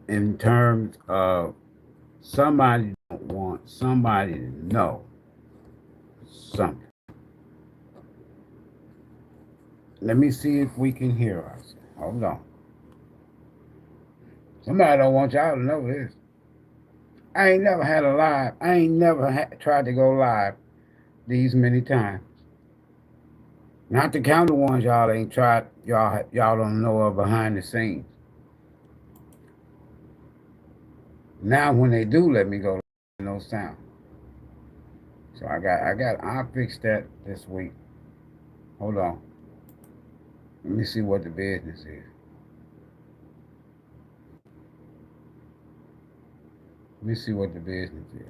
in terms of somebody don't want somebody to know something. Let me see if we can hear us. Hold on. Somebody don't want y'all to know this. I ain't never had a live. I ain't never tried to go live these many times. Not to count the ones y'all ain't tried. Y'all don't know of behind the scenes. Now when they do let me go, no sound. So I'll fix that this week. Hold on. Let me see what the business is. Let me see what the business is.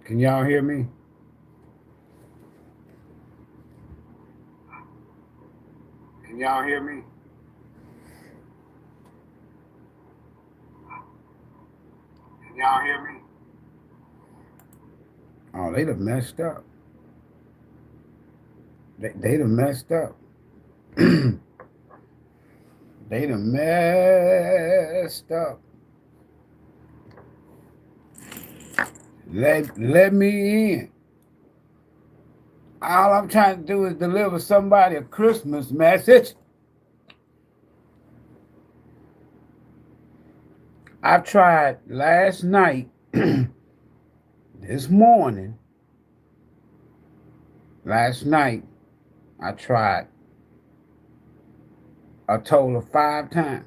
Can y'all hear me? Can y'all hear me? Can y'all hear me? Oh, they done messed up. They done messed up. They done messed up. Let me in. All I'm trying to do is deliver somebody a Christmas message. I tried last night, this morning. Last night, I tried a total of 5 times.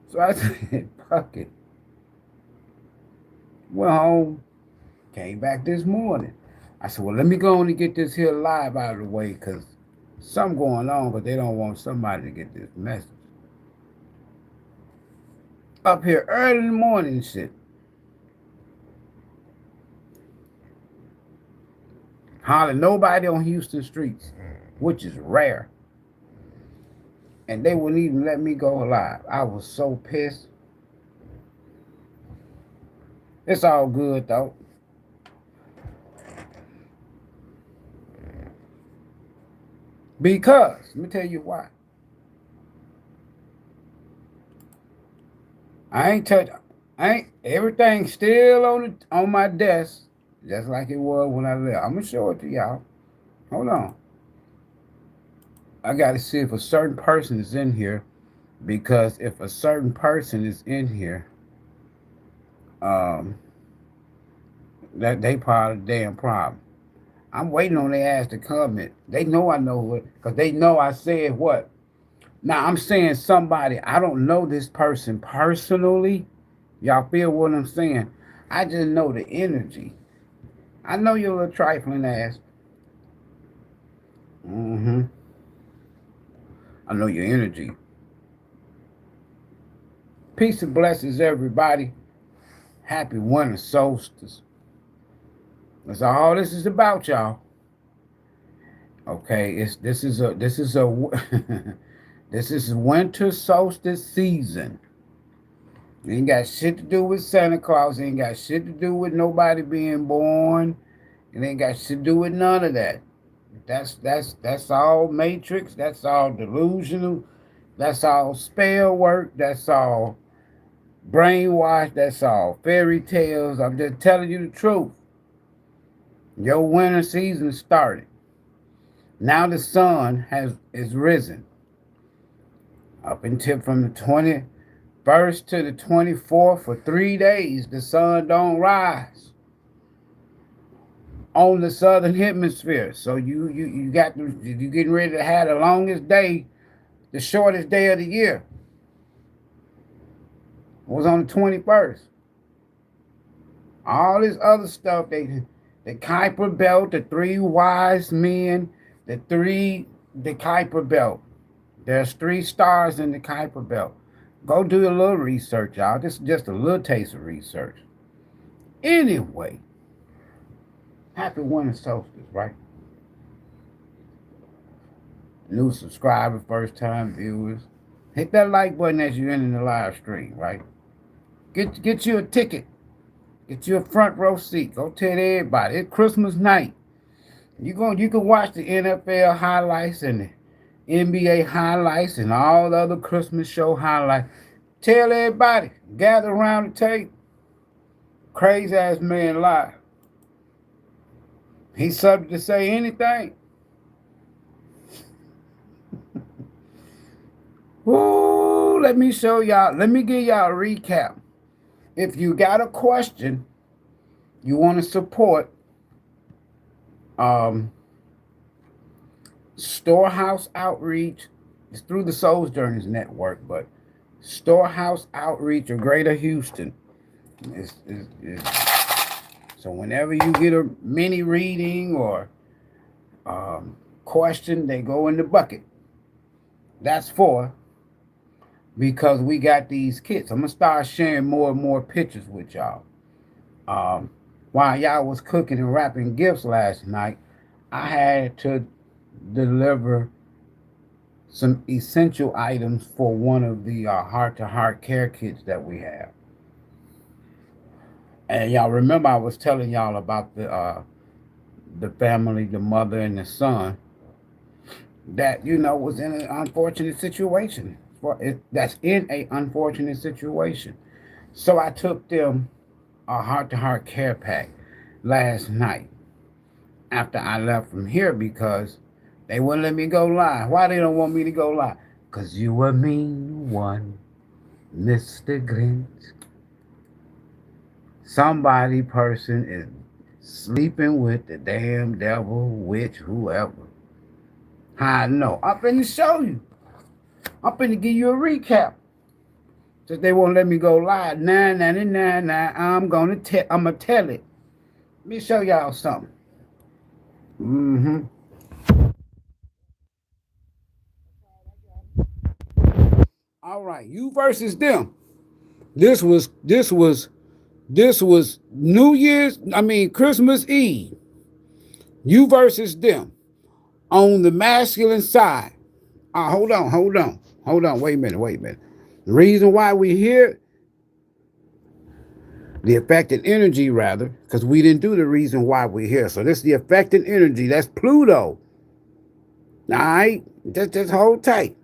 So I said, fuck it. Went home, came back this morning. I said, well, let me go on and get this here live out of the way because something going on, but they don't want somebody to get this message. Up here early in the morning and shit. Hardly nobody on Houston streets, which is rare. And they wouldn't even let me go live. I was so pissed. It's all good though. Because, let me tell you why. Everything's still on my desk, just like it was when I left. I'm gonna show it to y'all. Hold on. I gotta see if a certain person is in here, because if a certain person is in here, um, that they part of the damn problem. I'm waiting on their ass to comment. They know I know it, because they know I said what. Now I'm saying somebody, I don't know this person personally. Y'all feel what I'm saying? I just know the energy. I know your little trifling ass. Mm-hmm. I know your energy. Peace and blessings, everybody. Happy winter solstice. That's all this is about, y'all. Okay, this is a this is winter solstice season. It ain't got shit to do with Santa Claus. It ain't got shit to do with nobody being born. It ain't got shit to do with none of that. That's all matrix. That's all delusional. That's all spell work. That's all brainwash. That's all fairy tales. I'm just telling you the truth. Your winter season started. Now the sun is risen. Up until from the 21st to the 24th for 3 days, the sun don't rise on the southern hemisphere. So you getting ready to have the longest day, the shortest day of the year. It was on the 21st. All this other stuff, the Kuiper belt, the three wise men, the Kuiper belt. There's 3 stars in the Kuiper belt. Go do a little research, y'all. This is just a little taste of research. Anyway, happy winter solstice, right? New subscriber, first time viewers. Hit that like button as you're in the live stream, right? Get you a ticket. Get you a front row seat. Go tell everybody. It's Christmas night. You can watch the NFL highlights and the NBA highlights and all the other Christmas show highlights. Tell everybody. Gather around the table. Crazy ass man live. He's subject to say anything. Ooh, let me show y'all. Let me give y'all a recap. If you got a question you want to support, Storehouse Outreach, it's through the Souls Journeys Network, but Storehouse Outreach of Greater Houston. So whenever you get a mini reading or question, they go in the bucket. That's for because we got these kits. I'm gonna start sharing more and more pictures with y'all. While y'all was cooking and wrapping gifts last night, I had to deliver some essential items for one of the heart-to-heart care kits that we have. And y'all remember I was telling y'all about the family, the mother and the son that was in an unfortunate situation. That's in a unfortunate situation. So I took them a heart-to-heart care pack last night after I left from here because they wouldn't let me go live. Why they don't want me to go live? Because you a mean one, Mr. Grinch. Somebody person is sleeping with the damn devil, witch, whoever. How I know? I'm finna show you. I'm finna give you a recap. Since they won't let me go live, I'm gonna tell it. Let me show y'all something. All right, you versus them. This was New Year's. Christmas Eve. You versus them on the masculine side. Hold on. Wait a minute. The reason why we here, the affected energy rather, because we didn't do the reason why we're here. So this is the affected energy. That's Pluto. All right, just hold tight.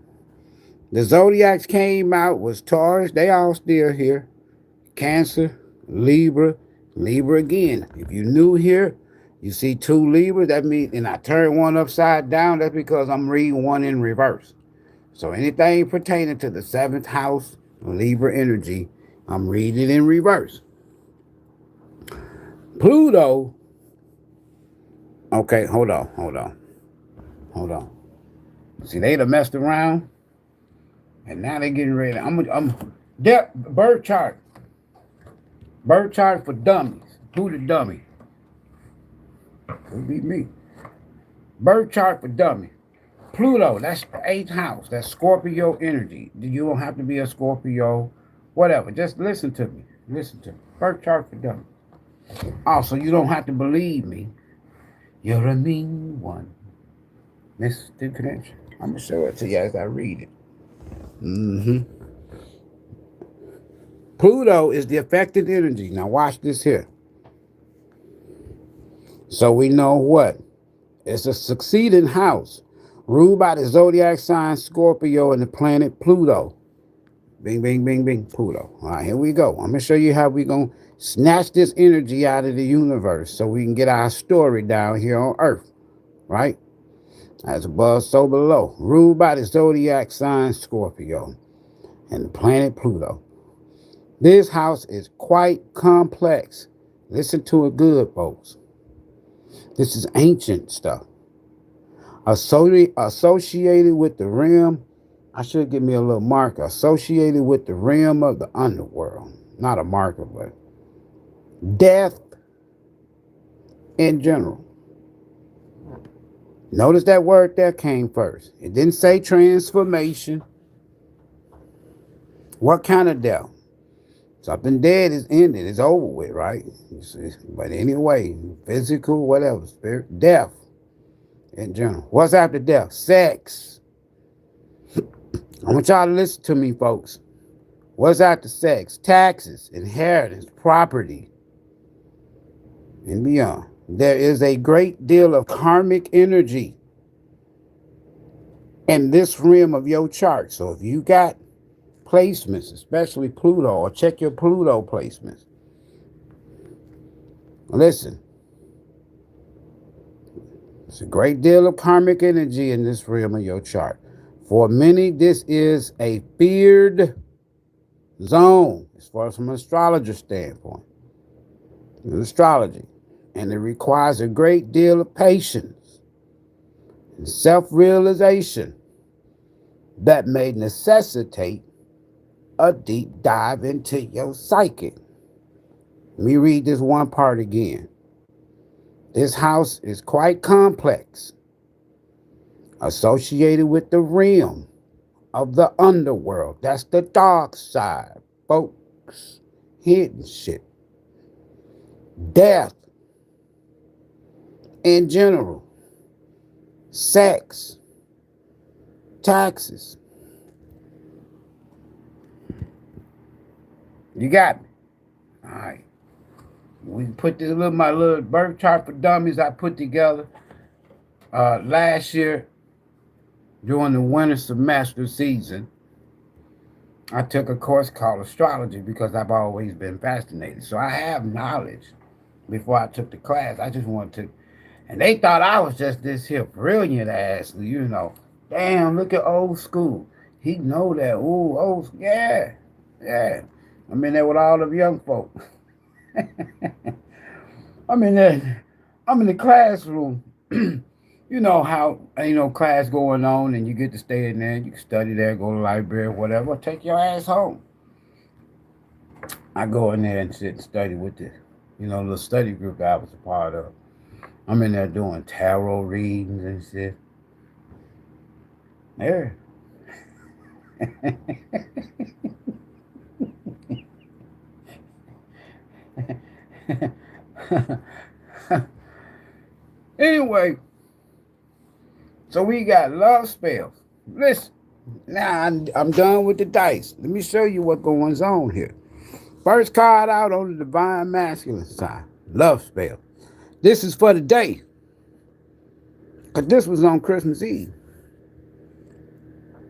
The zodiacs came out was Taurus. They all still here. Cancer, Libra, Libra again. If you're new here, you see two Libras. That means, and I turn one upside down. That's because I'm reading one in reverse. So anything pertaining to the seventh house, Libra energy, I'm reading it in reverse. Pluto. Okay, hold on. See, they done messed around, and now they getting ready. Birth chart. Birth chart for dummies. Who the dummy? Could be me. Birth chart for dummies. Pluto, that's the 8th house. That's Scorpio energy. You don't have to be a Scorpio, whatever. Just listen to me. Birth chart for dummies. Also, you don't have to believe me. You're a mean one, Mr. Grinch. I'm going to show it to you as I read it. Pluto is the affected energy. Now watch this here. So we know what? It's a succeeding house ruled by the zodiac sign Scorpio and the planet Pluto. Bing, bing, bing, bing, Pluto. All right, here we go. I'm going to show you how we're going to snatch this energy out of the universe so we can get our story down here on Earth, right? As above, so below. Ruled by the zodiac sign Scorpio and the planet Pluto. This house is quite complex. Listen to it good, folks. This is ancient stuff. Associated with the realm, I should give me a little marker. Associated with the realm of the underworld. Not a marker, but death in general. Notice that word there came first. It didn't say transformation. What kind of death? Something dead is ended. It's over with, right? But anyway, physical, whatever, spirit, death in general. What's after death? Sex. I want y'all to listen to me, folks. What's after sex? Taxes, inheritance, property, and beyond. There is a great deal of karmic energy in this realm of your chart. So if you got placements, especially Pluto, or check your Pluto placements. Listen, there's a great deal of karmic energy in this realm of your chart. For many, this is a feared zone, as far as from an astrologer standpoint. Astrology. And it requires a great deal of patience and self-realization that may necessitate a deep dive into your psyche. Let me read this one part again. This house is quite complex, associated with the realm of the underworld. That's the dark side, folks. Hidden shit. Death in general. Sex. Taxes. You got me? All right. We put this my little birth chart for dummies I put together last year during the winter semester season. I took a course called astrology because I've always been fascinated. So I have knowledge before I took the class. I just wanted to, and they thought I was just this here brilliant ass, damn, look at old school. He know that, ooh, old, yeah. I'm in there with all the young folk. I'm in the classroom. You know how, class going on and you get to stay in there. You can study there, go to the library, whatever. Take your ass home. I go in there and sit and study with the, little study group that I was a part of. I'm in there doing tarot readings and shit. Yeah. Anyway, so we got love spells. Listen, now I'm done with the dice. Let me show you what goes on here. First card out on the divine masculine side, love spell. This is for the day, because this was on Christmas Eve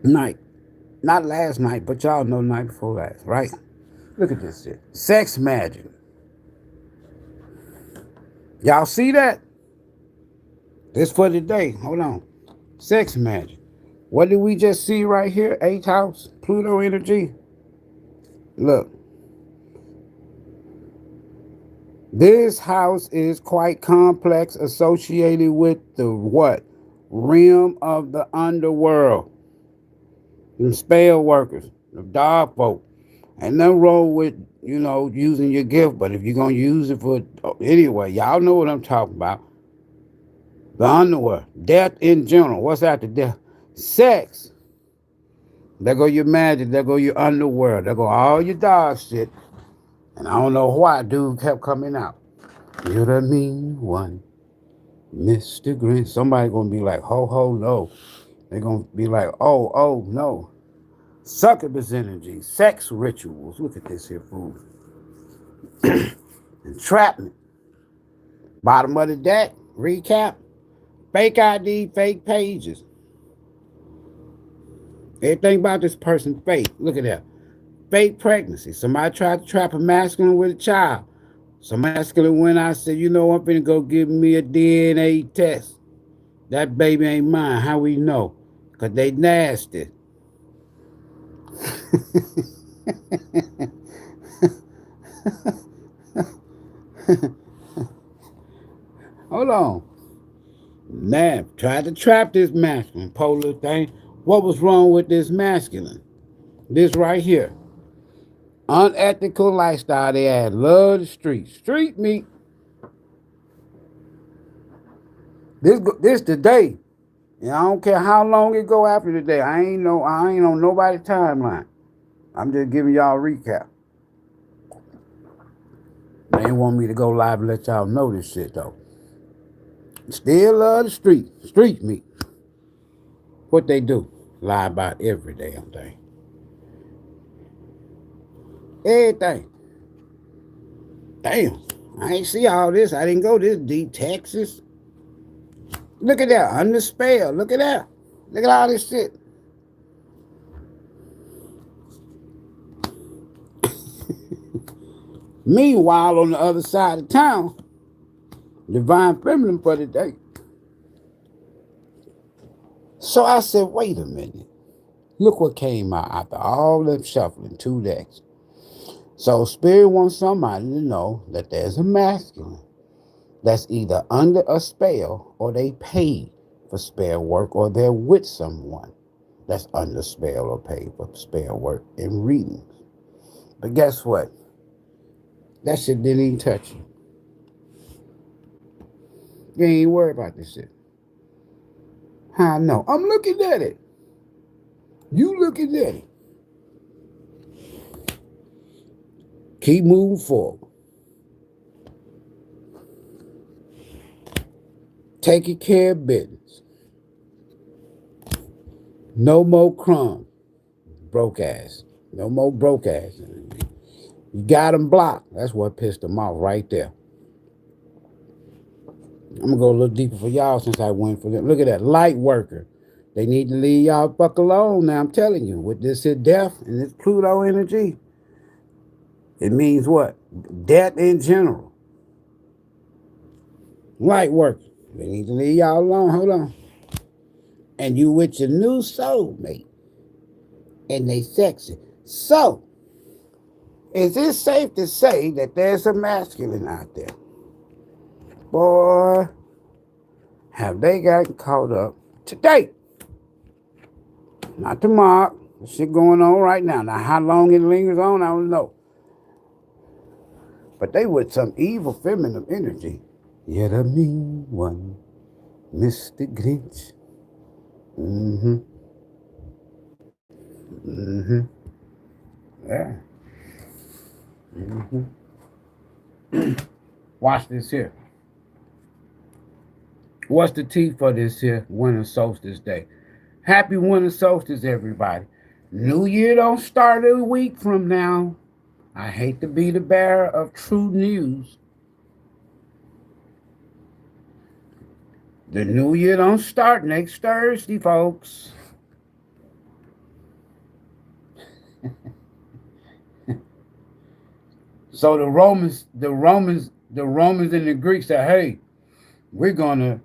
night. Not last night, but y'all know night before last, right? Look at this shit. Sex magic. Y'all see that? This for the day. Hold on. Sex magic. What did we just see right here? 8th house, Pluto energy. Look. This house is quite complex, associated with the what? Realm of the underworld. The spell workers, the dog folk. Ain't nothing wrong with, using your gift, but if you're going to use it for, anyway, y'all know what I'm talking about. The underworld. Death in general. What's after death? Sex. There go your magic. There go your underworld. There go all your dog shit. And I don't know why dude kept coming out. You're the mean one, Mr. Grinch. Somebody going to be like, ho, ho, no. They're going to be like, oh, no. Succubus energy, sex rituals. Look at this here, fool. Entrapment. Bottom of the deck, recap. Fake ID, fake pages. Everything about this person fake. Look at that. Fake pregnancy. Somebody tried to trap a masculine with a child. Some masculine went out and said, I'm finna go give me a DNA test. That baby ain't mine. How we know? Because they nasty. Hold on. Now, tried to trap this masculine polar thing. What was wrong with this masculine? This right here. Unethical lifestyle. They had love the street. Street meat. This today. And I don't care how long it go after today. I ain't on nobody's timeline. I'm just giving y'all a recap. They ain't want me to go live and let y'all know this shit though. Still love the street. Street meat. What they do. Lie about every damn thing. Everything. Damn. I ain't see all this. I didn't go this deep. Texas. Look at that. Under spell. Look at that. Look at all this shit. Meanwhile, on the other side of town, divine feminine for the day. So I said, wait a minute. Look what came out after all that shuffling, 2 decks. So Spirit wants somebody to know that there's a masculine that's either under a spell or they paid for spell work or they're with someone that's under spell or paid for spell work and readings. But guess what? That shit didn't even touch you. You ain't worried about this shit. How I know? I'm looking at it. You looking at it. Keep moving forward. Taking care of business. No more crumbs. Broke ass. No more broke ass. You got them blocked. That's what pissed them off right there. I'm going to go a little deeper for y'all since I went for them. Look at that. Light worker. They need to leave y'all fuck alone now, I'm telling you. With this here death and this Pluto energy, it means what? Death in general. Light worker. They need to leave y'all alone. Hold on. And you with your new soulmate. And they sexy. So, is it safe to say that there's a masculine out there? Boy, have they gotten caught up today? Not tomorrow. This shit going on right now. Now, how long it lingers on, I don't know. But they with some evil feminine energy. You're the mean one, Mr. Grinch. Mm-hmm. Mm-hmm. Yeah. Mm-hmm. Watch this here. What's the tea for this here winter solstice day? Happy winter solstice, everybody. New Year don't start a week from now. I hate to be the bearer of true news. The new year don't start next Thursday, folks. So the Romans and the Greeks said, hey, we're going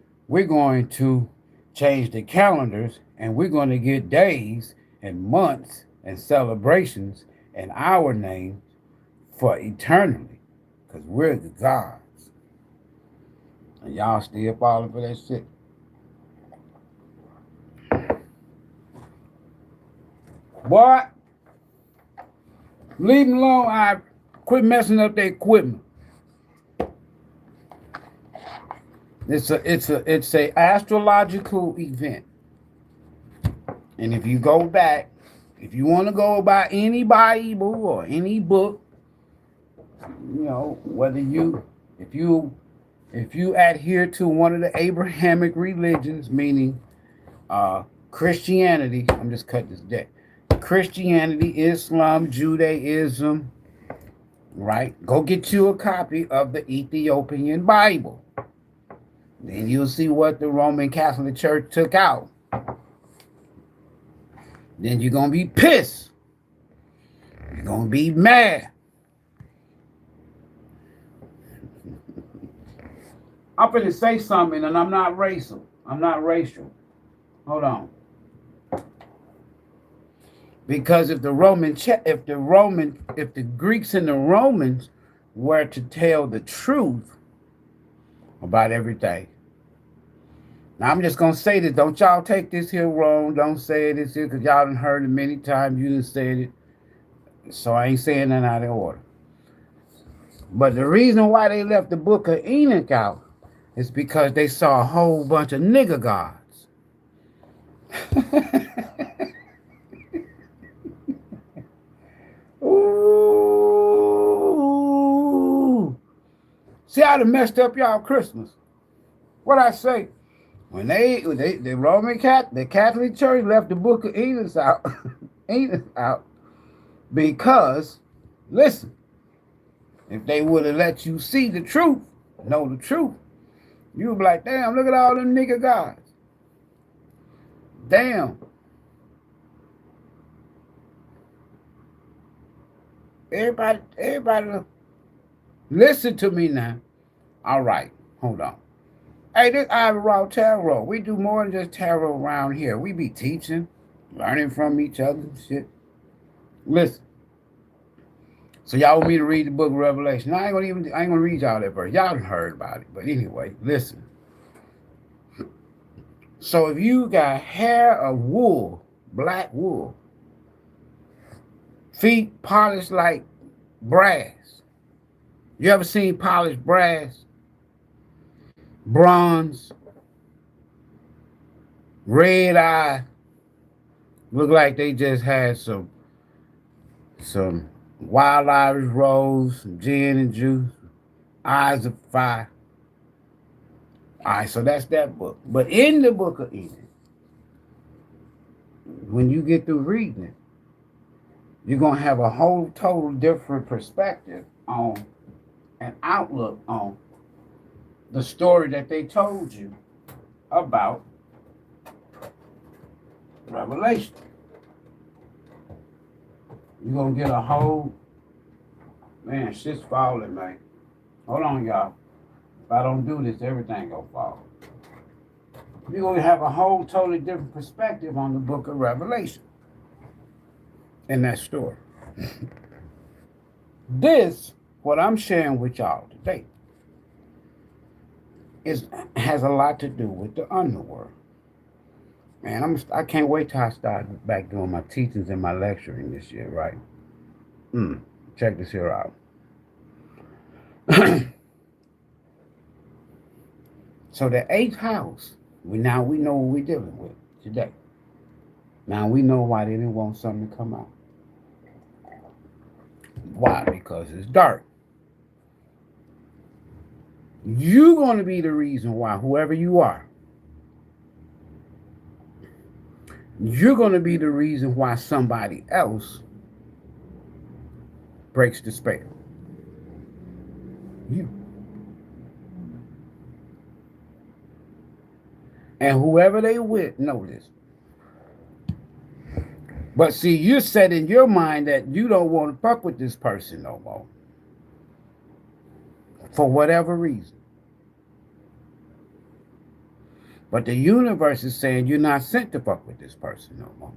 to change the calendars and we're going to get days and months and celebrations in our name for eternity, because we're the gods. And y'all still falling for that shit. Boy, leave them alone. I quit messing up their equipment. It's a astrological event. And if you go back, if you want to go by any Bible or any book, you know, whether if you adhere to one of the Abrahamic religions, meaning Christianity, I'm just cutting this deck. Christianity, Islam, Judaism, right? Go get you a copy of the Ethiopian Bible. Then you'll see what the Roman Catholic Church took out. Then you're going to be pissed. You're going to be mad. I'm finna say something and I'm not racial. Hold on. Because if the Greeks and the Romans were to tell the truth about everything. Now I'm just gonna say this. Don't y'all take this here wrong. Don't say this here because y'all done heard it many times. You done said it. So I ain't saying that out of order. But the reason why they left the book of Enoch out is because they saw a whole bunch of nigger gods. Ooh. See how they messed up y'all Christmas. What I say? When the the Catholic Church left the Book of Enoch out, Enoch out because, listen, if they would have let you see the truth, know the truth, you'd be like, damn, look at all them nigga gods. Damn. Everybody, listen to me now. All right, hold on. Hey, this Ivory Tarot. We do more than just tarot around here. We be teaching, learning from each other and shit. Listen. So y'all want me to read the book of Revelation? I ain't gonna read y'all that verse. Y'all done heard about it. But anyway, listen. So if you got hair of wool, black wool, feet polished like brass. You ever seen polished brass? Bronze, red eye, look like they just had some wild Irish rose, some gin and juice, eyes of fire. All right, so that's that book. But in the Book of Enoch, when you get through reading it, you're going to have a whole total different perspective on an outlook on the story that they told you about Revelation. You're going to get a whole, man, shit's falling, man. Hold on, y'all. If I don't do this, everything going to fall. You're going to have a whole totally different perspective on the book of Revelation in that story. This, what I'm sharing with y'all today, has a lot to do with the underworld. Man, I can't wait till I start back doing my teachings and my lecturing this year, right? Check this here out. So the 8th house, we know what we're dealing with today. Now we know why they didn't want something to come out. Why? Because it's dark. You're going to be the reason why, whoever you are, you're going to be the reason why somebody else breaks the spell. You. And whoever they with, know this. But see, you set in your mind that you don't want to fuck with this person no more. For whatever reason. But the universe is saying you're not sent to fuck with this person no more.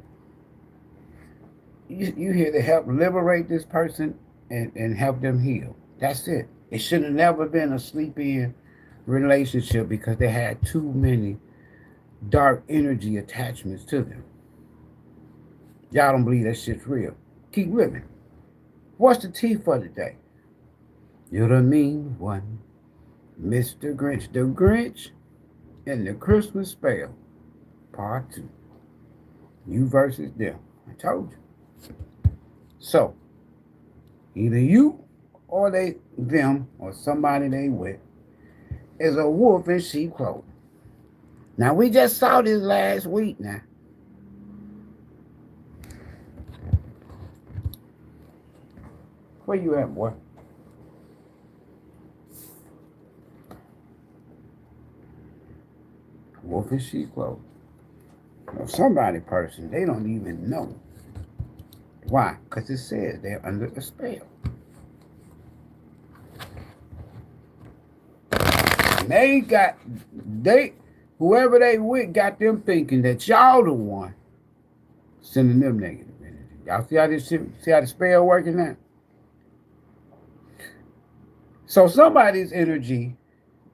You're here to help liberate this person and help them heal. That's it. It should have never been a sleep-in relationship because they had too many dark energy attachments to them. Y'all don't believe that shit's real. Keep living. What's the tea for today? You're the mean one, Mr. Grinch. The Grinch and the Christmas Spell, Part 2. You versus them. I told you. So, either you or them or somebody they with is a wolf in sheep clothing. Now, we just saw this last week now. Where you at, boy? Wolf in sheep clothing. Well, somebody person, they don't even know. Why? Because it says they're under a spell. And whoever they with got them thinking that y'all the one sending them negative energy. Y'all see how the spell working now? So somebody's energy,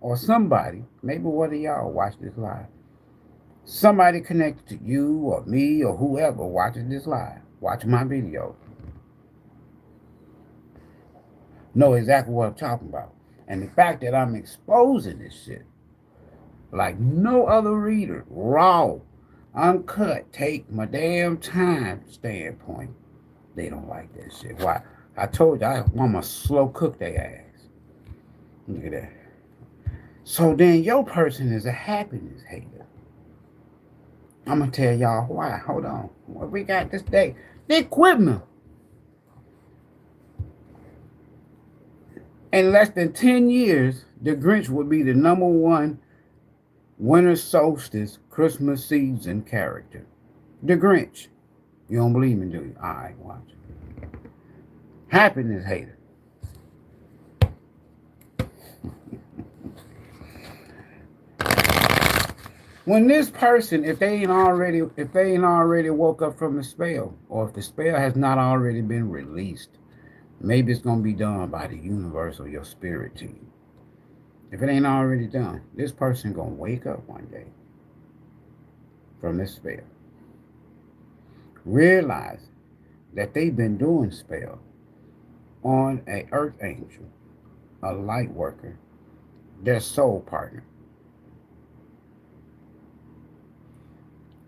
or somebody, maybe one of y'all watch this live, somebody connected to you or me or whoever watching this live, watch my video, know exactly what I'm talking about. And the fact that I'm exposing this shit like no other reader, raw, uncut, take my damn time standpoint, they don't like that shit. Why? I told you I want to slow cook their ass. Look at that. So then your person is a happiness hater. I'm going to tell y'all why. Hold on. What we got this day? The equipment. In less than 10 years, the Grinch would be the #1 winter solstice Christmas season character. The Grinch. You don't believe me, do you? All right, watch. Happiness hater. When this person, if they ain't already woke up from the spell, or if the spell has not already been released, maybe it's gonna be done by the universe or your spirit team. If it ain't already done, this person gonna wake up one day from this spell, realize that they've been doing spell on a earth angel, a light worker, their soul partner.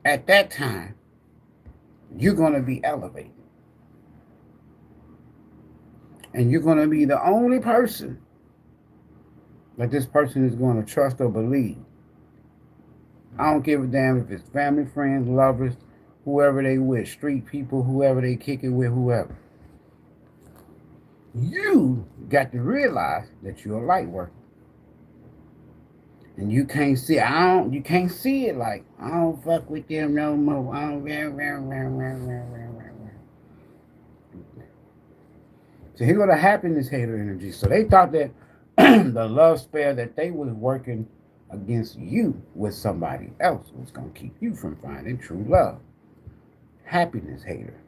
At that time, you're going to be elevated. And you're going to be the only person that this person is going to trust or believe. I don't give a damn if it's family, friends, lovers, whoever they with, street people, whoever they kick it with, whoever. You got to realize that you're a light worker. And you can't see you can't see it like, I don't fuck with them no more. So here go the happiness hater energy. So they thought that the love spell that they was working against you with somebody else was gonna keep you from finding true love. Happiness hater.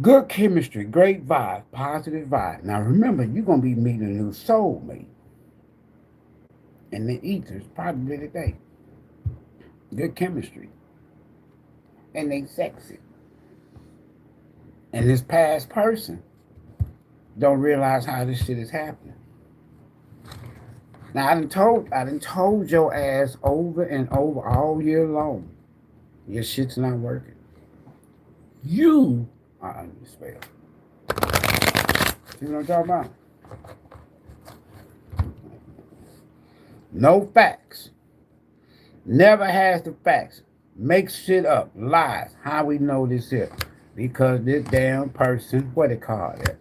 Good chemistry, great vibe, positive vibe. Now remember, you're gonna be meeting a new soulmate. And the ethers probably today. Good chemistry. And they sexy. And this past person don't realize how this shit is happening. Now I done told your ass over and over all year long, your shit's not working. You are under the spell. See what I'm talking about? No facts. Never has the facts. Makes shit up. Lies. How we know this here? Because this damn person, what they call it?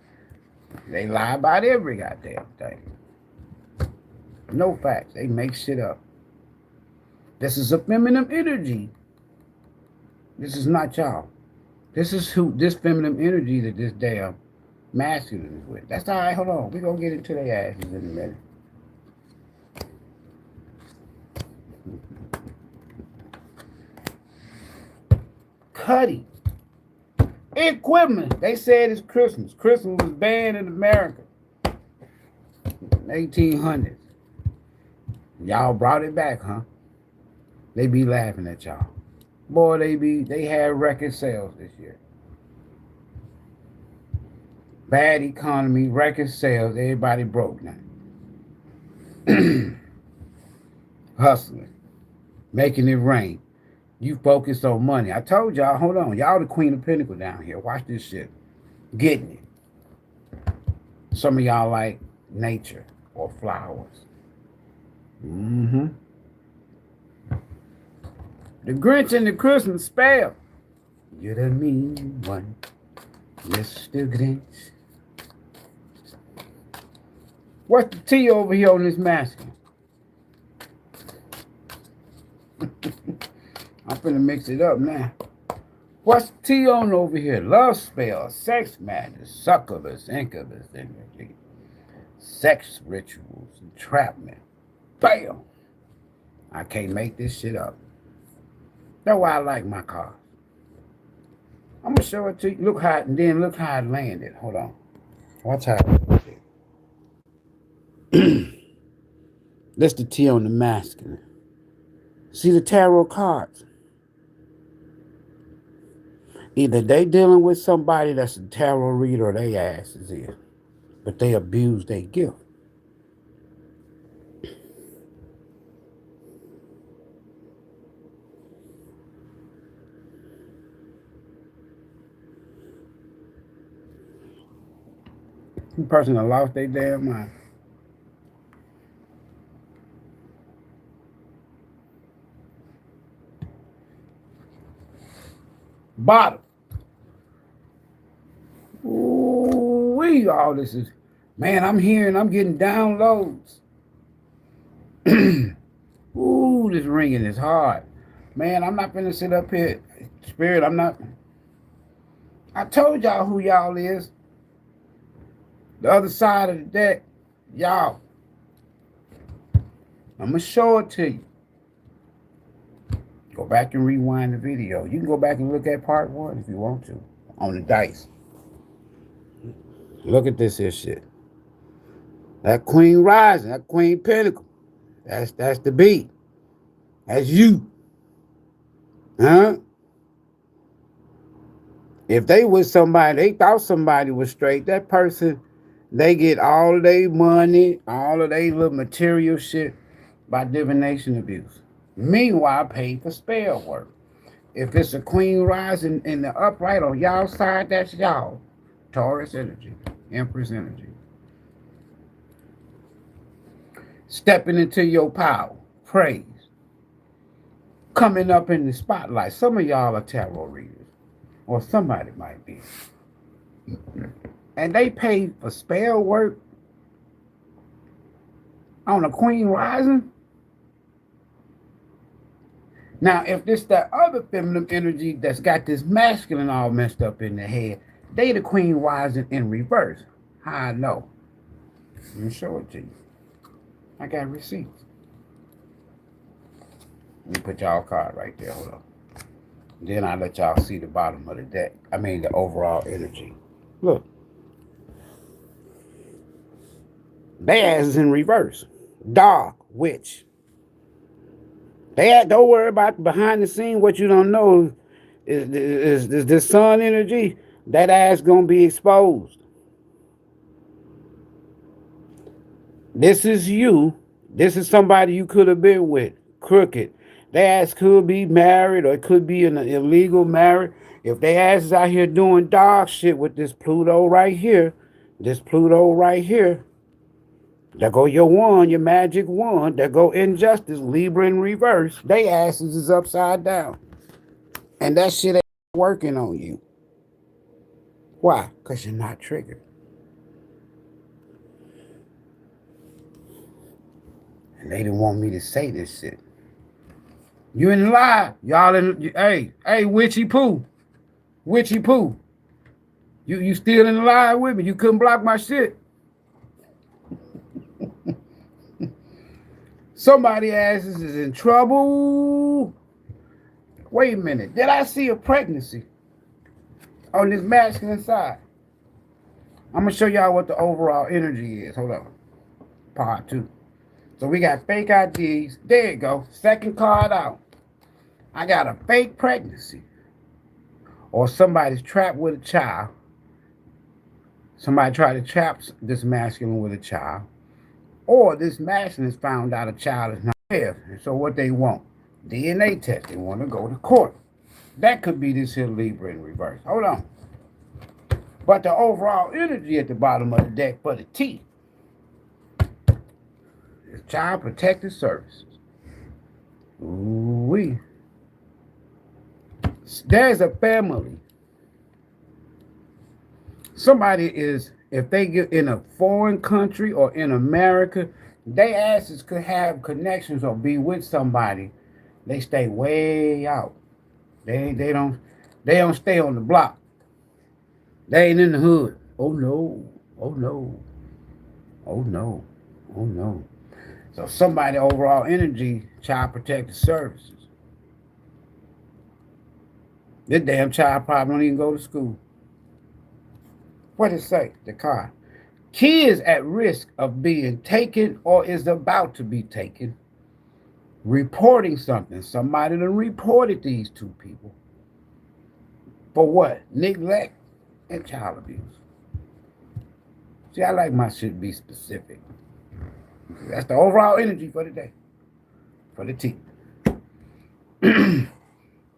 They lie about every goddamn thing. No facts. They make shit up. This is a feminine energy. This is not y'all. This is this feminine energy that this damn masculine is with. That's all right. Hold on. We're going to get into their asses in a minute. Cuddy. Equipment. They said it's Christmas. Christmas was banned in America. 1800s. Y'all brought it back, huh? They be laughing at y'all. Boy, they had record sales this year. Bad economy, record sales, everybody broke now. Hustling. Making it rain. You focus on money. I told y'all, hold on. Y'all the Queen of Pentacles down here. Watch this shit. Getting it. Some of y'all like nature or flowers. Mm-hmm. The Grinch and the Christmas spell. You're the mean one, Mr. Grinch. What's the T over here on this masking? I'm finna mix it up now. What's the T on over here? Love spell, sex madness, succubus, incubus energy, sex rituals, entrapment. Bam! I can't make this shit up. That's why I like my cars. I'm gonna show it to you. Look how, and then look how it landed. Hold on. Watch how it landed. That's the T on the masculine. See the tarot cards? Either they dealing with somebody that's a tarot reader or they ass is in. But they abuse their gift. The person that lost their damn mind. bottom. Ooh, all this is, man, I'm getting downloads. Ooh, this ringing is hard. Man, I'm not finna sit up here. Spirit, I'm not. I told y'all who y'all is. The other side of the deck, y'all. I'm gonna show it to you. Go back and rewind the video. You can go back and look at part 1 if you want to. On the dice. Look at this here shit. That Queen Rising, that Queen Pentacle. That's the beat. That's you. Huh? If they was somebody, they thought somebody was straight, that person, they get all of their money, all of their little material shit by divination abuse. Meanwhile, paid for spell work. If it's a Queen Rising in the upright on y'all side, that's y'all. Taurus energy, Empress energy. Stepping into your power, praise. Coming up in the spotlight. Some of y'all are tarot readers, or somebody might be. And they pay for spell work on a Queen Rising. Now, if this that other feminine energy that's got this masculine all messed up in the head, they the Queen Rising in reverse. How I know? Let me show it to you. I got receipts. Let me put y'all card right there. Hold on. Then I let y'all see the bottom of the deck. I mean the overall energy. Look. They ass is in reverse. Dark witch. Don't worry about behind the scene. What you don't know is the sun energy. That ass gonna be exposed. This is you. This is somebody you could have been with. Crooked. They ass could be married or it could be an illegal marriage. If they ass is out here doing dog shit with this Pluto right here, there go your one, your magic one. There go injustice, Libra in reverse. They asses is upside down. And that shit ain't working on you. Why? Because you're not triggered. And they didn't want me to say this shit. You in the lie. Y'all in, hey, Witchy Poo. Witchy Poo. You still in the lie with me. You couldn't block my shit. Somebody asses is in trouble. Wait a minute. Did I see a pregnancy on this masculine side? I'm going to show y'all what the overall energy is. Hold on. Part 2. So we got fake IDs. There you go. Second card out. I got a fake pregnancy. Or somebody's trapped with a child. Somebody tried to trap this masculine with a child. Or this masculine has found out a child is not there. And so what they want? DNA test. They want to go to court. That could be this here Libra in reverse. Hold on. But the overall energy at the bottom of the deck for the T is Child Protective Services. Ooh-wee. There's a family. Somebody is, if they get in a foreign country or in America, they asses could have connections or be with somebody. They stay way out. They don't stay on the block. They ain't in the hood. Oh no. Oh no. Oh no. Oh no. So somebody overall energy, Child Protective Services. This damn child probably don't even go to school. What does it say? The card. Kids at risk of being taken or is about to be taken. Reporting something. Somebody done reported these two people. For what? Neglect and child abuse. See, I like my shit to be specific. That's the overall energy for the day. For the team.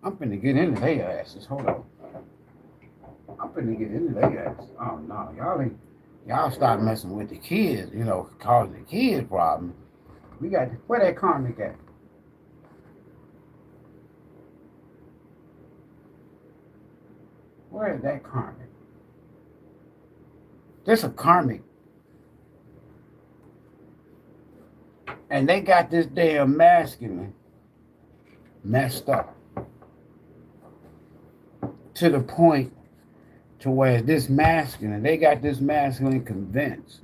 I'm finna get into their asses. Hold on. I'm finna get into their asses. Oh no, y'all start messing with the kids, causing the kids problems. We got, where that karmic at? Where is that karmic? This a karmic. And they got this damn masculine messed up to the point to where this masculine, they got this masculine convinced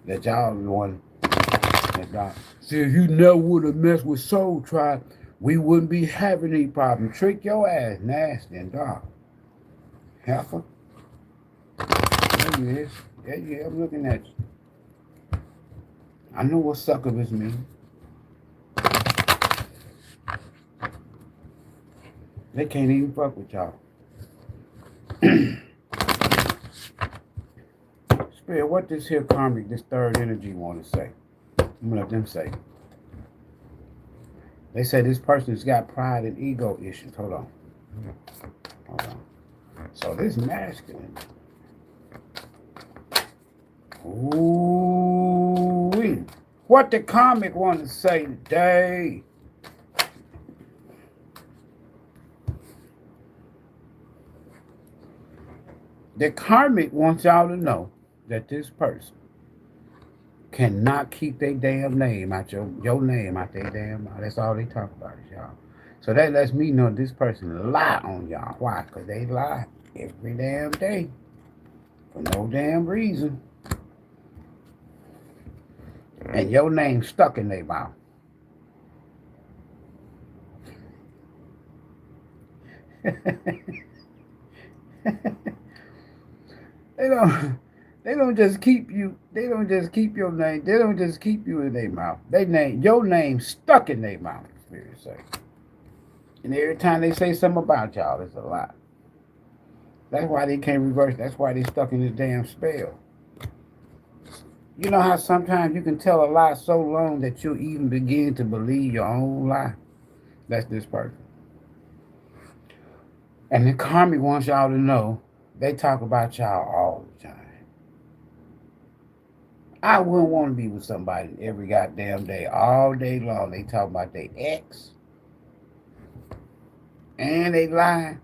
that y'all the one that y'all. See, if you never would have messed with Soul Tribe, we wouldn't be having any problem. Trick your ass, nasty and dark. Heifer. There you is. There you is. I'm looking at you. I know what succubus mean. They can't even fuck with y'all. Spirit, what this here karmic, this third energy want to say? I'm gonna let them say. They say this person's got pride and ego issues. Hold on. Hold on. So this masculine. Ooh. What the karmic want to say today? The karmic wants y'all to know that this person cannot keep their damn name out your name out their damn mouth. That's all they talk about is y'all. So that lets me know this person lie on y'all. Why? Because they lie every damn day for no damn reason. And your name stuck in their mouth. They don't just keep you. They don't just keep your name. They don't just keep you in their mouth. Your name stuck in their mouth. Spirit say. And every time they say something about y'all, it's a lie. That's why they can't reverse. That's why they stuck in this damn spell. You know how sometimes you can tell a lie so long that you'll even begin to believe your own lie? That's this person. And the karmic wants y'all to know they talk about y'all all the time. I wouldn't want to be with somebody every goddamn day, all day long. They talk about their ex. And they lie.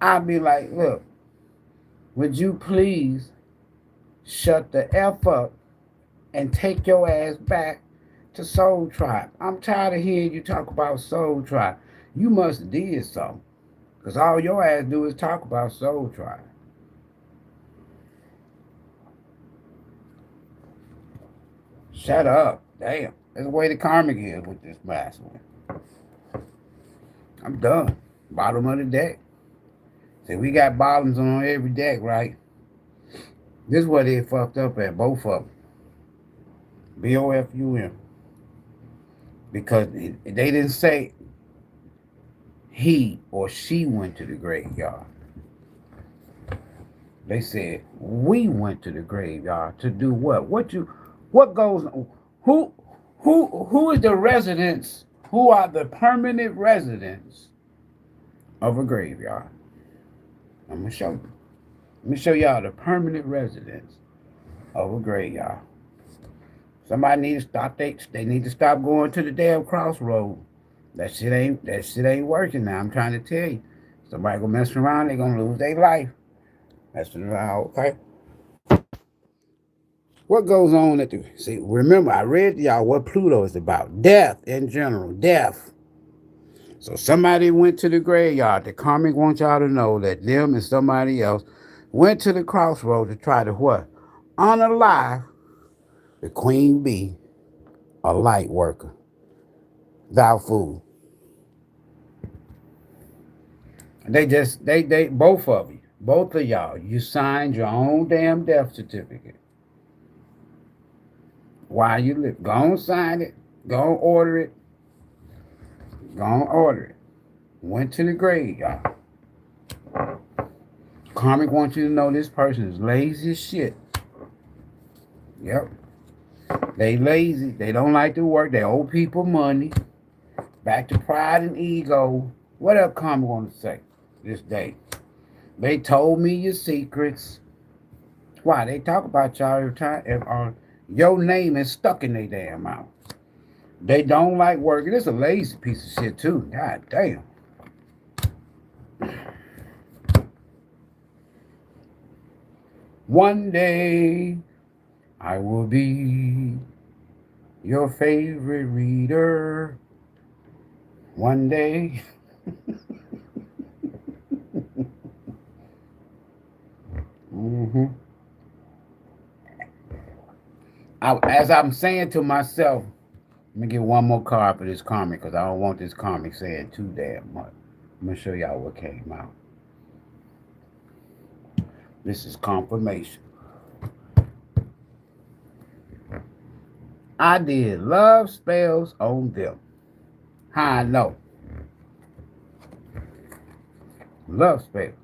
I'd be like, look, would you please shut the F up and take your ass back to Soul Tribe? I'm tired of hearing you talk about Soul Tribe. You must have did something. Because all your ass do is talk about Soul Tribe. Shut up. Damn. That's the way the karmic is with this last one. I'm done. Bottom of the deck. See, we got bottoms on every deck, right? This is where they fucked up at, both of them. BOFUM. Because they didn't say he or she went to the graveyard. They said we went to the graveyard to do what? What goes on? Who is the residents? Who are the permanent residents of a graveyard? I'm gonna show you. Let me show y'all the permanent residents of a graveyard. Somebody need to stop. They need to stop going to the damn crossroad. That shit ain't working now. I'm trying to tell you. Somebody gonna mess around, they gonna lose their life. Messing around, okay? What goes on at the see? Remember, I read to y'all what Pluto is about. Death in general, death. So somebody went to the graveyard. The karmic wants y'all to know that them and somebody else went to the crossroad to try to what? Unalive the queen bee, a light worker. Thou fool. They both of you, both of y'all, you signed your own damn death certificate. While you live, go on sign it, go on order it, go on order it. Went to the graveyard. Karmic wants you to know this person is lazy as shit. Yep. They lazy. They don't like to work. They owe people money. Back to pride and ego. What else Karmic want to say this day? They told me your secrets. Why? They talk about y'all every time. Your name is stuck in their damn mouth. They don't like working. It's a lazy piece of shit too. God damn. One day I will be your favorite reader. One day. hmm as I'm saying to myself, let me get one more card for this comic because I don't want this comic saying too damn much. I'm going to show y'all what came out. This is confirmation. I did love spells on them. How I know? Love spells.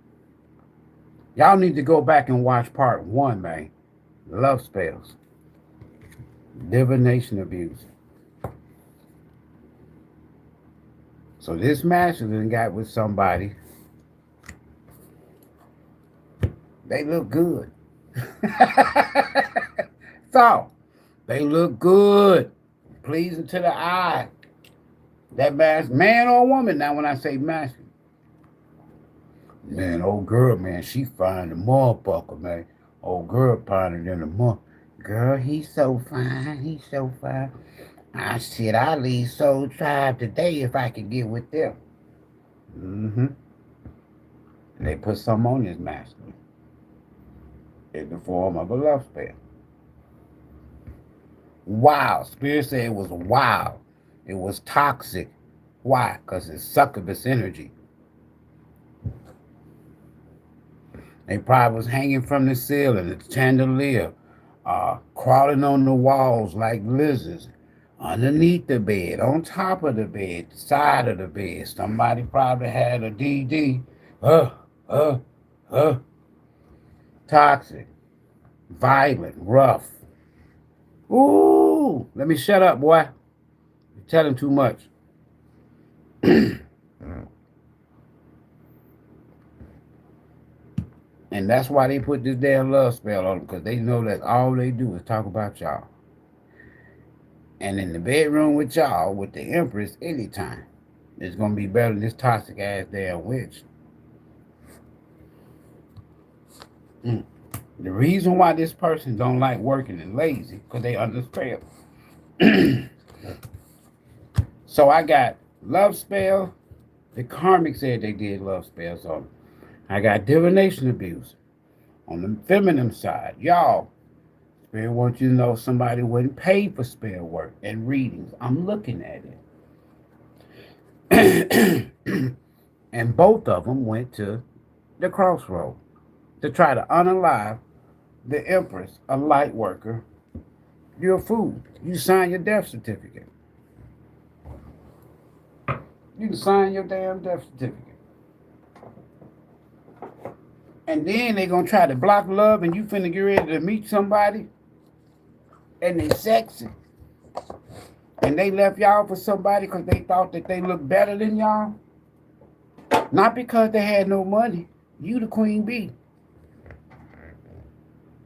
Y'all need to go back and watch part 1, man. Love spells. Divination abuse. So this masculine got with somebody. They look good. So, they look good. Pleasing to the eye. That man or woman, now when I say masculine. Man, old girl, man, she fine the motherfucker, man. Old girl finer than the mother. Girl, he's so fine. He's so fine. I said, I leave Soul Tribe today if I could get with them. Mm-hmm. They put some on this masculine in the form of a love spell. Wow. Spirit said it was wild. It was toxic. Why? Because it's succubus energy. They probably was hanging from the ceiling, the chandelier, crawling on the walls like lizards, underneath the bed, on top of the bed, the side of the bed. Somebody probably had a DD. Toxic, violent, rough. Ooh, let me shut up, boy. You're telling too much. And that's why they put this damn love spell on them, because they know that all they do is talk about y'all. And in the bedroom with y'all, with the Empress, anytime, it's going to be better than this toxic ass damn witch. The reason why this person don't like working and lazy, because they under spell. So I got love spell. The karmic said they did love spells on them. I got divination abuse on the feminine side. Y'all, Spirit wants you to know somebody wouldn't pay for spell work and readings. I'm looking at it. And both of them went to the crossroad to try to unalive the Empress, a light worker. You're a fool. You sign your death certificate. You can sign your damn death certificate. And then they gonna try to block love, and you finna get ready to meet somebody, and they sexy, and they left y'all for somebody because they thought that they looked better than y'all. Not because they had no money. You the queen bee.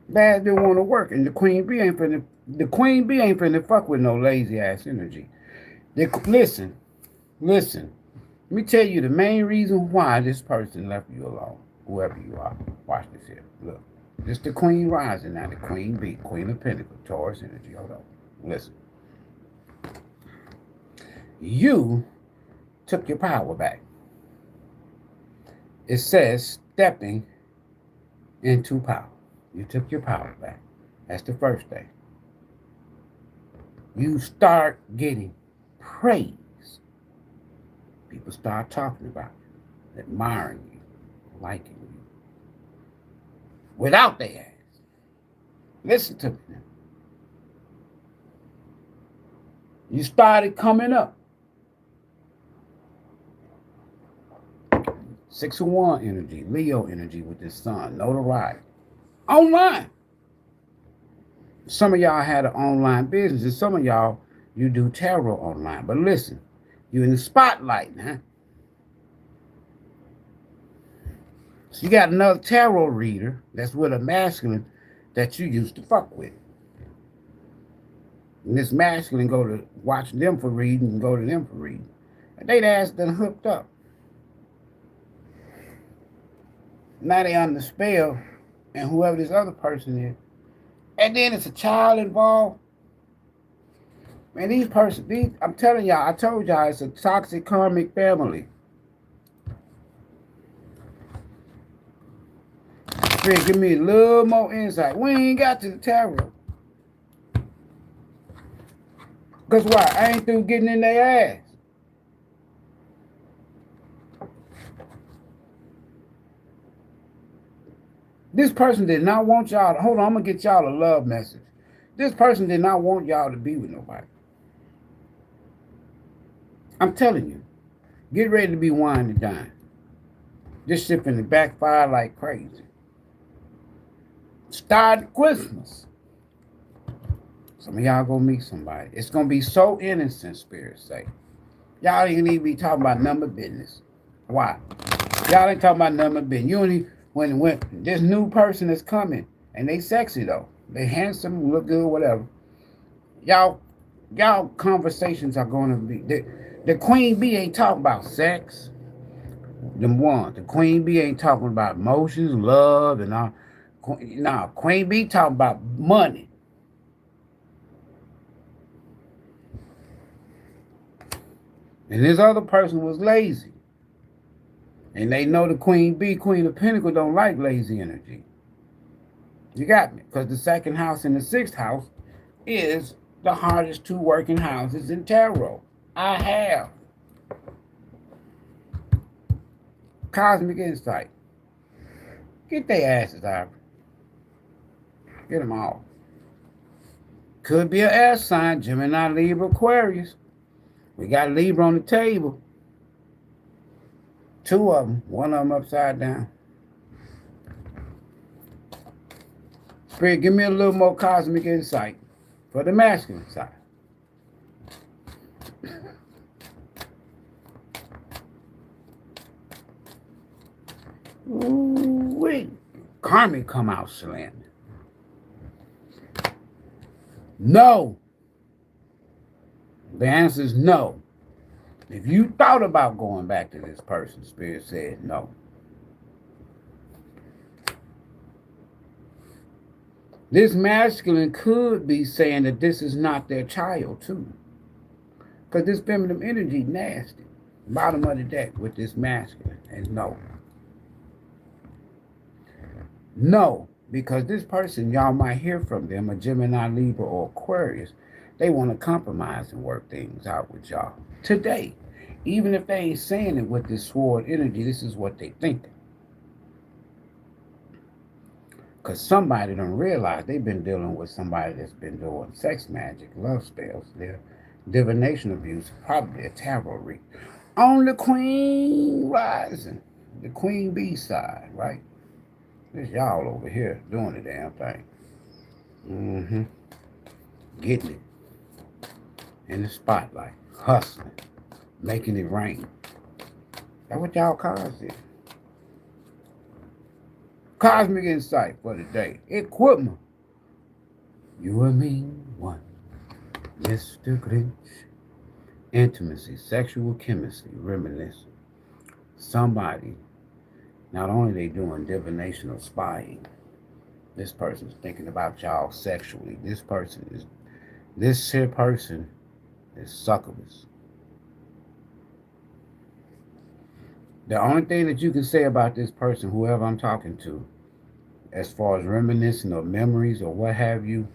Bad didn't want to work, and the queen bee ain't finna fuck with no lazy ass energy. Listen. Let me tell you the main reason why this person left you alone. Whoever you are, watch this here. Look, this the queen rising now. The queen bee, queen of pentacles, Taurus energy. Hold on. Listen. You took your power back. It says stepping into power. You took your power back. That's the first thing. You start getting praise. People start talking about you, admiring you, liking you. Without their ass. Listen to me now. You started coming up. 6 of 1 energy, Leo energy with this sun, notoriety. Online. Some of y'all had an online business, and some of y'all, you do tarot online. But listen, you're in the spotlight now. So you got another tarot reader that's with a masculine that you used to fuck with. And this masculine go to watch them for reading and go to them for reading. And they'd ass done hooked up. Now they under spell and whoever this other person is. And then it's a child involved. Man, I'm telling y'all, I told y'all it's a toxic karmic family. Spirit, give me a little more insight. We ain't got to the tarot. Because why? I ain't through getting in their ass. This person did not want y'all to, hold on, I'm going to get y'all a love message. This person did not want y'all to be with nobody. I'm telling you, get ready to be wine and dine. This shit finna backfire like crazy. Start Christmas. Some of y'all gonna meet somebody. It's gonna be so innocent, spirits say. Y'all ain't even be talking about number business. Why? Y'all ain't talking about number business. You only when this new person is coming and they sexy though. They handsome, look good, whatever. Y'all conversations are gonna be the queen bee ain't talking about sex. The queen bee ain't talking about emotions, love, and all. Nah, queen bee talking about money. And this other person was lazy. And they know the queen bee, queen of pentacles, don't like lazy energy. You got me? Because the second house and the sixth house is the hardest two working houses in tarot. I have. Cosmic insight. Get their asses, Ivory. Get them all. Could be an air sign, Gemini, Libra, Aquarius. We got Libra on the table. Two of them. One of them upside down. Spirit, give me a little more cosmic insight for the masculine side. Ooh-wee. Karmic come out slamming. No. The answer is no. If you thought about going back to this person, Spirit said no. This masculine could be saying that this is not their child, too. Because this feminine energy nasty. Bottom of the deck with this masculine. And no. No. Because this person, y'all might hear from them, a Gemini, Libra, or Aquarius. They want to compromise and work things out with y'all. Today. Even if they ain't saying it with this sword energy, this is what they think. Because somebody don't realize they've been dealing with somebody that's been doing sex magic, love spells, their divination abuse, probably a tarot read. On the queen rising, the queen bee side, right? This y'all over here doing the damn thing. Getting it in the spotlight, hustling, making it rain. That's what y'all cause it. Cosmic insight for the day. Equipment. You and me, one. Mr. Grinch. Intimacy, sexual chemistry, reminiscence. Somebody, not only they doing divination or spying, this person's thinking about y'all sexually. This here person is succubus. The only thing that you can say about this person, whoever I'm talking to, as far as reminiscing or memories or what have you,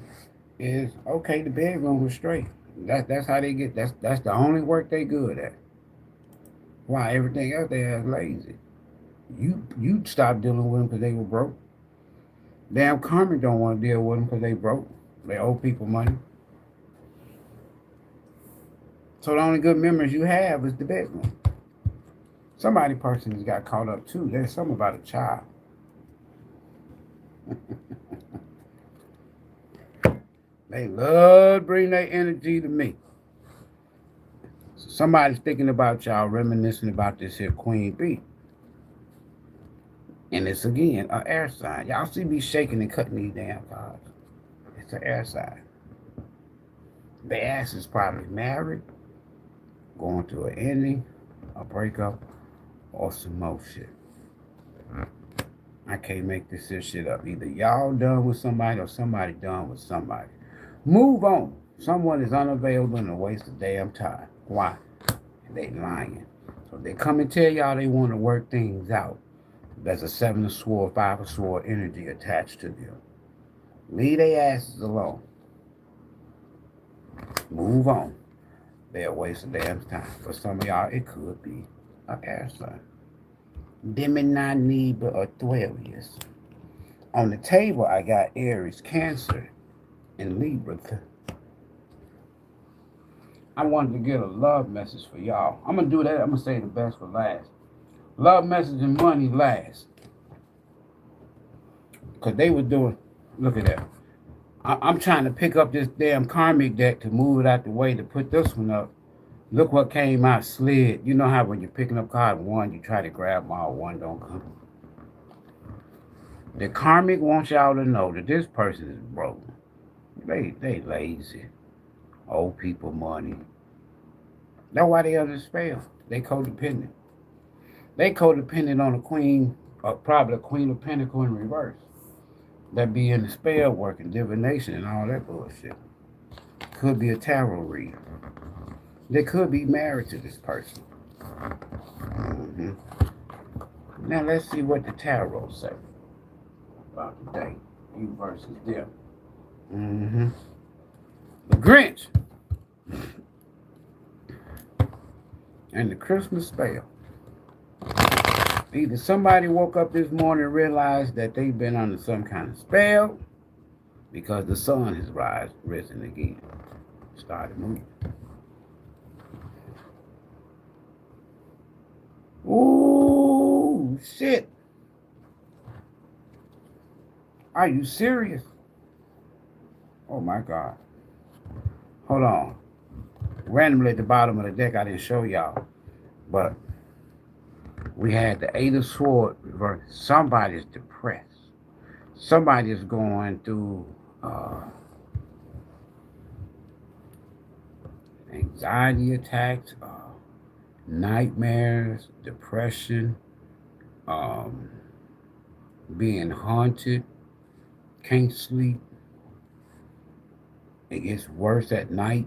is okay. The bedroom was straight. That's how they get. That's the only work they good at. Why everything else they have lazy. You stopped dealing with them because they were broke. Damn karmic don't want to deal with them because they broke. They owe people money. So the only good memories you have is the bedroom. Somebody person has got caught up too. There's something about a child. They love bring their energy to me. So somebody's thinking about y'all, reminiscing about this here queen bee. And it's again an air sign. Y'all see me shaking and cutting these damn cards. It's an air sign. The ass is probably married, going through an ending, a breakup, or some more shit. I can't make this shit up. Either y'all done with somebody or somebody done with somebody. Move on. Someone is unavailable and a waste of damn time. Why? They lying. So they come and tell y'all they want to work things out. There's a 7 of sword, 5 of sword energy attached to them. Leave their asses alone. Move on. They're a waste of damn time. For some of y'all, it could be an air sign. Gemini, or Aquarius. On the table, I got Aries, Cancer, and Libra. I wanted to get a love message for y'all. I'm going to do that. I'm going to say the best for last. Love message and money last. Because they were doing, look at that. I'm trying to pick up this damn karmic deck to move it out the way to put this one up. Look what came out, slid. You know how when you're picking up card one, you try to grab them all, one don't come. The karmic wants y'all to know that this person is broke. They lazy. Old people money. That's why they under spell. They codependent. They codependent on a queen, probably a queen of pentacle in reverse. That be in the spell work and divination and all that bullshit. Could be a tarot reader. They could be married to this person. Now let's see what the tarot say about today. You versus them. The Grinch and the Christmas spell. Either somebody woke up this morning and realized that they've been under some kind of spell because the sun has risen again. Started moving. Ooh, shit. Are you serious? Oh my God. Hold on. Randomly at the bottom of the deck, I didn't show y'all. But we had the 8 of Swords reversed. Somebody's depressed. Somebody's going through anxiety attacks, nightmares, depression, being haunted, can't sleep. It gets worse at night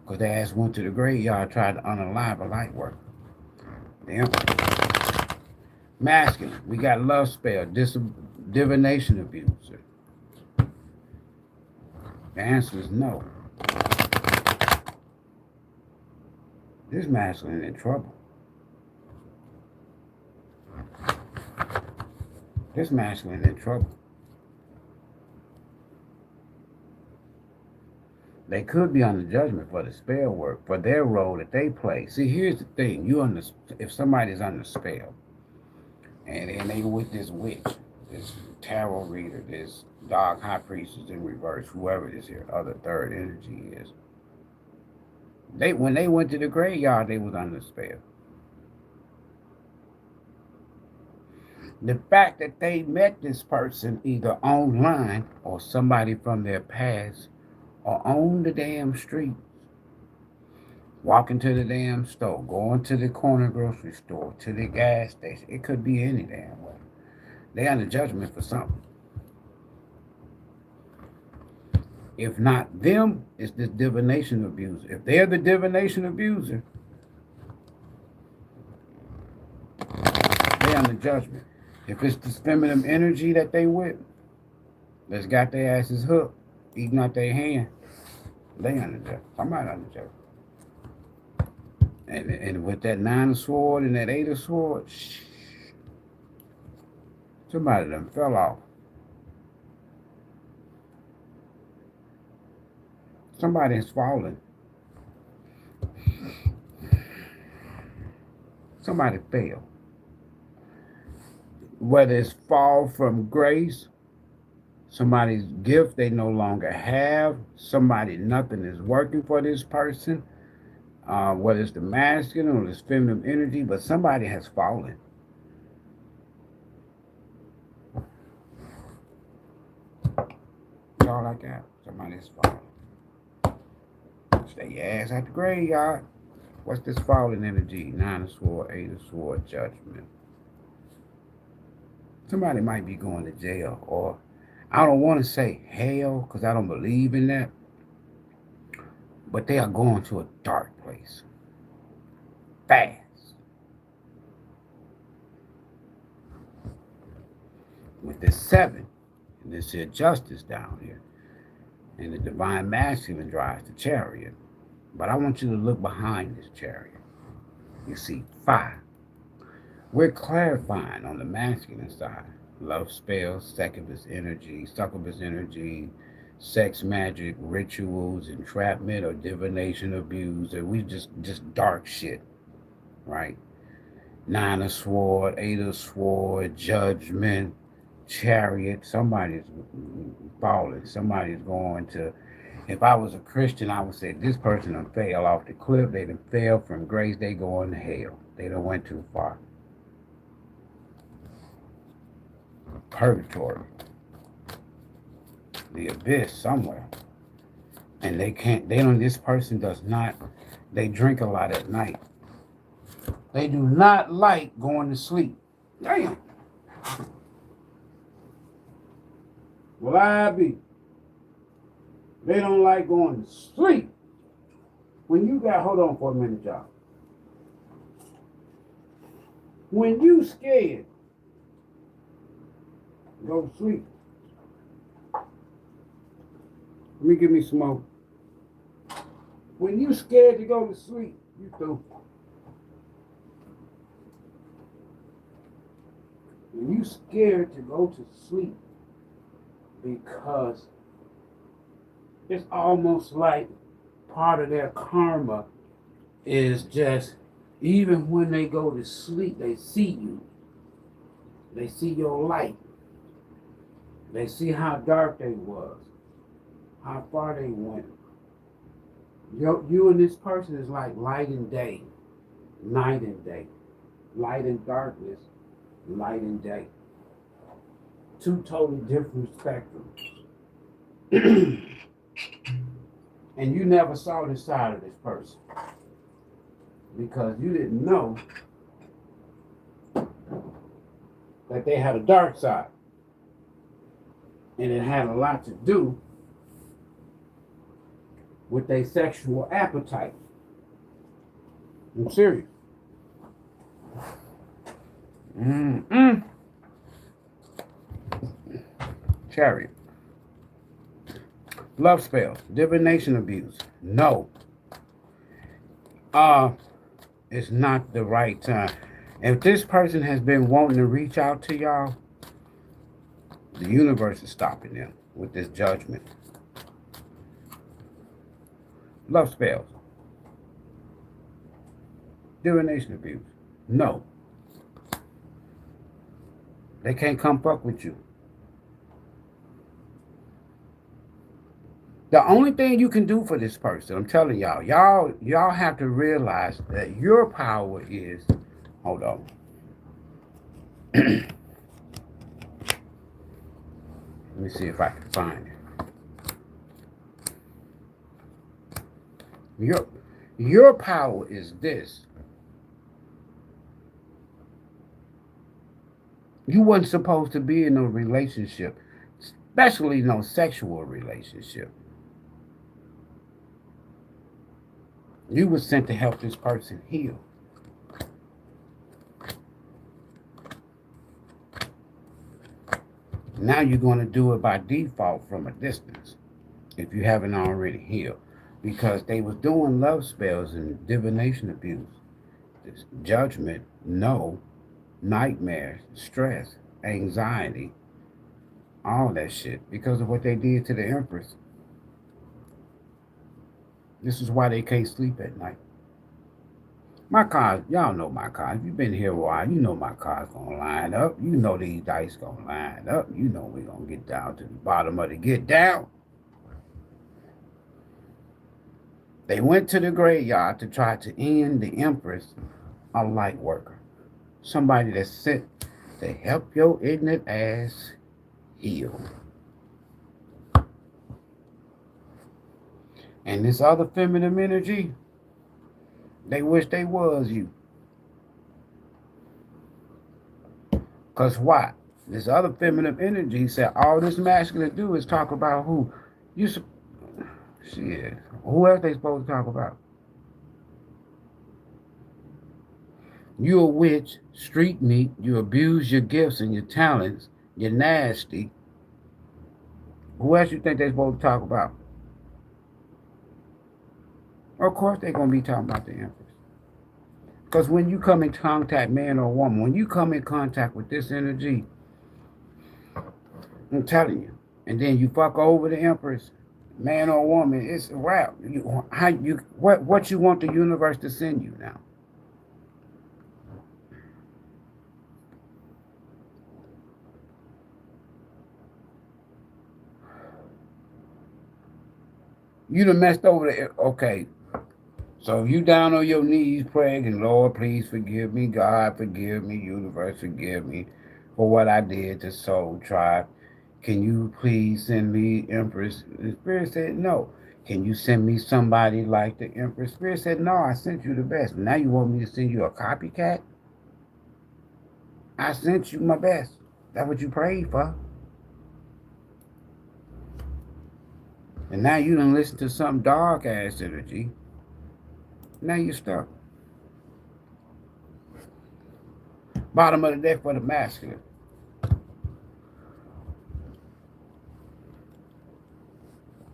because their ass went to the graveyard, tried to unalive a light worker. Damn. Masculine. We got love spell, divination abuser. The answer is no. This masculine in trouble. This masculine in trouble. They could be under judgment for the spell work, for their role that they play. See, here's the thing. If somebody's under spell, and they with this witch, this tarot reader, this dark high priestess in reverse, whoever this here other third energy is, when they went to the graveyard, they was under spell. The fact that they met this person either online or somebody from their past or on the damn street, walking to the damn store, going to the corner grocery store, to the gas station. It could be any damn way. They under judgment for something. If not them, it's this divination abuser. If they're the divination abuser, they under judgment. If it's this feminine energy that they with, that's got their asses hooked, eating out their hand, they under judgment. Somebody under judgment. And with that 9 of Swords and that 8 of Swords, somebody done fell off. Somebody has fallen. Somebody failed. Whether it's fall from grace, somebody's gift they no longer have, nothing is working for this person, whether it's the masculine or this feminine energy, but somebody has fallen. That's all I got. Somebody has fallen. Stay your ass at the graveyard. What's this fallen energy? 9 of Swords, 8 of Swords, Judgment. Somebody might be going to jail, or I don't want to say hell because I don't believe in that, but they are going to a dark place fast. With this 7, and this here justice down here, and the divine masculine drives the chariot. But I want you to look behind this chariot. You see 5. We're clarifying on the masculine side. Love spells, succubus energy, sex magic, rituals, entrapment, or divination, abuse, and we just dark shit, right? 9 of sword, 8 of sword, judgment, chariot. Somebody's falling. Somebody's going to. If I was a Christian, I would say this person done fell off the cliff. They done fell from grace. They going to hell. They done went too far. Purgatory, the abyss somewhere, and they can't. They don't. This person does not. They drink a lot at night. They do not like going to sleep. Damn. Well, I be. They don't like going to sleep. When you got, hold on for a minute, y'all. When you scared, go to sleep. Let me give me smoke. When you scared to go to sleep, you through. When you scared to go to sleep, because it's almost like part of their karma is just, even when they go to sleep, they see you. They see your light. They see how dark they was, how far they went. You and this person is like light and day, night and day, light and darkness, light and day. 2 totally different spectrums. And you never saw this side of this person because you didn't know that they had a dark side. And it had a lot to do with their sexual appetite. I'm serious. Chariot. Love spells, divination abuse. No. It's not the right time. If this person has been wanting to reach out to y'all, the universe is stopping them with this judgment. Love spells. Divination abuse. No. They can't come fuck with you. The only thing you can do for this person, I'm telling y'all have to realize that your power is, hold on. Let me see if I can find it. Your power is this. You wasn't supposed to be in a relationship, especially no sexual relationship. You were sent to help this person heal. Now you're going to do it by default from a distance if you haven't already healed. Because they was doing love spells and divination abuse. This judgment, no, nightmares, stress, anxiety, all that shit because of what they did to the Empress. This is why they can't sleep at night. My cards, y'all know my cards. If you've been here a while, you know my cards gonna line up. You know these dice gonna line up. You know we're gonna get down to the bottom of the get down. They went to the graveyard to try to end the Empress, a light worker. Somebody that's sent to help your ignorant ass heal. And this other feminine energy, they wish they was you. Because why? This other feminine energy said all this masculine do is talk about who you. Shit, who else they supposed to talk about? You a witch, street meat. You abuse your gifts and your talents. You're nasty. Who else you think they supposed to talk about? Of course they're gonna be talking about the Empress. Because when you come in contact, man or woman, when you come in contact with this energy, I'm telling you, and then you fuck over the Empress, man or woman, it's a wrap. What you want the universe to send you now? You done messed over the okay. So you down on your knees praying, and Lord, please forgive me, God, forgive me, universe, forgive me for what I did to Soul Tribe. Can you please send me Empress? The Spirit said no. Can you send me somebody like the Empress? Spirit said no, I sent you the best. Now you want me to send you a copycat? I sent you my best. That's what you prayed for. And now you done listen to some dark ass energy. Now you're stuck. Bottom of the deck for the masculine.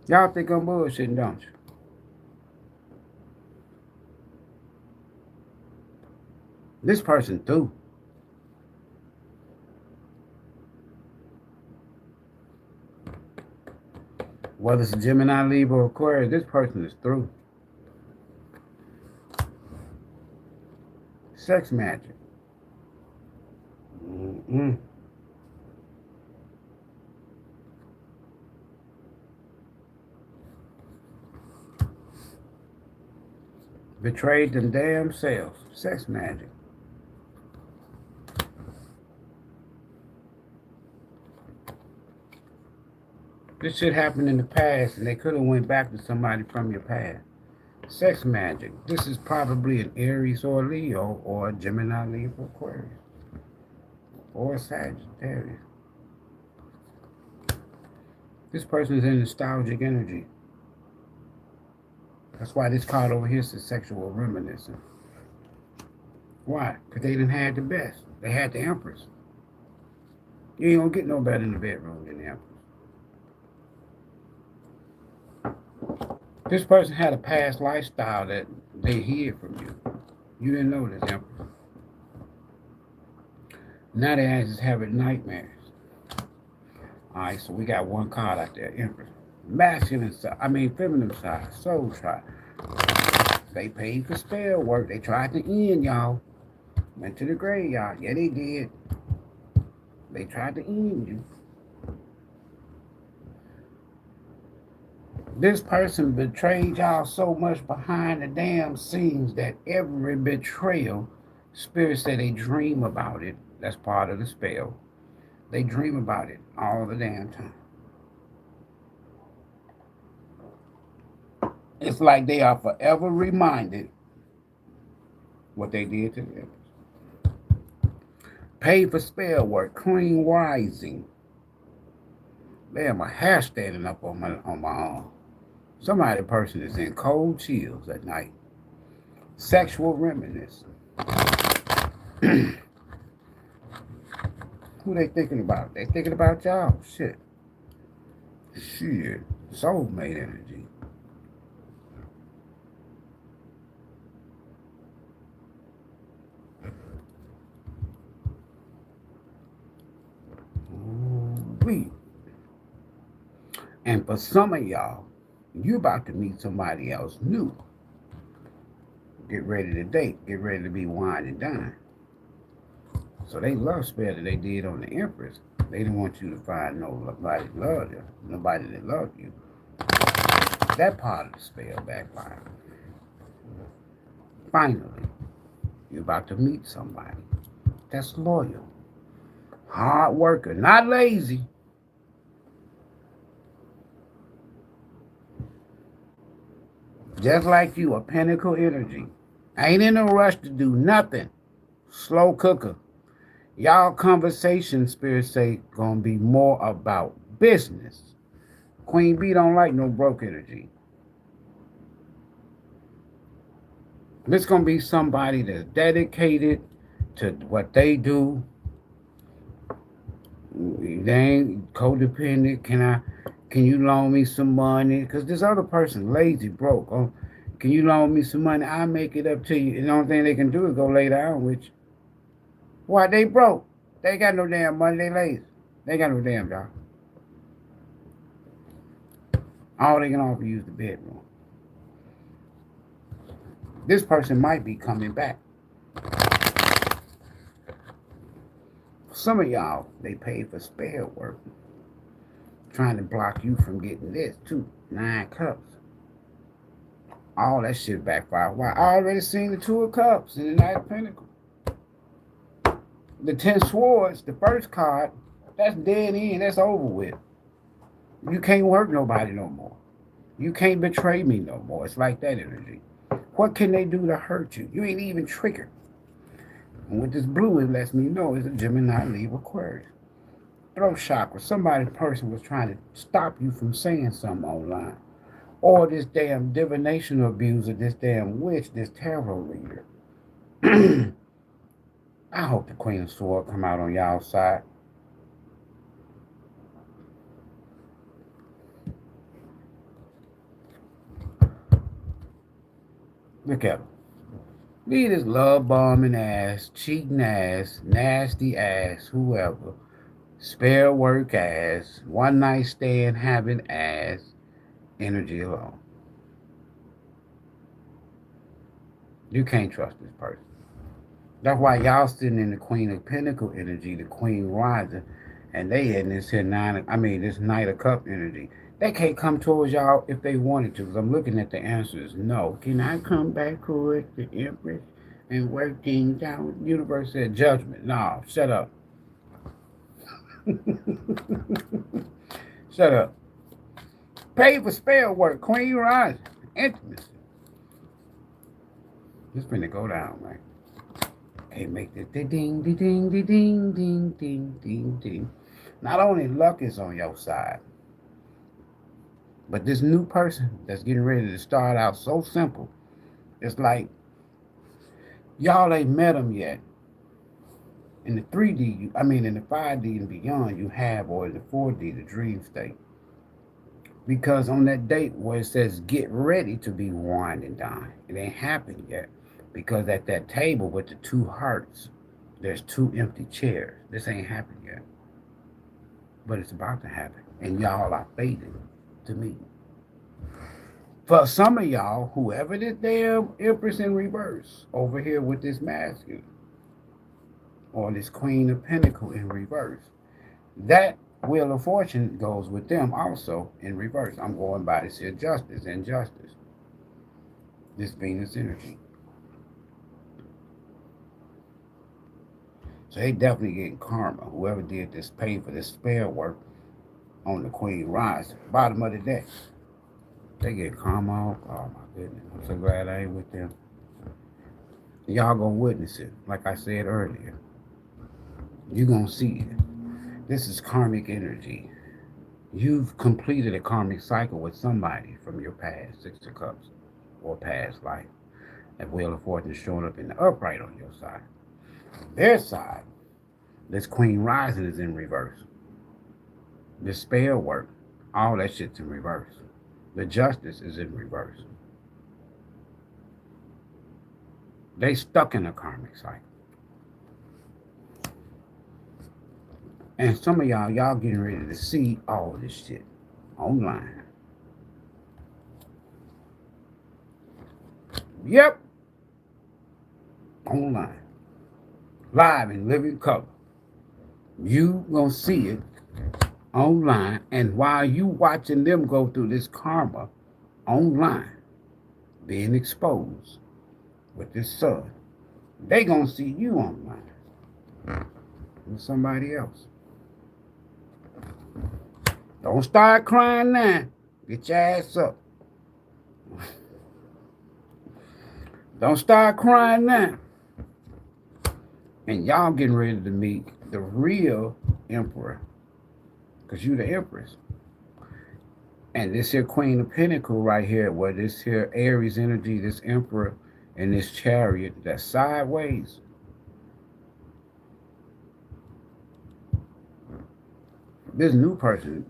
Y'all think I'm bullshitting, don't you? This person through. Whether it's a Gemini, Libra, or Aquarius, this person is through. Sex magic. Betrayed them damn selves. Sex magic. This shit happened in the past, and they could have went back to somebody from your past. Sex magic. This is probably an Aries or a Leo or a Gemini, Libra, Aquarius, or a Sagittarius. This person is in nostalgic energy. That's why this card over here says sexual reminiscence. Why? Because they didn't have the best. They had the Empress. You ain't gonna get no better in the bedroom than the Empress. This person had a past lifestyle that they hid from you. You didn't know this, Empress. Now they just having nightmares. Alright, so we got one card out there, Empress. Masculine side, feminine side, Soul Tribe. They paid for spell work. They tried to end y'all. Went to the graveyard. Yeah, they did. They tried to end you. This person betrayed y'all so much behind the damn scenes that every betrayal, Spirit said they dream about it. That's part of the spell. They dream about it all the damn time. It's like they are forever reminded what they did to them. Paid for spell work, clean rising. Damn, my hair standing up on my arm. Somebody person is in cold chills at night. Sexual reminiscence. Who they thinking about? They thinking about y'all. Shit. Soulmate energy. Ooh-wee. And for some of y'all, you about to meet somebody else new. Get ready to date. Get ready to be wine and dine. So they love spell that they did on the Empress. They didn't want you to find nobody that loved you. Nobody that loved you. That part of the spell backfired. Finally, you're about to meet somebody that's loyal. Hard worker. Not lazy. Just like you, a pinnacle energy. Ain't in a rush to do nothing. Slow cooker. Y'all conversation, spirit say, gonna be more about business. Queen B don't like no broke energy. This gonna be somebody that's dedicated to what they do. They ain't codependent. Can you loan me some money? Because this other person lazy, broke. Oh, can you loan me some money? I'll make it up to you. And the only thing they can do is go lay down with you. Why they broke? They ain't got no damn money. They lazy. They ain't got no damn job. All they can offer you is the bedroom. This person might be coming back. Some of y'all, they paid for spare work, trying to block you from getting this too. 9 cups. All that shit backfired. Why? I already seen the 2 of Cups and the Knight of Pentacles. The 10 Swords, the first card, that's dead end. That's over with. You can't work nobody no more. You can't betray me no more. It's like that energy. What can they do to hurt you? You ain't even triggered. And with this blue, it lets me know it's a Gemini, Libra, Aquarius. Throat chakra. Person was trying to stop you from saying something online. Or this damn divination abuser, this damn witch, this tarot reader. I hope the Queen of Swords come out on y'all's side. Look at him. Leave this love bombing ass, cheating ass, nasty ass, whoever, spare work ass, one night stand having ass, energy alone. You can't trust this person. That's why y'all sitting in the Queen of Pentacle energy, the Queen rising, and they in this here this Knight of Cup energy. They can't come towards y'all if they wanted to, because I'm looking at the answers. No. Can I come back, correct the Empress, and work things out? The universe said judgment. No, shut up. Shut up. Pay for spare work, Queen rising, intimacy. It's finna go down, right? Can't make this ding, ding, ding, ding, ding, ding, ding, ding. Not only luck is on your side, but this new person that's getting ready to start out so simple, it's like y'all ain't met them yet. In the 3D, in the 5D and beyond, you have, or in the 4D, the dream state. Because on that date where it says get ready to be wined and dined, it ain't happened yet. Because at that table with the 2 hearts, there's 2 empty chairs. This ain't happened yet. But it's about to happen. And y'all are faded to me. For some of y'all, whoever this damn Empress in reverse over here with this masculine, or this Queen of Pentacle in reverse, that Wheel of Fortune goes with them also in reverse. I'm going by this here justice and justice. This Venus energy. So they definitely getting karma. Whoever did this paid for this spare work on the Queen rise. Bottom of the deck. They get karma. Oh my goodness. I'm so glad I ain't with them. Y'all gonna witness it. Like I said earlier. You gonna see it. This is karmic energy. You've completed a karmic cycle with somebody from your past 6 of Cups or past life. That Wheel of Fortune is showing up in the upright on your side. Their side, this Queen rising is in reverse. The spare work, all that shit's in reverse. The justice is in reverse. They stuck in a karmic cycle. And some of y'all getting ready to see all this shit online. Yep. Online. Live in living color. You gonna see it online, and while you watching them go through this karma online, being exposed with this sun, they gonna see you online with somebody else. Don't start crying now. Get your ass up. Don't start crying now. And y'all getting ready to meet the real emperor, because you the empress. And this here Queen of Pentacle right here, where this here Aries energy, this emperor, and this chariot that's sideways. This new person,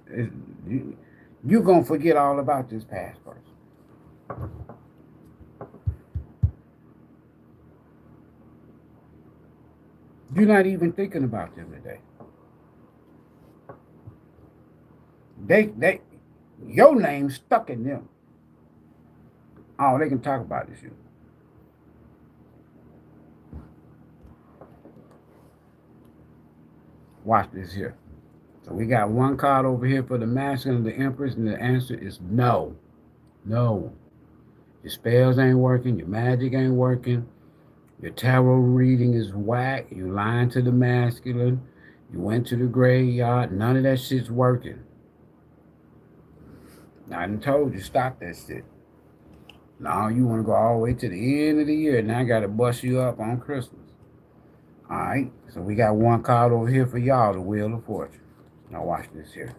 you're going to forget all about this past person. You're not even thinking about them today. Your name's stuck in them. All they can talk about is you. Watch this here. So we got one card over here for the masculine, the empress, and the answer is no. No. Your spells ain't working. Your magic ain't working. Your tarot reading is whack. You lying to the masculine. You went to the graveyard. None of that shit's working. I done told you, stop that shit. Now you want to go all the way to the end of the year. Now I got to bust you up on Christmas. All right. So we got one card over here for y'all, the Wheel of Fortune. Now watch this here.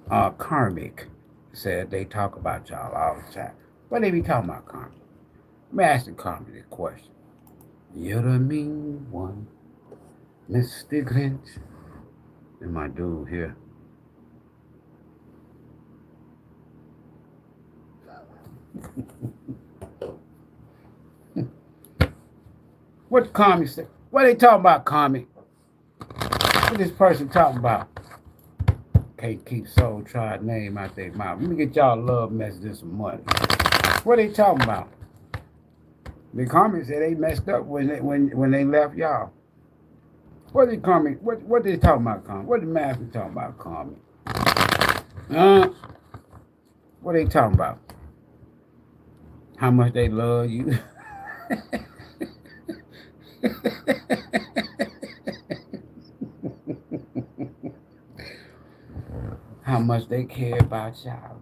Karmic said they talk about y'all all the time. What they be talking about, Karmic? Let me ask the Karmic this question. You're the mean one, Mr. Grinch. And my dude here. What the Karmic say? What they talking about, Karmic? What this person talking about? Can't keep Soul Tribe name out their mouth. Let me get y'all a love message and some money. What they talking about? The Karmic said they messed up when they left y'all. What they Karmic? What they talking about, Karmic? What the master talking about, Karmic? What they talking about? How much they love you? How much they care about y'all.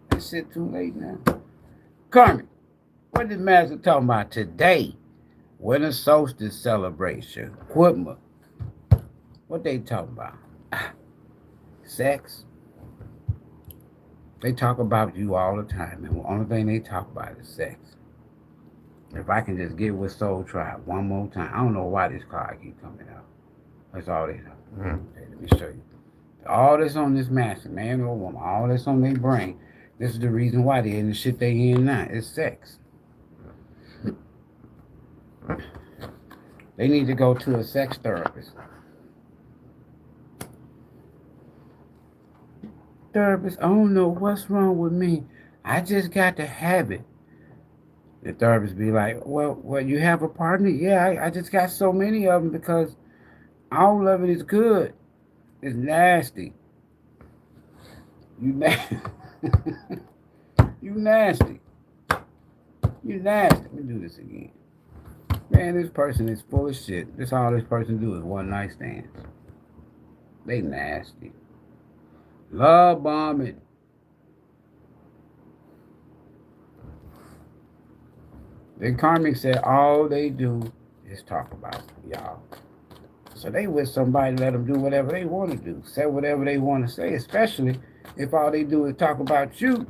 That shit too late now. Karmic, what is Master talking about today? Winter Solstice celebration. Equipment. What they talking about? Sex. They talk about you all the time, and the only thing they talk about is sex. If I can just get with Soul Tribe one more time. I don't know why this card keep coming out. That's all they know. Okay, let me show you. All that's on this master, man or woman, all that's on their brain. This is the reason why they're in the shit they in now. It's sex. They need to go to a sex therapist. Therapist, I don't know what's wrong with me. I just got to have it. The therapist be like, well, you have a partner? Yeah, I just got so many of them because all of it is good. It's nasty. You nasty. You nasty. You nasty. Let me do this again. Man, this person is full of shit. This all this person do is one night stands. They nasty. Love bombing. The Karmic said all they do is talk about y'all. So they with somebody, let them do whatever they want to do. Say whatever they want to say, especially if all they do is talk about you.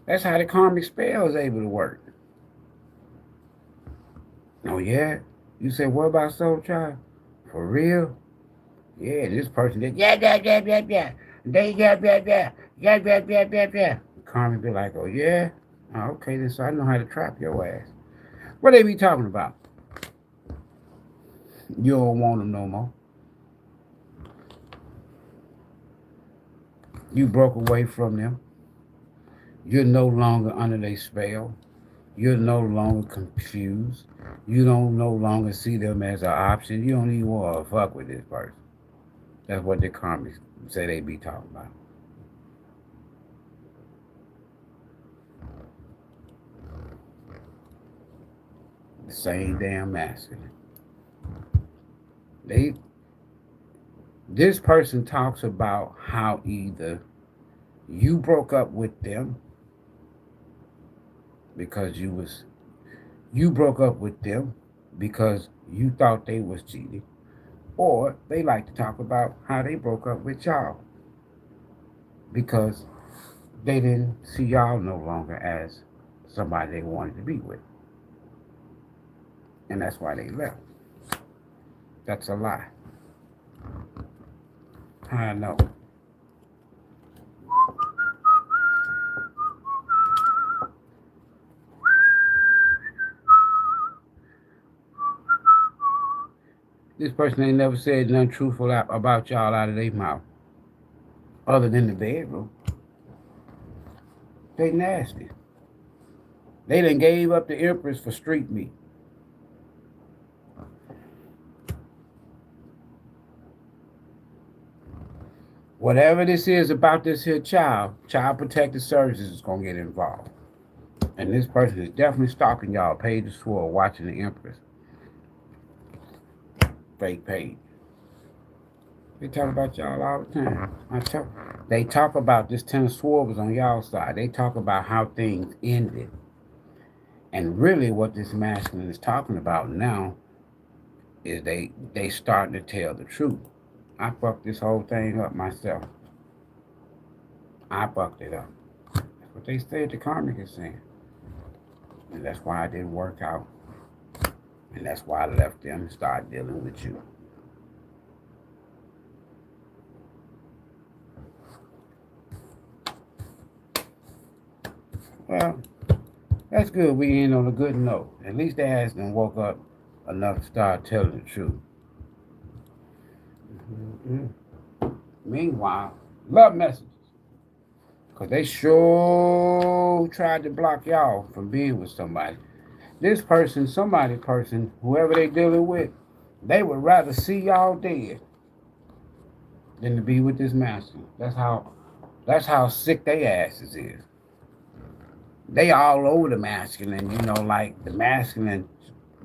That's how the Karmic spell is able to work. Oh, yeah? You said, what about Soul Child? For real? Yeah, this person did, yeah. They, yeah. Karmic be like, oh, yeah? Oh, okay, then so I know how to trap your ass. What they be talking about? You don't want them no more. You broke away from them. You're no longer under their spell. You're no longer confused. You don't no longer see them as an option. You don't even want to fuck with this person. That's what the Karmics say they be talking about. The same damn masculine. This person talks about how either you broke up with them because you broke up with them because you thought they was cheating, or they like to talk about how they broke up with y'all because they didn't see y'all no longer as somebody they wanted to be with, and that's why they left. That's a lie. I know. This person ain't never said nothing truthful about y'all out of their mouth, other than the bedroom. They nasty. They done gave up the Empress for street meat. Whatever this is about this here Child Protective Services is gonna get involved. And this person is definitely stalking y'all, paid to swore, watching the Empress. Fake page. They talk about y'all all the time. They talk about this Ten of Swords was on y'all side. They talk about how things ended. And really what this masculine is talking about now is they starting to tell the truth. I fucked this whole thing up myself. I fucked it up. That's what they said the karmic is saying. And that's why it didn't work out. And that's why I left them and started dealing with you. Well, that's good. We end on a good note. At least they ass done woke up enough to start telling the truth. Mm-hmm. Meanwhile, love messages. Because they sure tried to block y'all from being with somebody. This person, whoever they dealing with, they would rather see y'all dead than to be with this master. That's how sick they asses is. They all over the masculine, like the masculine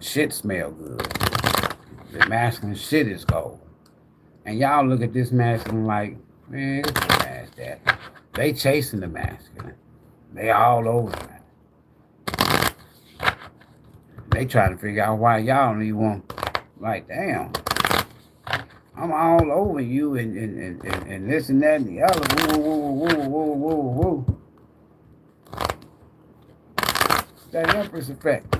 shit smell good. The masculine shit is cold. And y'all look at this masculine like, man, get your ass that. They chasing the masculine. They all over that. They trying to figure out why y'all don't even want, like, damn. I'm all over you and this and that and the other. Woo, woo, woo, woo, woo, woo. That Empress effect.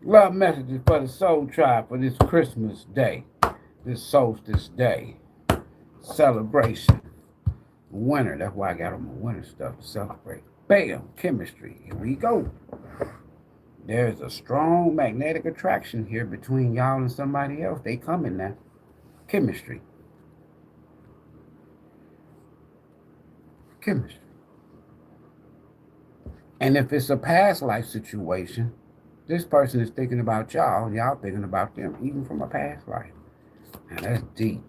Love messages for the soul tribe for this Christmas day, this solstice day. Celebration. Winter. That's why I got on my winter stuff to celebrate. Bam. Chemistry. Here we go. There's a strong magnetic attraction here between y'all and somebody else. They coming now. Chemistry. Chemistry. And if it's a past life situation, this person is thinking about y'all, and y'all thinking about them, even from a past life. Now that's deep.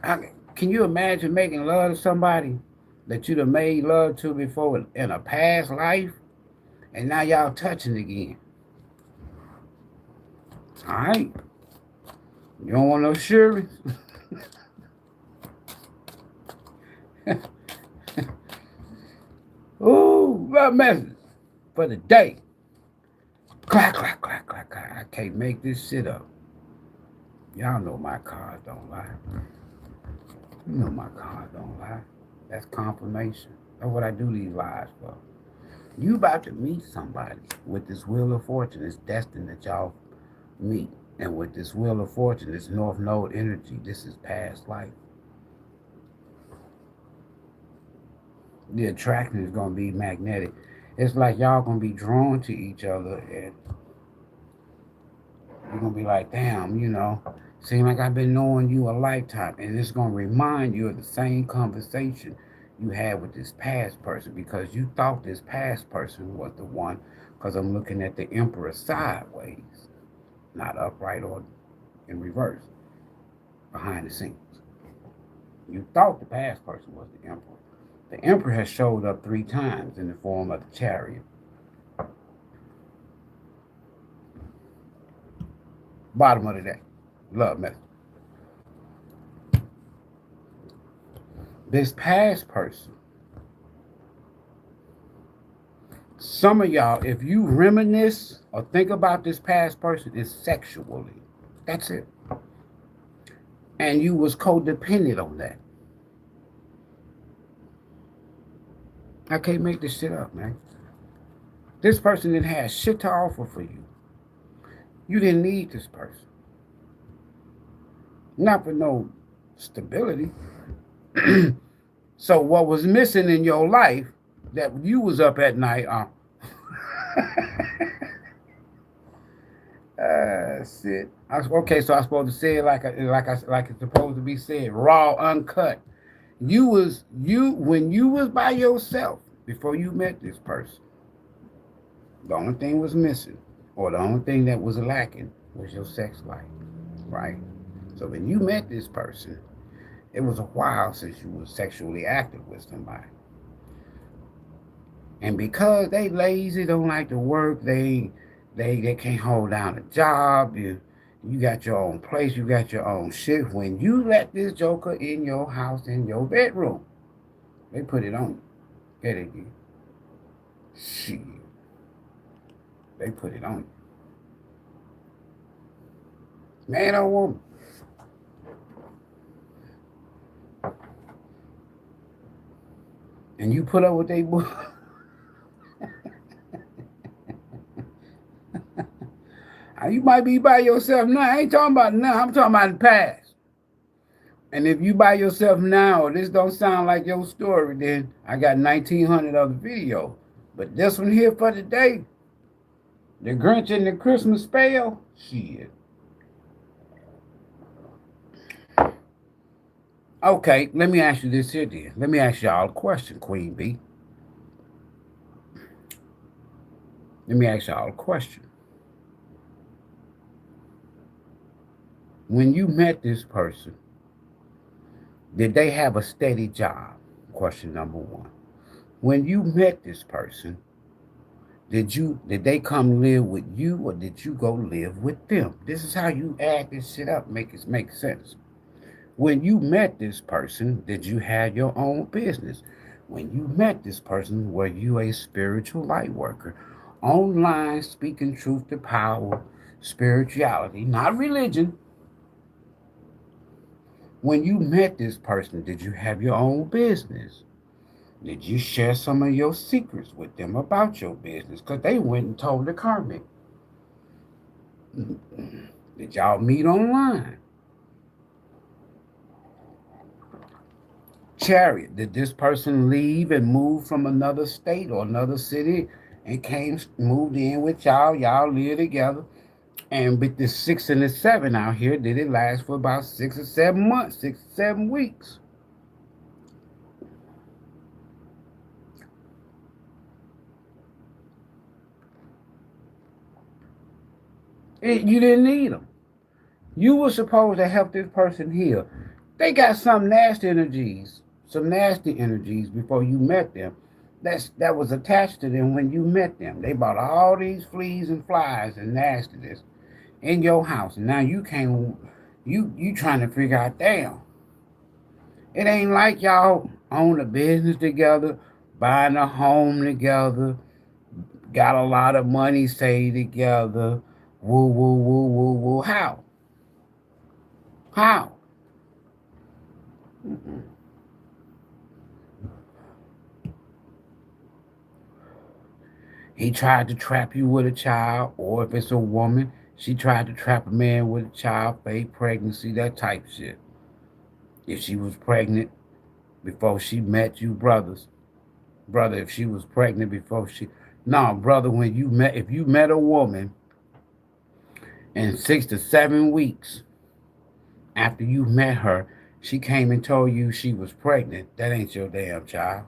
Can you imagine making love to somebody that you'd have made love to before in a past life, and now y'all touching again? All right. You don't want no sure. Ooh, love message for the day. Clack, clack, clack, clack, clack. I can't make this shit up. Y'all know my cards don't lie. You know my cards don't lie. That's confirmation. That's what I do these lives for. You about to meet somebody with this wheel of fortune. It's destined that y'all meet. And with this wheel of fortune, this North Node energy, this is past life. The attraction is going to be magnetic. It's like y'all going to be drawn to each other, and you're going to be like, damn, seem like I've been knowing you a lifetime. And it's going to remind you of the same conversation you had with this past person, because you thought this past person was the one, because I'm looking at the Emperor sideways, not upright or in reverse, behind the scenes. You thought the past person was the Emperor. The Emperor has showed up 3 times in the form of the Chariot. Bottom of the day. Love message. This past person Some of y'all, if you reminisce or think about this past person, it's sexually. That's it. And you was codependent on that. I can't make this shit up, man. This person didn't have shit to offer for you. You didn't need this person. Not for no stability. So what was missing in your life that you was up at night shit. Okay, so I supposed to say it like it's supposed to be said, raw, uncut. When you was by yourself before you met this person. The only thing was missing, or the only thing that was lacking, was your sex life, right? So when you met this person, it was a while since you were sexually active with somebody. And because they lazy, don't like to work, they can't hold down a job. You got your own place, you got your own shit. When you let this joker in your house, in your bedroom, they put it on you. Get it again. Shit. They put it on you. Man or woman. And you put up with they bull. You might be by yourself now. I ain't talking about now. I'm talking about the past. And if you by yourself now, or this don't sound like your story, then I got 1,900 other videos. But this one here for today, the Grinch and the Christmas spell, shit. Okay, let me ask you this here then. Let me ask y'all a question, Queen B. Let me ask y'all a question. When you met this person, did they have a steady job? Question number one. When you met this person, did they come live with you, or did you go live with them? This is how you add this shit up, make it make sense. When you met this person, did you have your own business? When you met this person, were you a spiritual light worker? Online, speaking truth to power, spirituality, not religion. When you met this person, did you have your own business? Did you share some of your secrets with them about your business? Because they went and told the karmic. Did y'all meet online? Chariot, did this person leave and move from another state or another city and moved in with y'all? Y'all live together. And with the 6 and the 7 out here, did it last for about 6 or 7 months, 6 or 7 weeks? You didn't need them. You were supposed to help this person heal. They got some nasty energies before you met them. That was attached to them when you met them. They brought all these fleas and flies and nastiness in your house, and now you can't. You trying to figure out, damn. It ain't like y'all own a business together, buying a home together, got a lot of money saved together. Woo, woo, woo, woo, woo. How? How? Mm-mm. He tried to trap you with a child, or if it's a woman, she tried to trap a man with a child, fake pregnancy, that type shit. If she was pregnant before she met you, brother, if she was pregnant before she, no, brother, if you met a woman in 6 to 7 weeks after you met her, she came and told you she was pregnant, that ain't your damn child.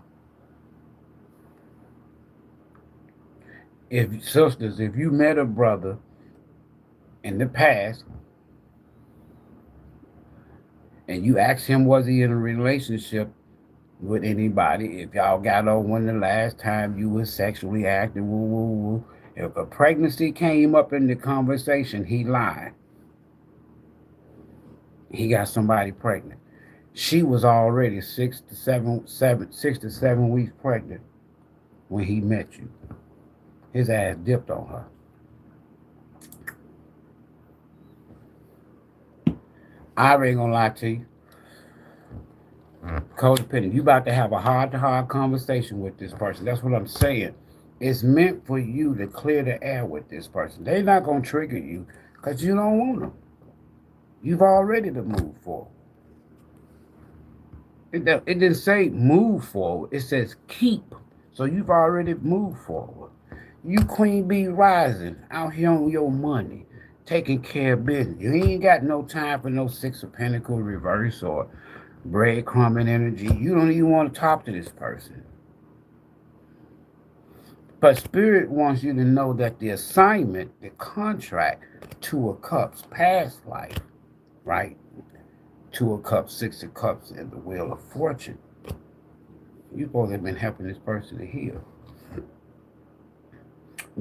If you met a brother in the past and you asked him, was he in a relationship with anybody, if y'all got on when the last time you was sexually active, woo, woo, woo. If a pregnancy came up in the conversation, he lied. He got somebody pregnant. She was already 6 to 7 weeks pregnant when he met you. His ass dipped on her. Ivory ain't gonna lie to you. Codependent. You about to have a heart-to-heart conversation with this person. That's what I'm saying. It's meant for you to clear the air with this person. They're not gonna trigger you because you don't want them. You've already to move forward. It didn't say move forward. It says keep. So you've already moved forward. You queen bee rising out here on your money, taking care of business. You ain't got no time for no Six of Pentacles reverse or breadcrumbing energy. You don't even want to talk to this person. But Spirit wants you to know that the assignment, the contract, Two of Cups, past life, right? Two of Cups, Six of Cups, and the Wheel of Fortune. You're supposed to have been helping this person to heal.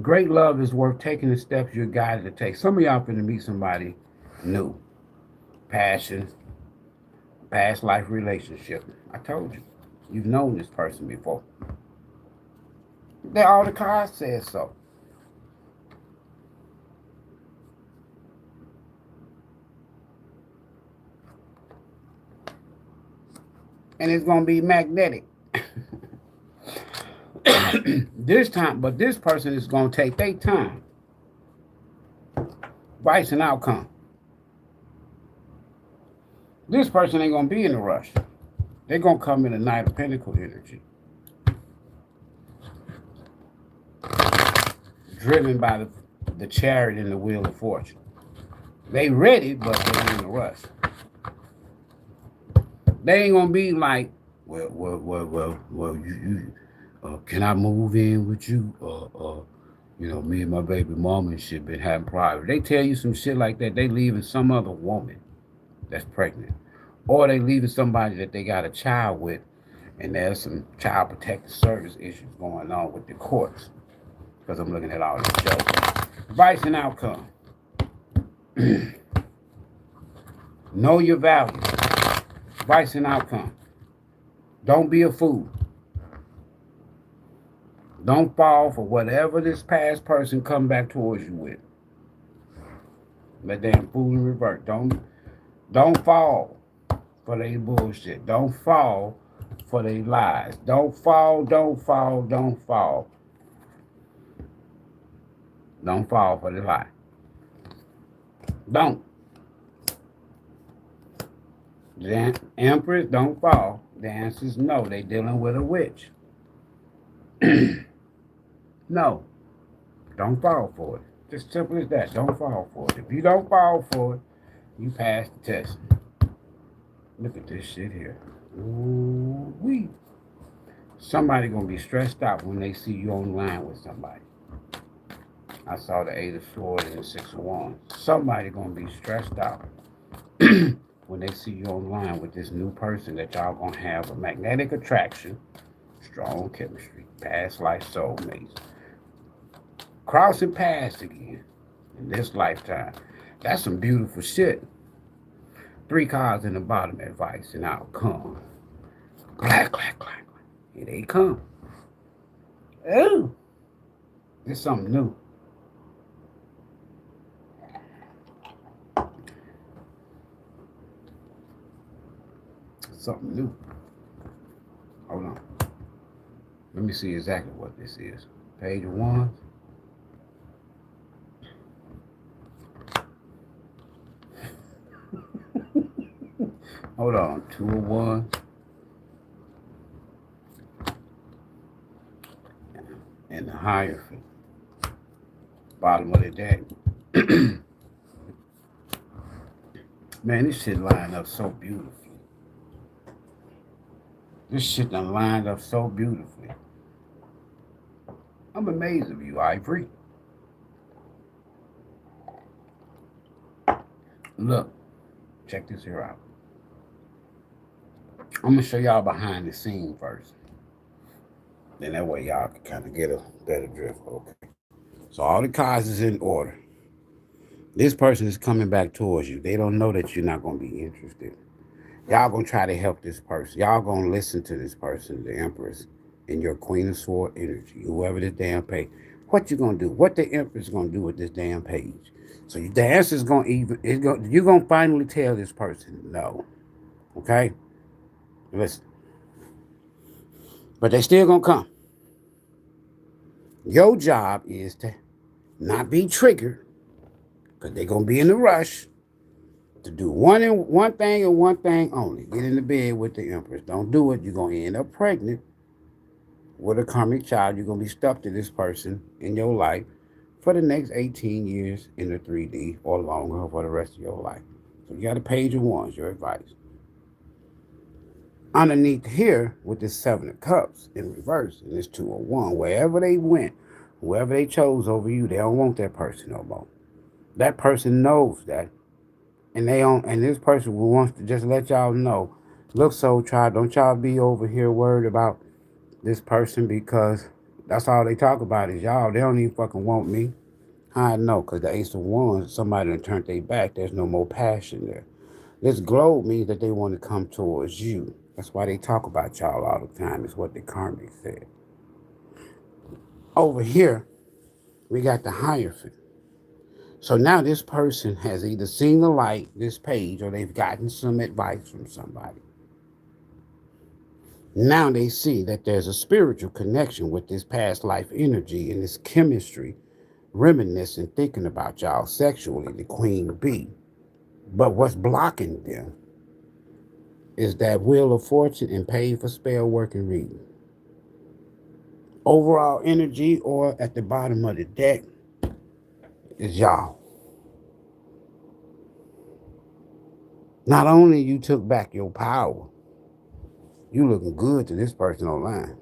Great love is worth taking the steps you're guided to take. Some of y'all going to meet somebody new. Passion, past life relationship. I told you. You've known this person before. All the cards said so. And it's going to be magnetic. This time, but this person is going to take their time. Vice and outcome. This person ain't going to be in a rush. They're going to come in a Knight of Pentacles energy. Driven by the Chariot and the Wheel of Fortune. They ready, but they ain't in a rush. They ain't going to be like, well, you can I move in with you? You know, me and my baby mama and shit been having problems. They tell you some shit like that, they leaving some other woman that's pregnant. Or they leaving somebody that they got a child with, and there's some child protective service issues going on with the courts. Because I'm looking at all this show. Vice and outcome. Know your values. Vice and outcome. Don't be a fool. Don't fall for whatever this past person come back towards you with. That damn fool in reverse. Don't fall for their bullshit. Don't fall for their lies. Don't fall. Don't fall for the lie. Don't. The Empress, don't fall. The answer is no. They dealing with a witch. No. Don't fall for it. Just simple as that. Don't fall for it. If you don't fall for it, you pass the test. Look at this shit here. Ooh-wee. Somebody gonna be stressed out when they see you online with somebody. I saw the 8 of Swords and the 6 of Wands. Somebody gonna be stressed out when they see you online with this new person that y'all gonna have a magnetic attraction, strong chemistry, past life soulmates, crossing paths again in this lifetime. That's some beautiful shit. 3 cards in the bottom, advice and outcome. Clack, clack, clack. Here they come. Ooh, it's something new. Something new. Hold on. Let me see exactly what this is. Page of Wands. Hold on. 2 of Wands. And the Hierophant. Bottom of the deck. Man, this shit lined up so beautifully. This shit done lined up so beautifully. I'm amazed of you, Ivory. Look, check this here out. I'm going to show y'all behind the scene first. Then that way y'all can kind of get a better drift. Okay. So all the cards is in order. This person is coming back towards you. They don't know that you're not going to be interested. Y'all going to try to help this person. Y'all going to listen to this person, the Empress, in your Queen of Swords energy. Whoever this damn What you gonna do? What the Empress gonna do with this damn page? So the answer's gonna you're gonna finally tell this person no. Okay? Listen. But they still gonna come. Your job is to not be triggered, because they're gonna be in a rush to do one thing and one thing only. Get in the bed with the Empress. Don't do it. You're gonna end up pregnant with a karmic child. You're gonna be stuck to this person in your life for the next 18 years in the 3D or longer for the rest of your life. So you got a page of wands, your advice. Underneath here with this Seven of Cups in reverse and this Two of Wands, wherever they went, whoever they chose over you, they don't want that person no more. That person knows that, and they don't. And this person wants to just let y'all know, look, Soul Tribe, don't y'all be over here worried about this person, because that's all they talk about is y'all. They don't even fucking want me. I know, because the Ace of Wands, somebody done turned their back. There's no more passion there. This globe means that they want to come towards you. That's why they talk about y'all all the time, is what the karmic said. Over here, we got the Hierophant. So now this person has either seen the light, this page, or they've gotten some advice from somebody. Now they see that there's a spiritual connection with this past life energy and this chemistry, reminiscing, thinking about y'all sexually, the queen bee. But what's blocking them is that Wheel of Fortune and paid for spell work and reading. Overall energy, or at the bottom of the deck, is y'all. Not only you took back your power, you looking good to this person online.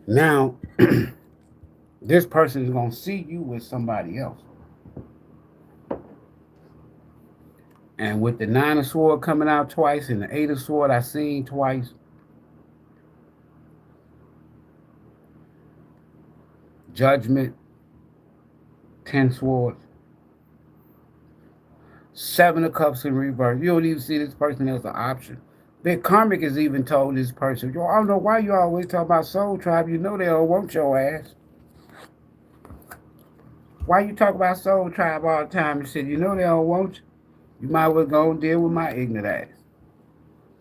Now, this person is going to see you with somebody else. And with the Nine of Swords coming out twice and the Eight of Swords I seen twice, Judgment, 10 Swords, Seven of Cups in reverse. You don't even see this person as an option. The karmic has even told this person, yo, I don't know why you always talk about Soul Tribe. You know they don't want your ass. Why you talk about Soul Tribe all the time? He said, you know they don't want you. You might as well go and deal with my ignorant ass.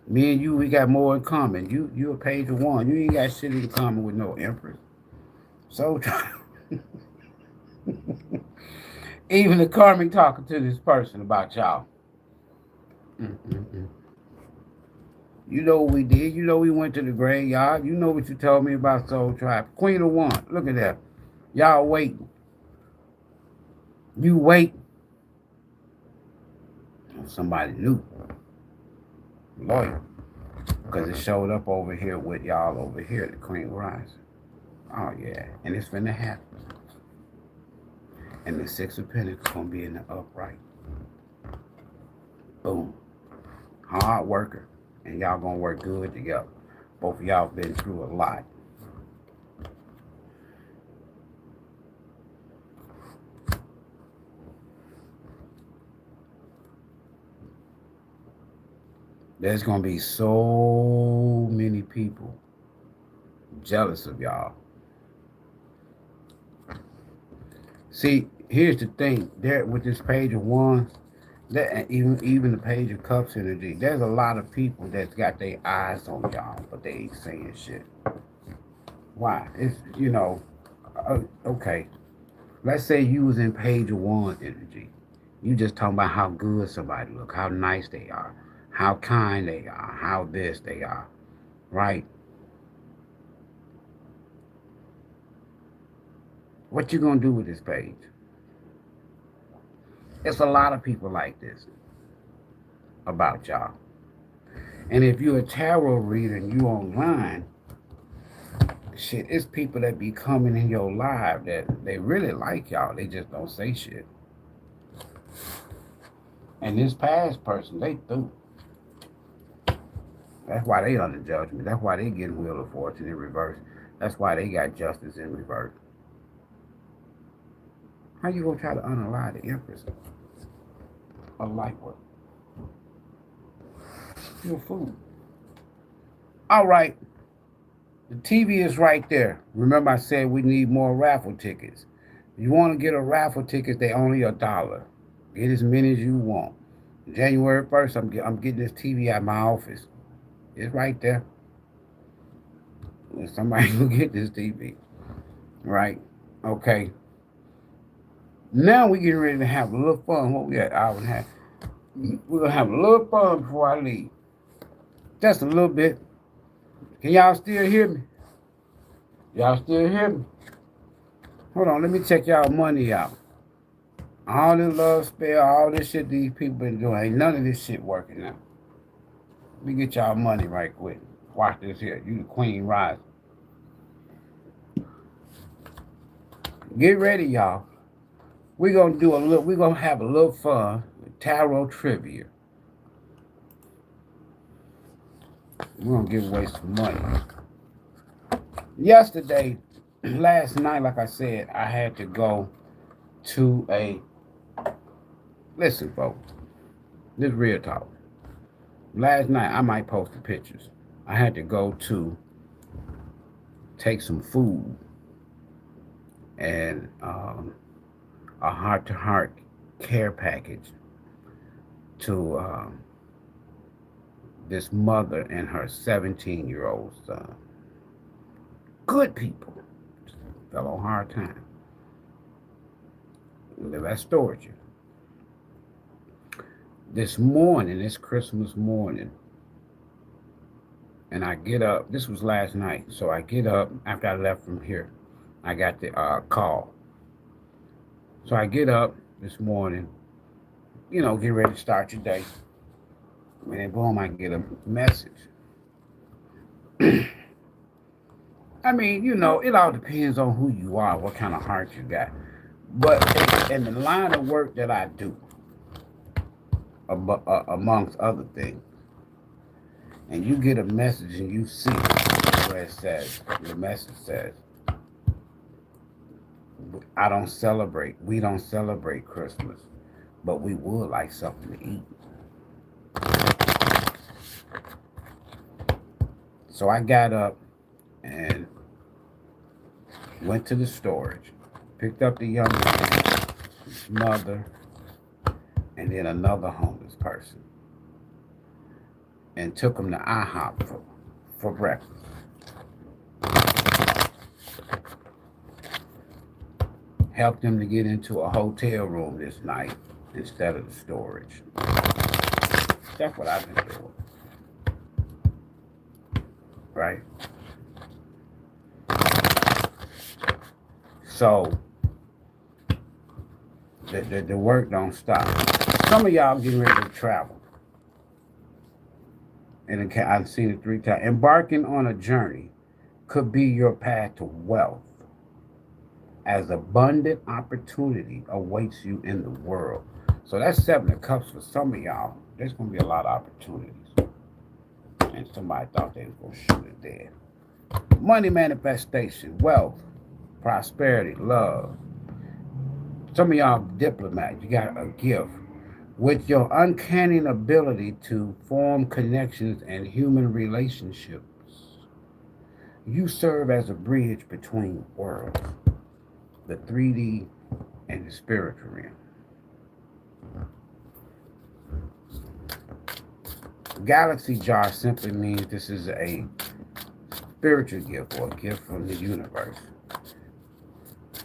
Me and you, we got more in common. You a page of one. You ain't got shit in common with no Empress. Soul Tribe. Even the karmic talking to this person about y'all. You know what we did. You know we went to the graveyard. You know what you told me about Soul Tribe. Queen of Wands. Look at that. Y'all waiting. You wait. Somebody new. Lawyer. Because it showed up over here with y'all over here, the Queen Rising. Oh, yeah. And it's finna happen. And the Six of Pentacles gonna be in the upright. Boom. Hard worker. And y'all gonna work good together. Both of y'all been through a lot. There's gonna be so many people jealous of y'all. See, here's the thing. There with this page of wands, that even the page of cups energy, there's a lot of people that's got their eyes on y'all, but they ain't saying shit. Why? It's okay. Let's say you was in page of wands energy. You just talking about how good somebody look, how nice they are, how kind they are, how this they are, right? What you gonna do with this page? It's a lot of people like this about y'all. And if you're a tarot reader and you online, shit, it's people that be coming in your live that they really like y'all. They just don't say shit. And this past person, they through. That's why they under judgment. That's why they get Wheel of Fortune in reverse. That's why they got Justice in reverse. How you gonna try to unalive the Empress of light work? You're a fool. All right. The TV is right there. Remember I said we need more raffle tickets. If you want to get a raffle ticket, they only $1. Get as many as you want. January 1st, I'm getting this TV out of my office. It's right there. Somebody will get this TV. Right? Okay. Now we getting ready to have a little fun. What we at? Hour and a half. We're going to have a little fun before I leave. Just a little bit. Can y'all still hear me? Y'all still hear me? Hold on, let me check y'all money out. All this love spell, all this shit these people been doing, ain't none of this shit working now. Let me get y'all money right quick. Watch this here. You the queen rising. Get ready, y'all. We're gonna have a little fun with tarot trivia. We're gonna give away some money. Yesterday, last night, like I said, I had to go to listen, folks, this is real talk. Last night, I might post the pictures. I had to go to take some food and a heart-to-heart care package to this mother and her 17-year-old son. Good people. Fell on hard time. Live at storage. This morning, this Christmas morning, and I get up. This was last night, so I get up after I left from here. I got the call. So I get up this morning, get ready to start your day. And then boom, I get a message. I mean, it all depends on who you are, what kind of heart you got. But in the line of work that I do, amongst other things, and you get a message and you see where the message says, we don't celebrate Christmas, but we would like something to eat. So I got up and went to the storage, picked up the young man, his mother, and then another homeless person, and took them to IHOP for breakfast. Helped them to get into a hotel room this night instead of the storage. That's what I've been doing. Right? So, the work don't stop. Some of y'all getting ready to travel. And I've seen it 3 times. Embarking on a journey could be your path to wealth, as abundant opportunity awaits you in the world. So that's 7 of Cups for some of y'all. There's going to be a lot of opportunities. And somebody thought they was going to shoot it there. Money manifestation, wealth, prosperity, love. Some of y'all diplomats, you got a gift. With your uncanny ability to form connections and human relationships, you serve as a bridge between worlds, the 3D and the spiritual realm. Galaxy jar simply means this is a spiritual gift or a gift from the universe.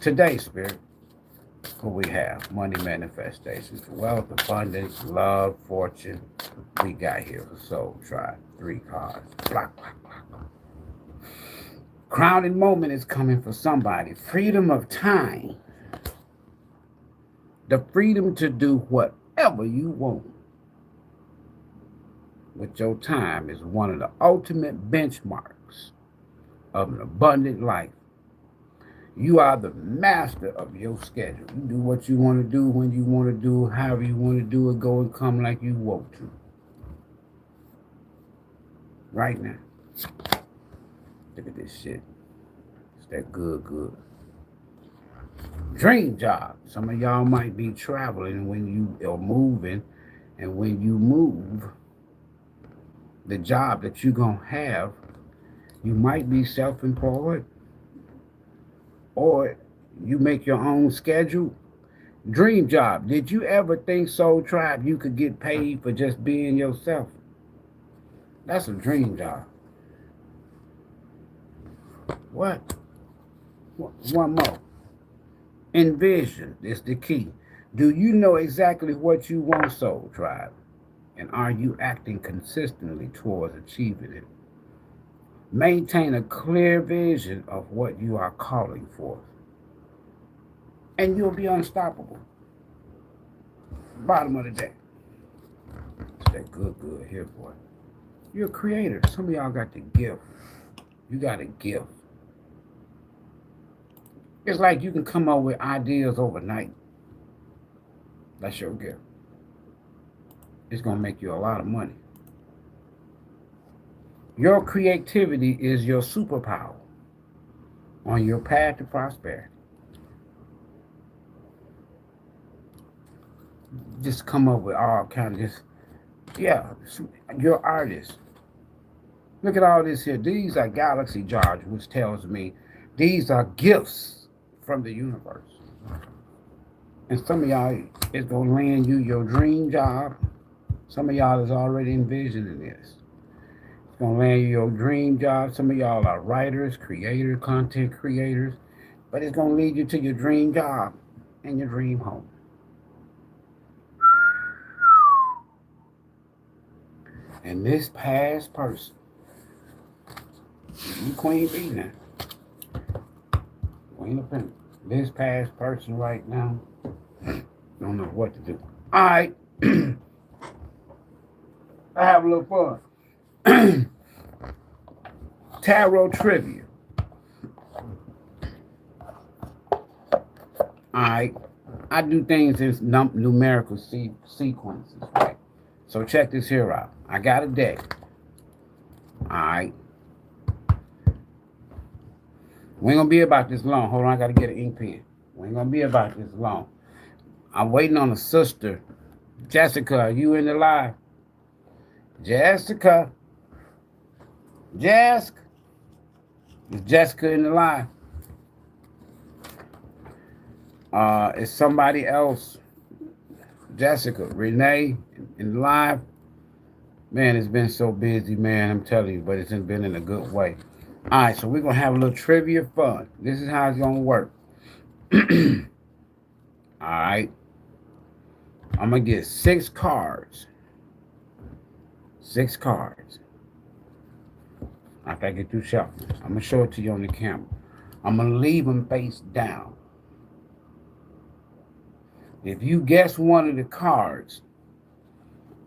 Today, Spirit, what we have, money manifestations, wealth, abundance, love, fortune. We got here for Soul Tribe, 3 cards. Block, block, block. Crowning moment is coming for somebody. Freedom of time. The freedom to do whatever you want with your time is one of the ultimate benchmarks of an abundant life. You are the master of your schedule. You do what you want to do, when you want to do, however you want to do it, go and come like you want to. Right now. Look at this shit. It's that good. Dream job. Some of y'all might be traveling when you are moving, and when you move, the job that you're going to have You might be self-employed, or you make your own schedule. Dream job. Did you ever think, Soul Tribe, you could get paid for just being yourself? That's a dream job. What? One more. Envision is the key. Do you know exactly what you want, Soul Tribe? And are you acting consistently towards achieving it? Maintain a clear vision of what you are calling for, and you'll be unstoppable. Bottom of the day. It's that good here, boy. You're a creator. Some of y'all got the gift. You got a gift. It's like you can come up with ideas overnight. That's your gift. It's going to make you a lot of money. Your creativity is your superpower on your path to prosperity. Just come up with all kinds of this. Yeah, you're artist. Look at all this here. These are galaxy jars, which tells me these are gifts from the universe. And some of y'all, it's going to land you your dream job. Some of y'all is already envisioning this. It's going to land you your dream job. Some of y'all are writers, creators, content creators. But it's going to lead you to your dream job and your dream home. And this past person, you Queen Bee now, Queen of Pentacles, this past person right now, don't know what to do. All right. I have a little fun. Tarot trivia. All right. I do things in numerical sequences, right? So check this here out. I got a deck. All right. We ain't gonna be about this long. Hold on, I gotta get an ink pen. We ain't gonna be about this long. I'm waiting on a sister. Jessica, are you in the live? Jessica. Jessica. Is Jessica in the live? Is somebody else? Jessica, Renee in the live? Man, it's been so busy, man. I'm telling you, but it's been in a good way. All right, so we're going to have a little trivia fun. This is how it's going to work. All right. I'm going to get 6 cards. 6 cards. After I get through shuffling, I'm going to show it to you on the camera. I'm going to leave them face down. If you guess one of the cards,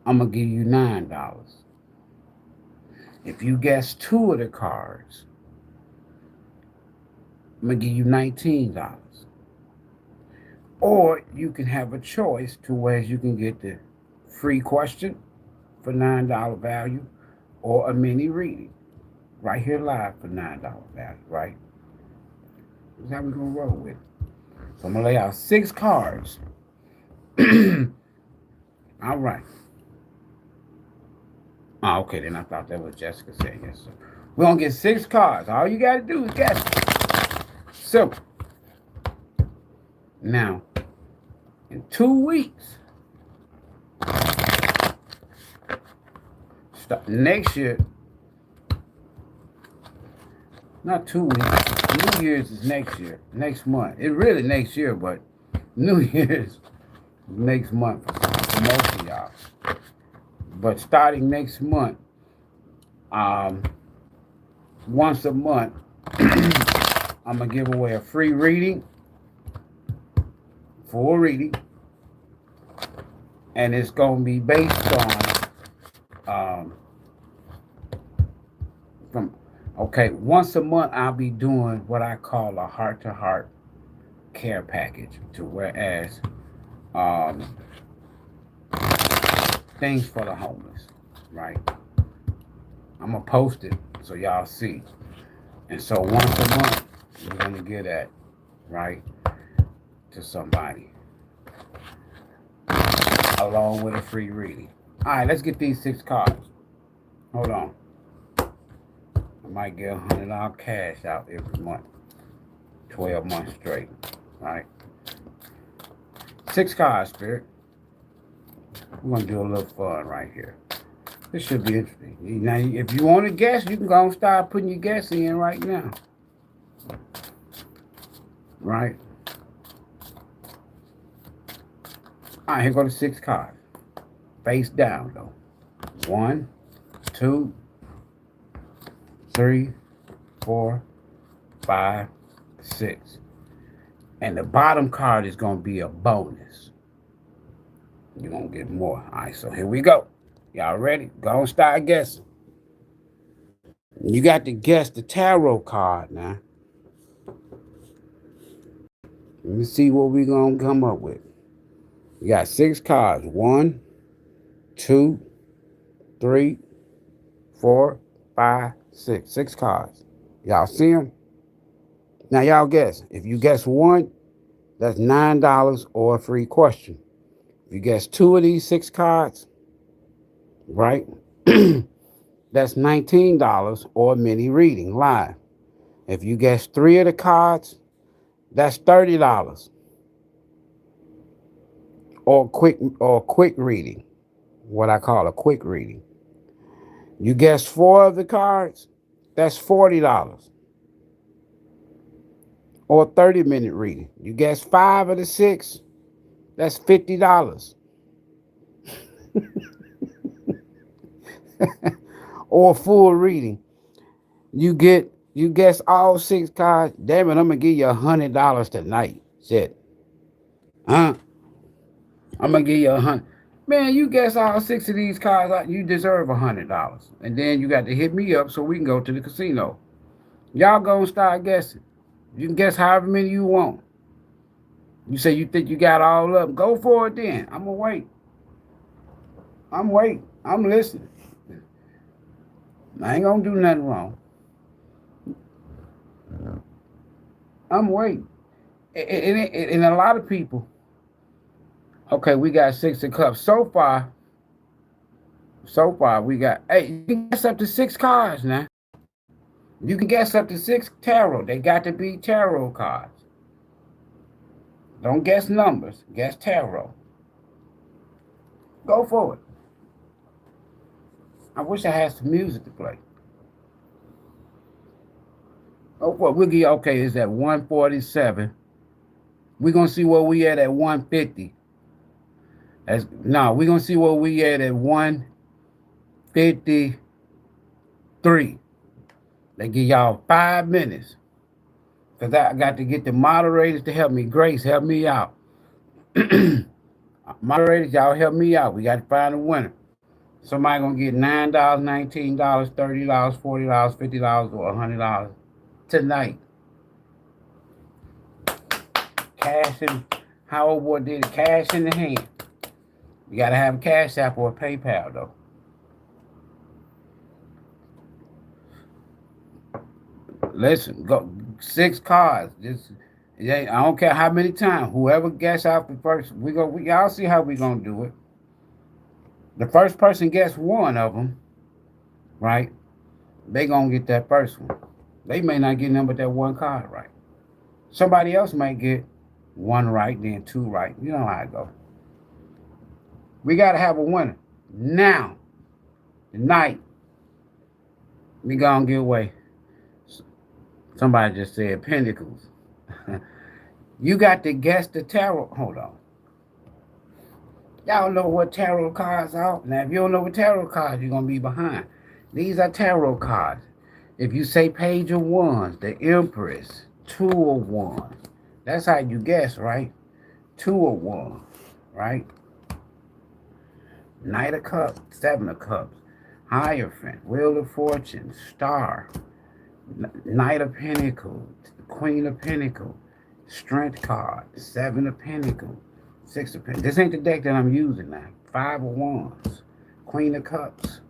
I'm going to give you $9. If you guess 2 of the cards, I'm going to give you $19. Or you can have a choice to where you can get the free question for $9 value or a mini reading right here live for $9 value, right? That's how we're going to roll with it. So I'm going to lay out 6 cards. All right. Oh, okay, then I thought that was Jessica saying yes, sir. We're going to get 6 cards. All you got to do is guess it. So, now, in 2 weeks, next year, not 2 weeks, New Year's is next year, next month. It's really next year, but New Year's is next month for most of y'all. But starting next month, once a month, I'm going to give away a free reading, full reading, and it's going to be based on, once a month I'll be doing what I call a heart-to-heart care package, to whereas things for the homeless, right? I'm going to post it so y'all see. And so once a month, we're going to get that, right, to somebody, along with a free reading. All right, let's get these 6 cards. Hold on. might get $100 cash out every month. 12 months straight. Right? 6 cards, Spirit. We're going to do a little fun right here. This should be interesting. Now, if you want to guess, you can go and start putting your guess in right now. Right? All right, here go the 6 cards. Face down, though. 1, 2, 3, 4, 5, 6. And the bottom card is going to be a bonus. You're going to get more. All right, so here we go. Y'all ready? Go and start guessing. You got to guess the tarot card now. Let me see what we're going to come up with. You got 6 cards. 1, 2, 3, 4, 5, 6. 6 cards. Y'all see them? Now, y'all guess. If you guess 1, that's $9 or a free question. If you guess 2 of these 6 cards, right, that's $19 or a mini reading live. If you guess 3 of the cards, that's $30 or quick reading, what I call a quick reading. You guess 4 of the cards, that's $40 or a 30-minute reading. You guess 5 of the 6, that's $50 or a full reading. You guess all 6 cards. Damn it, I'm gonna give you $100 tonight. Shit. Huh? I'm gonna give you $100. Man, you guess all 6 of these cards, you deserve $100. And then you got to hit me up so we can go to the casino. Y'all go and start guessing. You can guess however many you want. You say you think you got all of them. Go for it then. I'm gonna wait. I'm waiting. I'm listening. I ain't gonna do nothing wrong. I'm waiting. And a lot of people, okay, we got 6 of cups. So far, we got, hey, you can guess up to 6 cards now. You can guess up to 6 tarot. They got to be tarot cards. Don't guess numbers. Guess tarot. Go for it. I wish I had some music to play. Oh, well, we'll give you, okay, it's at 147. We're going to see where we at 150. We're going to see where we at 153. They give y'all 5 minutes. Because I got to get the moderators to help me. Grace, help me out. Moderators, y'all help me out. We got to find a winner. Somebody going to get $9, $19, $30, $40, $50, or $100 tonight. Cash in, how old boy did it? Cash in the hand. You got to have a Cashapp or a PayPal, though. Listen, go 6 cards. I don't care how many times. Whoever guess out the first, y'all see how we gonna do it. The first person guess 1 of them, right? They gonna get that first one. They may not get nothing but that 1 card right. Somebody else might get 1 right, then 2 right. You know how it go. We gotta have a winner now. Tonight, we gonna give away. Somebody just said Pentacles. You got to guess the tarot. Hold on. Y'all know what tarot cards are? Now, if you don't know what tarot cards, you're going to be behind. These are tarot cards. If you say Page of Wands, the Empress, 2 of Wands. That's how you guess, right? 2 of Wands, right? Knight of Cups, 7 of Cups, Hierophant, Wheel of Fortune, Star, Knight of Pentacles, Queen of Pentacles, Strength card, 7 of Pentacles, 6 of Pentacles. This ain't the deck that I'm using now. 5 of Wands, Queen of Cups.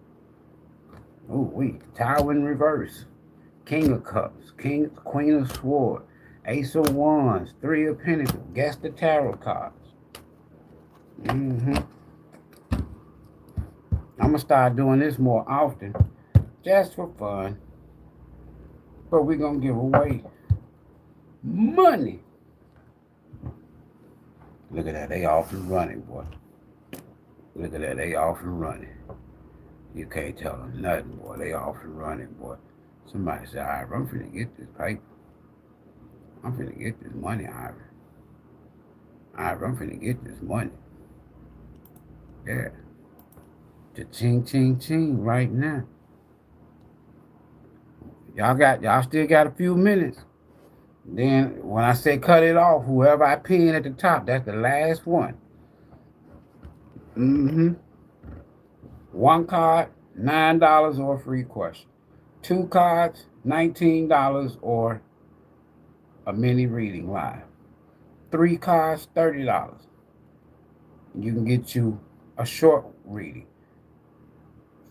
Tower in reverse, King of Cups, Queen of Swords, Ace of Wands, 3 of Pentacles. Guess the tarot cards. I'm gonna start doing this more often, just for fun. But we're going to give away money. Look at that. They off and running, boy. Look at that. They off and running. You can't tell them nothing, boy. They off and running, boy. Somebody said, Ivory, I'm finna get this paper. I'm finna get this money, Ivory. Ivory, I'm finna get this money. Yeah. Ching, ching, ching right now. Y'all still got a few minutes. Then when I say cut it off, whoever I pin at the top, that's the last one. One card, $9 or a free question. Two cards, $19 or a mini reading live. Three cards, $30. You can get you a short reading.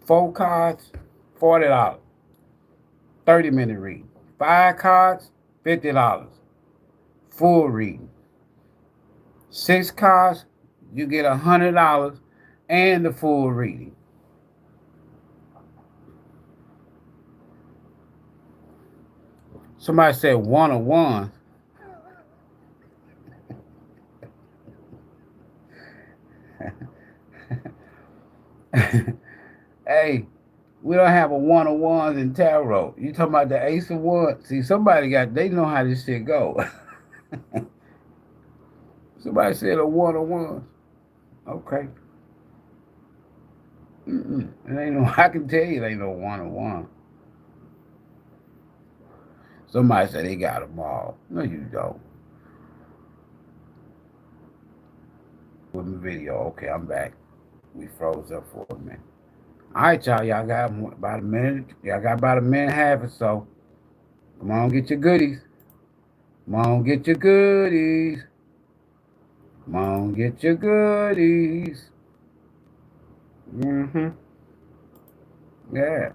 Four cards, $40. 30-minute reading. Five cards, $50. Full reading. Six cards, you get $100 and the full reading. Somebody said one-on-one. Hey, we don't have a one-on-ones in tarot. You talking about the Ace of Wands? See, they know how this shit go. Somebody said a one-on-ones. Okay. It ain't no. I can tell you, it ain't no one-on-one. Somebody said they got them all. No, you don't. With my video. Okay, I'm back. We froze up for a minute. All right, y'all. Y'all got about a minute. Y'all got about a minute and a half or so. Come on, get your goodies. Come on, get your goodies. Come on, get your goodies. Yeah.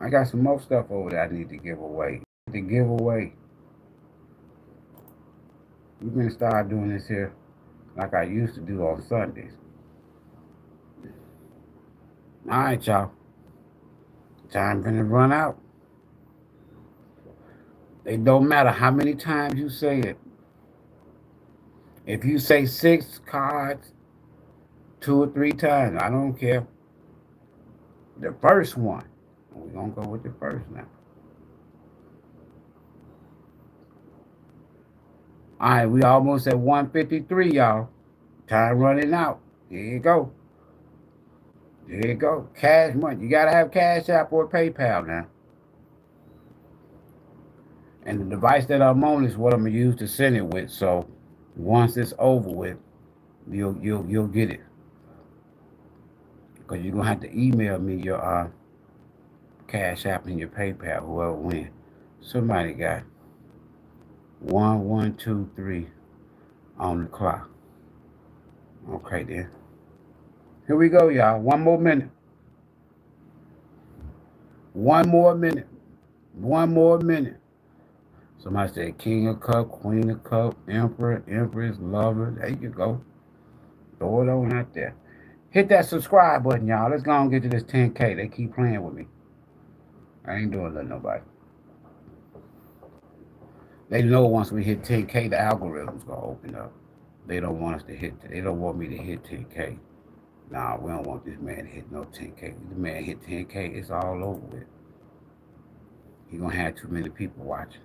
I got some more stuff over there I need to give away. We're going to start doing this here like I used to do on Sundays. All right, y'all. Time for to run out. It don't matter how many times you say it. If you say 6 cards 2 or 3 times, I don't care. The first one. We're going to go with the first now. All right, we almost at 153, y'all. Time running out. Here you go. There you go. Cash money. You got to have Cashapp or PayPal now. And the device that I'm on is what I'm going to use to send it with. So once it's over with, you'll get it. Because you're going to have to email me your Cashapp and your PayPal, whoever wins. Somebody got 1, 1, 2, 3 on the clock. Okay, then. Here we go, y'all. One more minute. One more minute. Somebody said King of Cup, Queen of Cup, Emperor, Empress, Lover. There you go. Throw it on out there. Hit that subscribe button, y'all. Let's go and get to this 10K. They keep playing with me. I ain't doing nothing to nobody. They know once we hit 10K, the algorithm's going to open up. They don't want us to hit, they don't want me to hit 10K. Nah, we don't want this man to hit no 10K. The man hit 10K, it's all over with. He going to have too many people watching.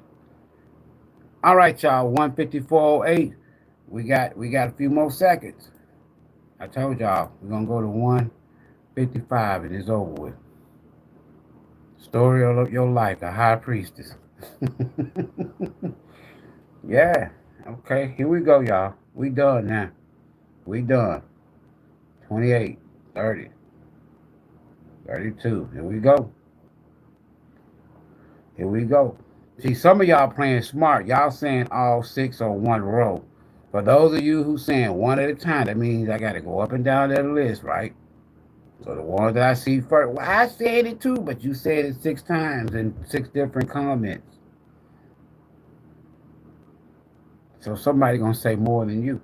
All right, y'all, 154.08. We got a few more seconds. I told y'all, we're going to go to 155 and it's over with. Story of your life, the High Priestess. Yeah. Okay, here we go, y'all. We done now. We done. 28, 30, 32. Here we go. Here we go. See, some of y'all playing smart. Y'all saying all 6 on one row. For those of you who saying one at a time, that means I got to go up and down that list, right? So the ones that I see first, well, I said it too, but you said it 6 times in 6 different comments. So somebody gonna say more than you.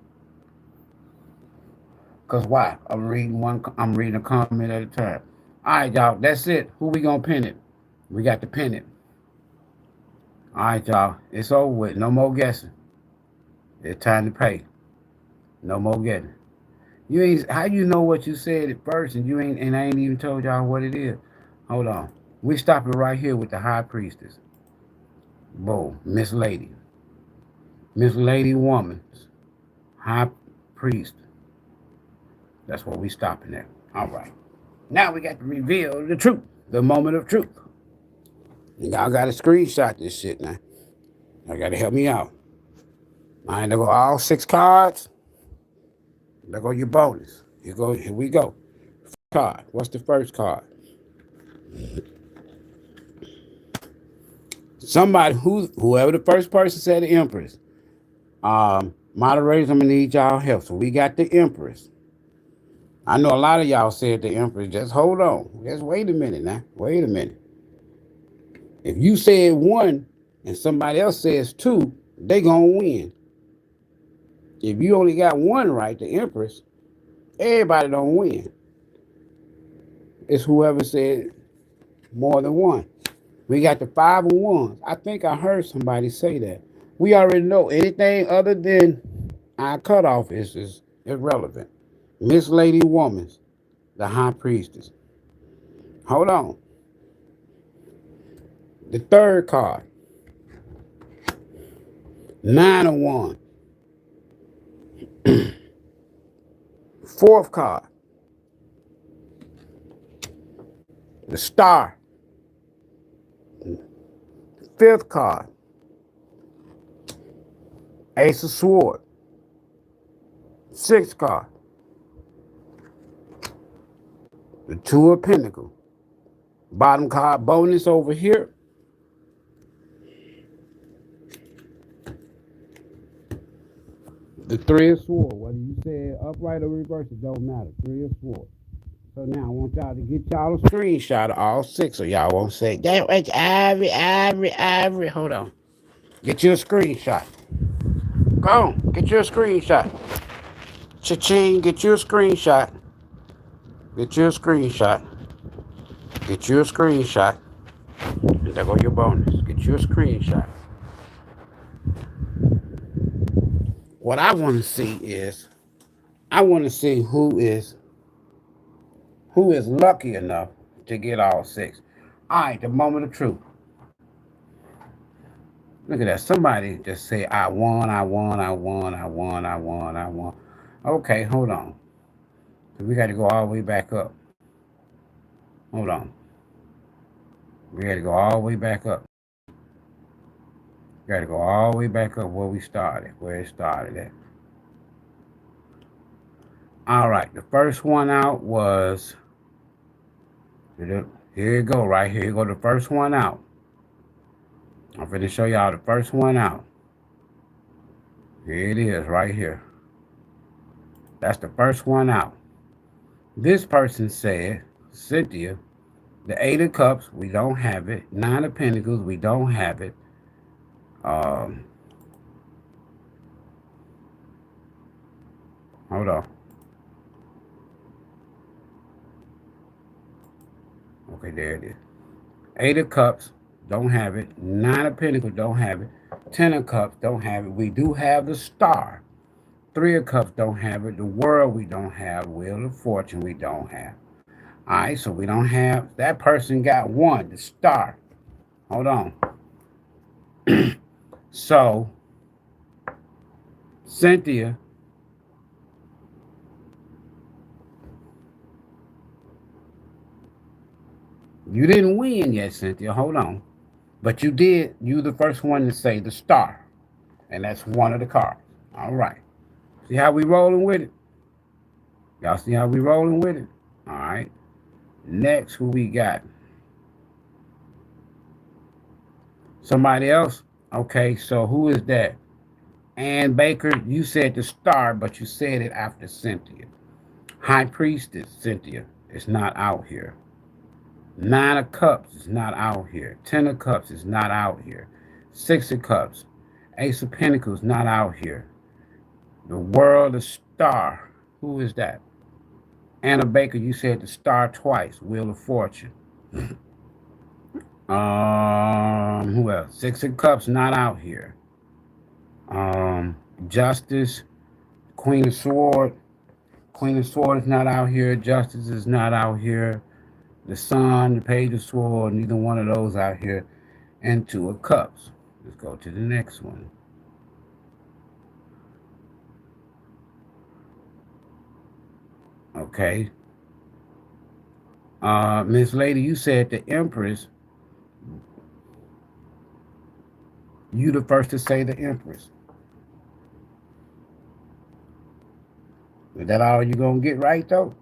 Cause why? I'm reading a comment at a time. All right, y'all, that's it. Who we gonna pin it? We got to pin it. All right, y'all. It's over with. No more guessing. It's time to pay. No more guessing. You ain't. How you know what you said at first, and you ain't, and I ain't even told y'all what it is. Hold on. We stopping right here with the high priestess. Boom, Miss Lady, Miss Lady Woman, high priest. That's what we stopping at. All right. Now we got to reveal the truth, the moment of truth. And y'all got to screenshot this shit now. Y'all got to help me out. All right, there go all 6 cards. There go your bonus. Here we go. First card. What's the first card? Somebody whoever the first person said the Empress. Moderators, I'm gonna need y'all help. So we got the Empress. I know a lot of y'all said the Empress. Just hold on. Just wait a minute now. Wait a minute. If you said 1 and somebody else says 2, they gonna win. If you only got 1 right, the Empress, everybody don't win. It's whoever said more than 1. We got the 5 of Wands. I think I heard somebody say that. We already know anything other than our cutoff is irrelevant. Miss Lady Woman, the High Priestess. Hold on. The third card, 9 of Wands. Fourth card, the Star. Fifth card, Ace of Swords. Sixth card, the 2 of Pentacles. Bottom card bonus over here. The 3 of Swords. Whether you say it upright or reverse, it don't matter. 3 of Swords. So now I want y'all to get y'all a screenshot of all 6, so y'all won't say, that was Ivory. Hold on. Get you a screenshot. Go on. Get you a screenshot. Cha-ching. Get you a screenshot. Get you a screenshot. Get you a screenshot. And there go your bonus. Get you a screenshot. What I want to see is, I want to see who is lucky enough to get all 6. All right, the moment of truth. Look at that. Somebody just say, I won. Okay, hold on. We got to go all the way back up. Hold on. We got to go all the way back up. We got to go all the way back up where it started at. All right, the first one out was, here you go, right here. Here go the first one out. I'm going to show y'all the first one out. Here it is, right here. That's the first one out. This person said, Cynthia, the 8 of Cups, we don't have it. 9 of Pentacles, we don't have it. Hold on. Okay, there it is. 8 of Cups, don't have it. 9 of Pentacles, don't have it. 10 of Cups, don't have it. We do have the Star. 3 of Cups, don't have it. The World, we don't have. Wheel of Fortune, we don't have. All right, so we don't have. That person got 1, the Star. Hold on. So, Cynthia, you didn't win yet, Cynthia. Hold on. But you did. You the first one to say the Star. And that's one of the cards. All right. See how we rolling with it? Y'all see how we rolling with it? All right. Next, who we got? Somebody else? Okay, so who is that? Ann Baker, you said the Star, but you said it after Cynthia. High Priestess, Cynthia, is not out here. 9 of Cups is not out here. 10 of Cups is not out here. 6 of Cups. Ace of Pentacles not out here. The World, the Star. Who is that? Anna Baker, you said the Star twice. Wheel of Fortune. Who else? Six of Cups not out here. Justice, Queen of Sword. Queen of Sword is not out here. Justice is not out here. The Sun, the Page of Sword, neither one of those out here. And Two of Cups. Let's go to the next one. Okay. Miss Lady, you said the Empress. You the first to say the Empress. Is that all you gonna get right though?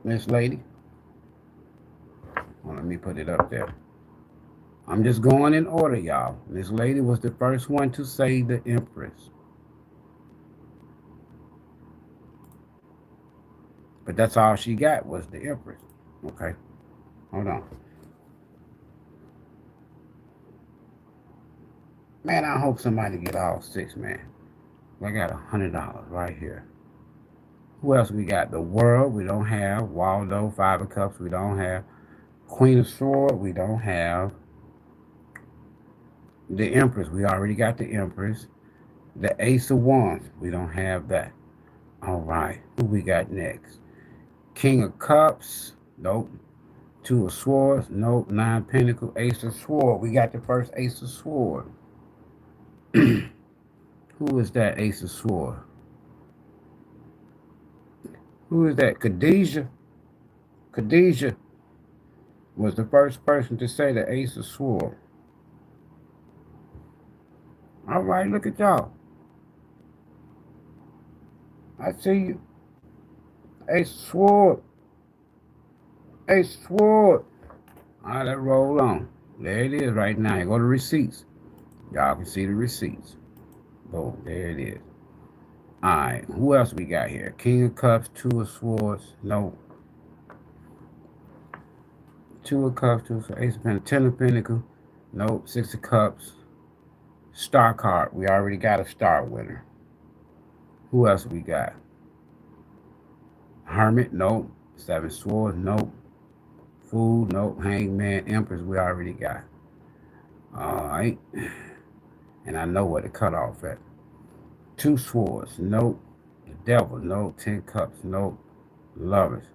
Miss Lady? Well, let me put it up there. I'm just going in order, y'all. Miss Lady was the first one to say the Empress. But that's all she got was the Empress. Okay. Hold on. Man, I hope somebody get all six, man. I got $100 right here. Who else we got? The World, we don't have. Waldo, Five of Cups, we don't have. Queen of Swords, we don't have. The Empress, we already got the Empress. The Ace of Wands, we don't have that. All right, who we got next? King of Cups, nope. Two of Swords, nope. Nine of Pentacles, Ace of Swords. We got the first Ace of Swords. Who is that Ace of Swords? Who is that? Khadijah. Khadijah was the first person to say the Ace of Swords. All right, look at y'all. I see you. Ace of Swords. Ace of Swords. All right, let's roll on. There it is right now. You go to receipts. Y'all can see the receipts. Boom, there it is. All right, who else we got here? King of Cups, Two of Swords. No. Two of Cups, Two of Swords, Ace of Pentacles, Ten of Pentacles. Nope. Six of Cups. Star card. We already got a star winner. Who else we got? Hermit. Nope. Seven of Swords. Nope. Fool. Nope. Hangman. Empress. We already got. All right. And I know where to cut off at. Two Swords. Nope. The Devil. Nope. 10 Cups. Nope. Lovers.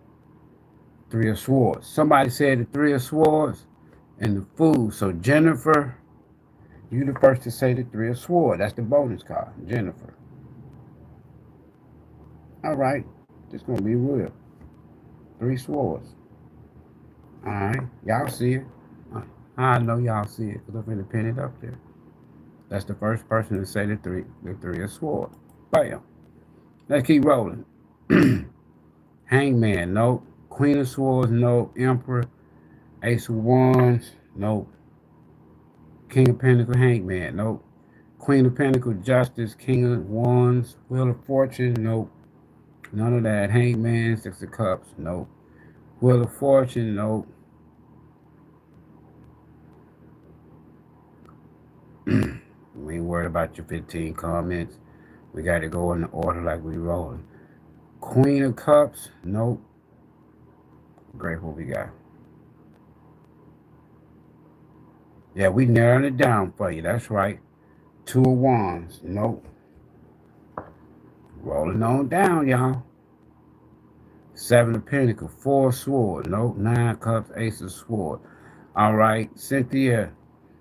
Three of Swords. Somebody said the Three of Swords and the Fool. So Jennifer, you the first to say the Three of Swords. That's the bonus card. Jennifer. All right. This going to be real. Three Swords. All right. Y'all see it. I know y'all see it because I'm going to pin it up there. That's the first person to say the Three of Swords. Bam. Let's keep rolling. Hangman. Nope. Queen of Swords. Nope. Emperor. Ace of Wands. Nope. King of Pentacles. Hangman. Nope. Queen of Pentacles. Justice. King of Wands. Wheel of Fortune. Nope. None of that. Hangman. Six of Cups. Nope. Wheel of Fortune. Nope. We ain't worried about your 15 comments. We got to go in the order like we rolling. Queen of Cups. Nope. Great, what we got? Yeah, we narrowing it down for you. That's right. Two of Wands. Nope. Rolling on down, y'all. Seven of Pentacles. Four of Swords. Nope. Nine of Cups. Ace of Swords. All right. Cynthia.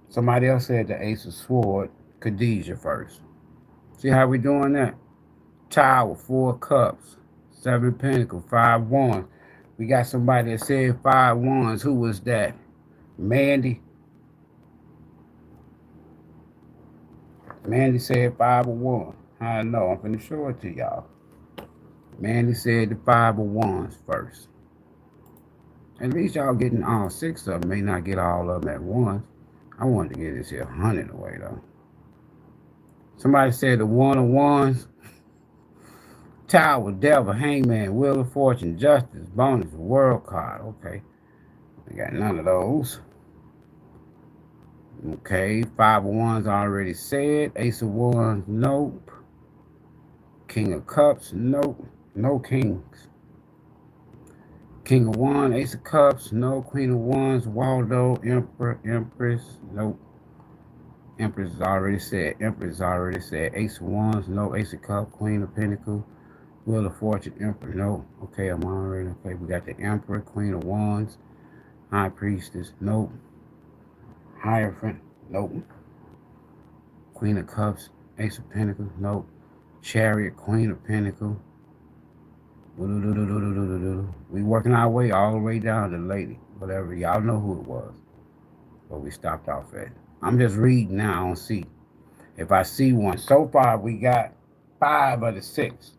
Somebody else said the Ace of Swords. Khadijah first. See how we doing that? Tower. Four of Cups. Seven of Pentacles. Five of Wands. We got somebody that said five wands. Who was that? Mandy. Mandy said five of wands. I know. I'm finna show it to y'all. Mandy said the five of wands first. At least y'all getting all six of them. May not get all of them at once. I wanted to get this here 100 away though. Somebody said the one of wands. Tower, Devil, Hangman, Wheel of Fortune, Justice, Bonus, World card. Okay. We got none of those. Okay. Five of Wands already said. Ace of Wands, nope. King of Cups, nope. No kings. King of Wands, Ace of Cups, no. Queen of Wands, Waldo, Emperor, Empress, nope. Empress is already said. Empress is already said. Ace of Wands, no. Ace of Cups, Queen of Pentacles, Wheel of Fortune, Emperor, no. Okay, I'm already, okay. We got the Emperor, Queen of Wands, High Priestess, nope. Hierophant, nope. Queen of Cups, Ace of Pentacles, nope. Chariot, Queen of Pentacles. We working our way all the way down to lady, whatever. Y'all know who it was, but we stopped off at. I'm just reading now. I don't see. If I see one, so far we got 5 of the 6.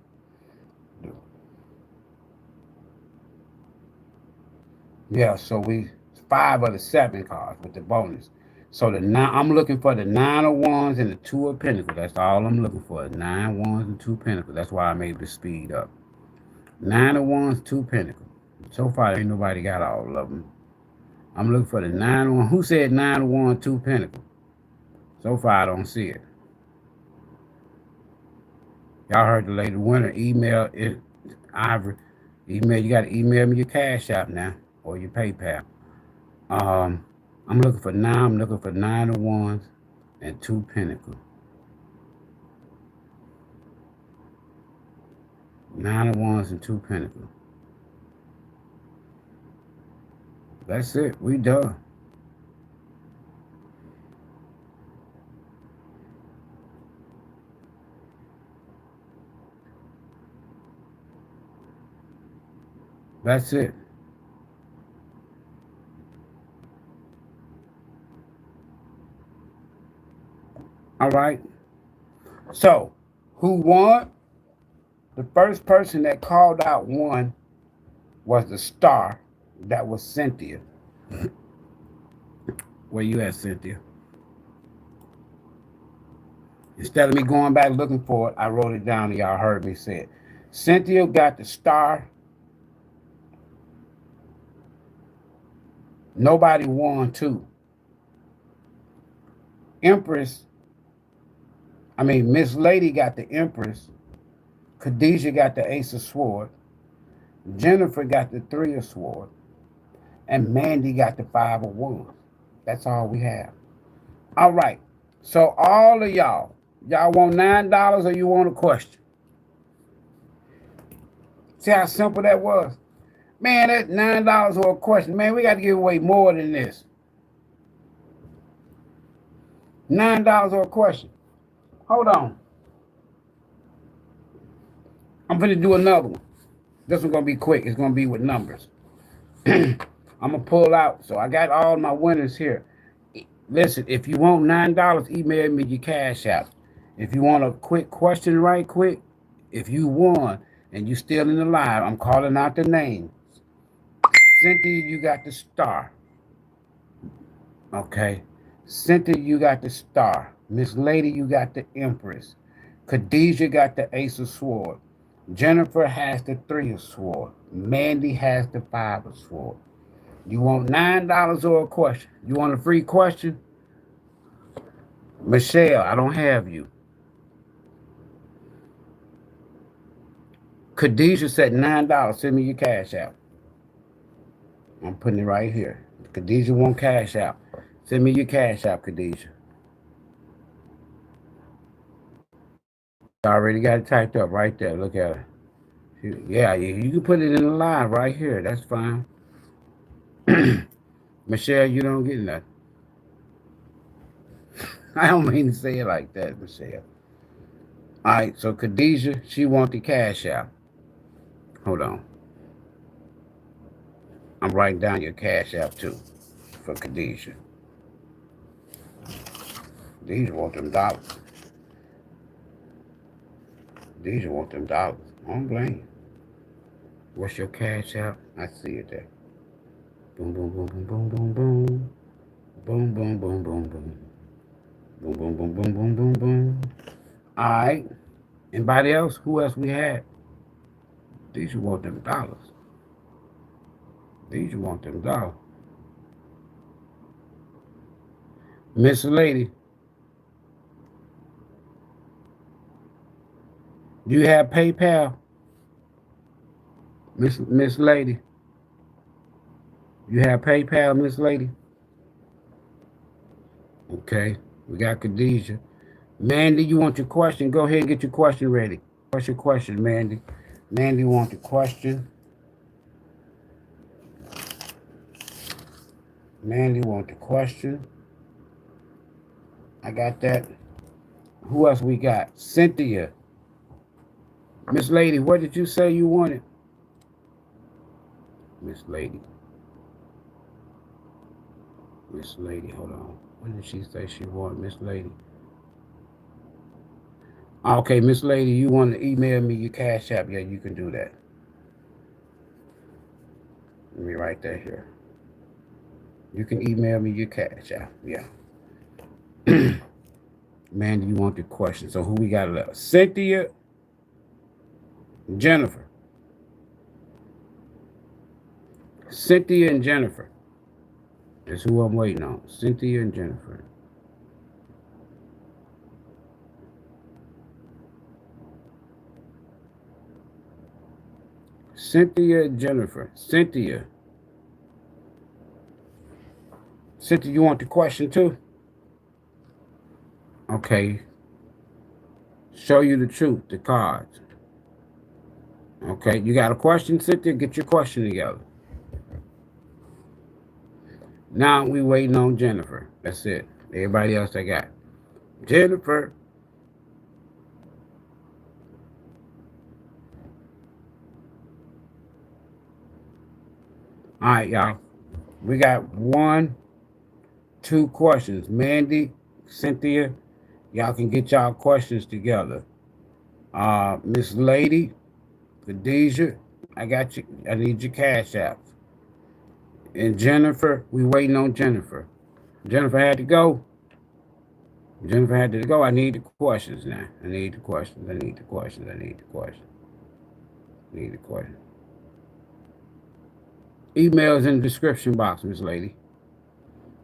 Yeah, so we 5 of the 7 cards with the bonus. So the 9, I'm looking for the 9 of Wands and the 2 of Pentacles. That's all I'm looking for. 9 Wands and 2 Pentacles. That's why I'm able to speed up. 9 of Wands, 2 Pentacles. So far, ain't nobody got all of them. I'm looking for the 9 of Wands. Who said 9 of Wands, 2 Pentacles? So far, I don't see it. Y'all heard the lady winner. Email it, Ivory. Email. You got to email me your Cash App now or your PayPal. I'm looking for 9. I'm looking for 9 of Wands and 2 Pentacles. 9 of Wands and 2 Pentacles. That's it. We done. That's it. All right. So, who won? The first person that called out won was the star. That was Cynthia. Where you at, Cynthia? Instead of me going back looking for it, I wrote it down and y'all heard me say it. Cynthia got the star. Nobody won too. Miss Lady got the Empress. Khadijah got the Ace of Swords. Jennifer got the 3 of Swords. And Mandy got the 5 of Wands. That's all we have. All right. So all of y'all want $9 or you want a question? See how simple that was? Man, that's $9 or a question. Man, we got to give away more than this. $9 or a question. Hold on. I'm going to do another one. This one's going to be quick. It's going to be with numbers. I'm going to pull out. So I got all my winners here. Listen, if you want $9, email me your Cash App. If you want a quick question right quick, if you won and you still in the live, I'm calling out the names. Cynthia, you got the star. Okay. Cynthia, you got the star. Miss Lady, you got the Empress. Khadijah got the Ace of Swords. Jennifer has the 3 of Swords. Mandy has the 5 of Swords. You want $9 or a question? You want a free question? Michelle, I don't have you. Khadijah said $9. Send me your Cash App. I'm putting it right here. Khadijah want Cash App. Send me your Cash App, Khadijah. I already got it typed up right there. Look at it. Yeah, you can put it in the line right here. That's fine. Michelle, you don't get nothing. I don't mean to say it like that, Michelle. All right, so Khadijah, she want the Cash App. Hold on. I'm writing down your Cash App too for Khadijah. Khadijah want them dollars. Khadijah want them dollars. I don't blame you. What's your Cash App? I see it there. Boom, boom, boom, boom, boom, boom, boom. Boom, boom, boom, boom, boom. Boom, boom, boom, boom, boom, boom, boom. All right. Anybody else? Who else we had? These you want them dollars. These you want them dollars. Miss Lady, do you have PayPal? Miss Lady. You have PayPal, Miss Lady? Okay. We got Khadijah. Mandy, you want your question? Go ahead and get your question ready. What's your question, Mandy? Mandy want the question. Mandy want the question. I got that. Who else we got? Cynthia. Miss Lady, what did you say you wanted? Miss Lady. Miss Lady, hold on. What did she say she wanted, Miss Lady? Okay, Miss Lady, you want to email me your Cash App? Yeah, you can do that. Let me write that here. You can email me your Cash App. Yeah. Mandy, you want the question. So who we got left? Cynthia, Jennifer. Cynthia and Jennifer. That's who I'm waiting on. Cynthia and Jennifer. Cynthia and Jennifer. Cynthia. Cynthia, you want the question too? Okay. Show you the truth, the cards. Okay, you got a question, Cynthia? Get your question together. Now we waiting on Jennifer. That's it. Everybody else I got. Jennifer. All right, y'all. We got 1, 2 questions. Mandy, Cynthia, y'all can get y'all questions together. Miss Lady, Khadijah, I got you. I need your Cash Apps. And Jennifer, we waiting on Jennifer. Jennifer had to go. Jennifer had to go. I need the questions now. I need the questions. I need the questions. I need the questions. I need the questions. Email's in the description box, Miss Lady.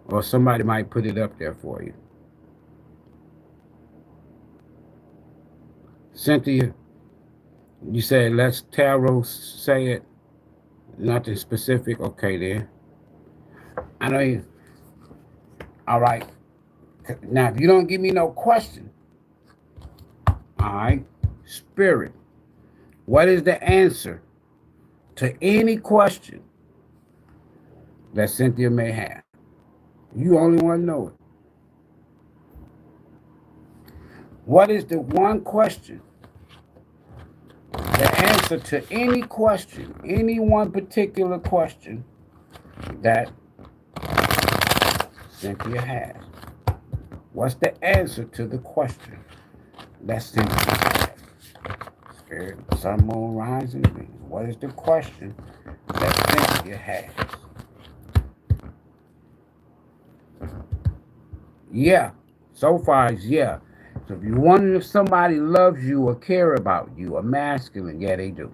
Or somebody might put it up there for you. Cynthia, you said let's tarot say it. Nothing specific. Okay, then. I know you. All right. Now, if you don't give me no question, all right, Spirit, what is the answer to any question that Cynthia may have? You only want to know it. What is the one question, the answer to any question, any one particular question that Cynthia has? What's the answer to the question that Cynthia has? Spirit, Sun, Moon, Rising, Venus. What is the question that Cynthia has? Yeah. So far it's yeah. So if you're wondering if somebody loves you or care about you, a masculine, yeah, they do.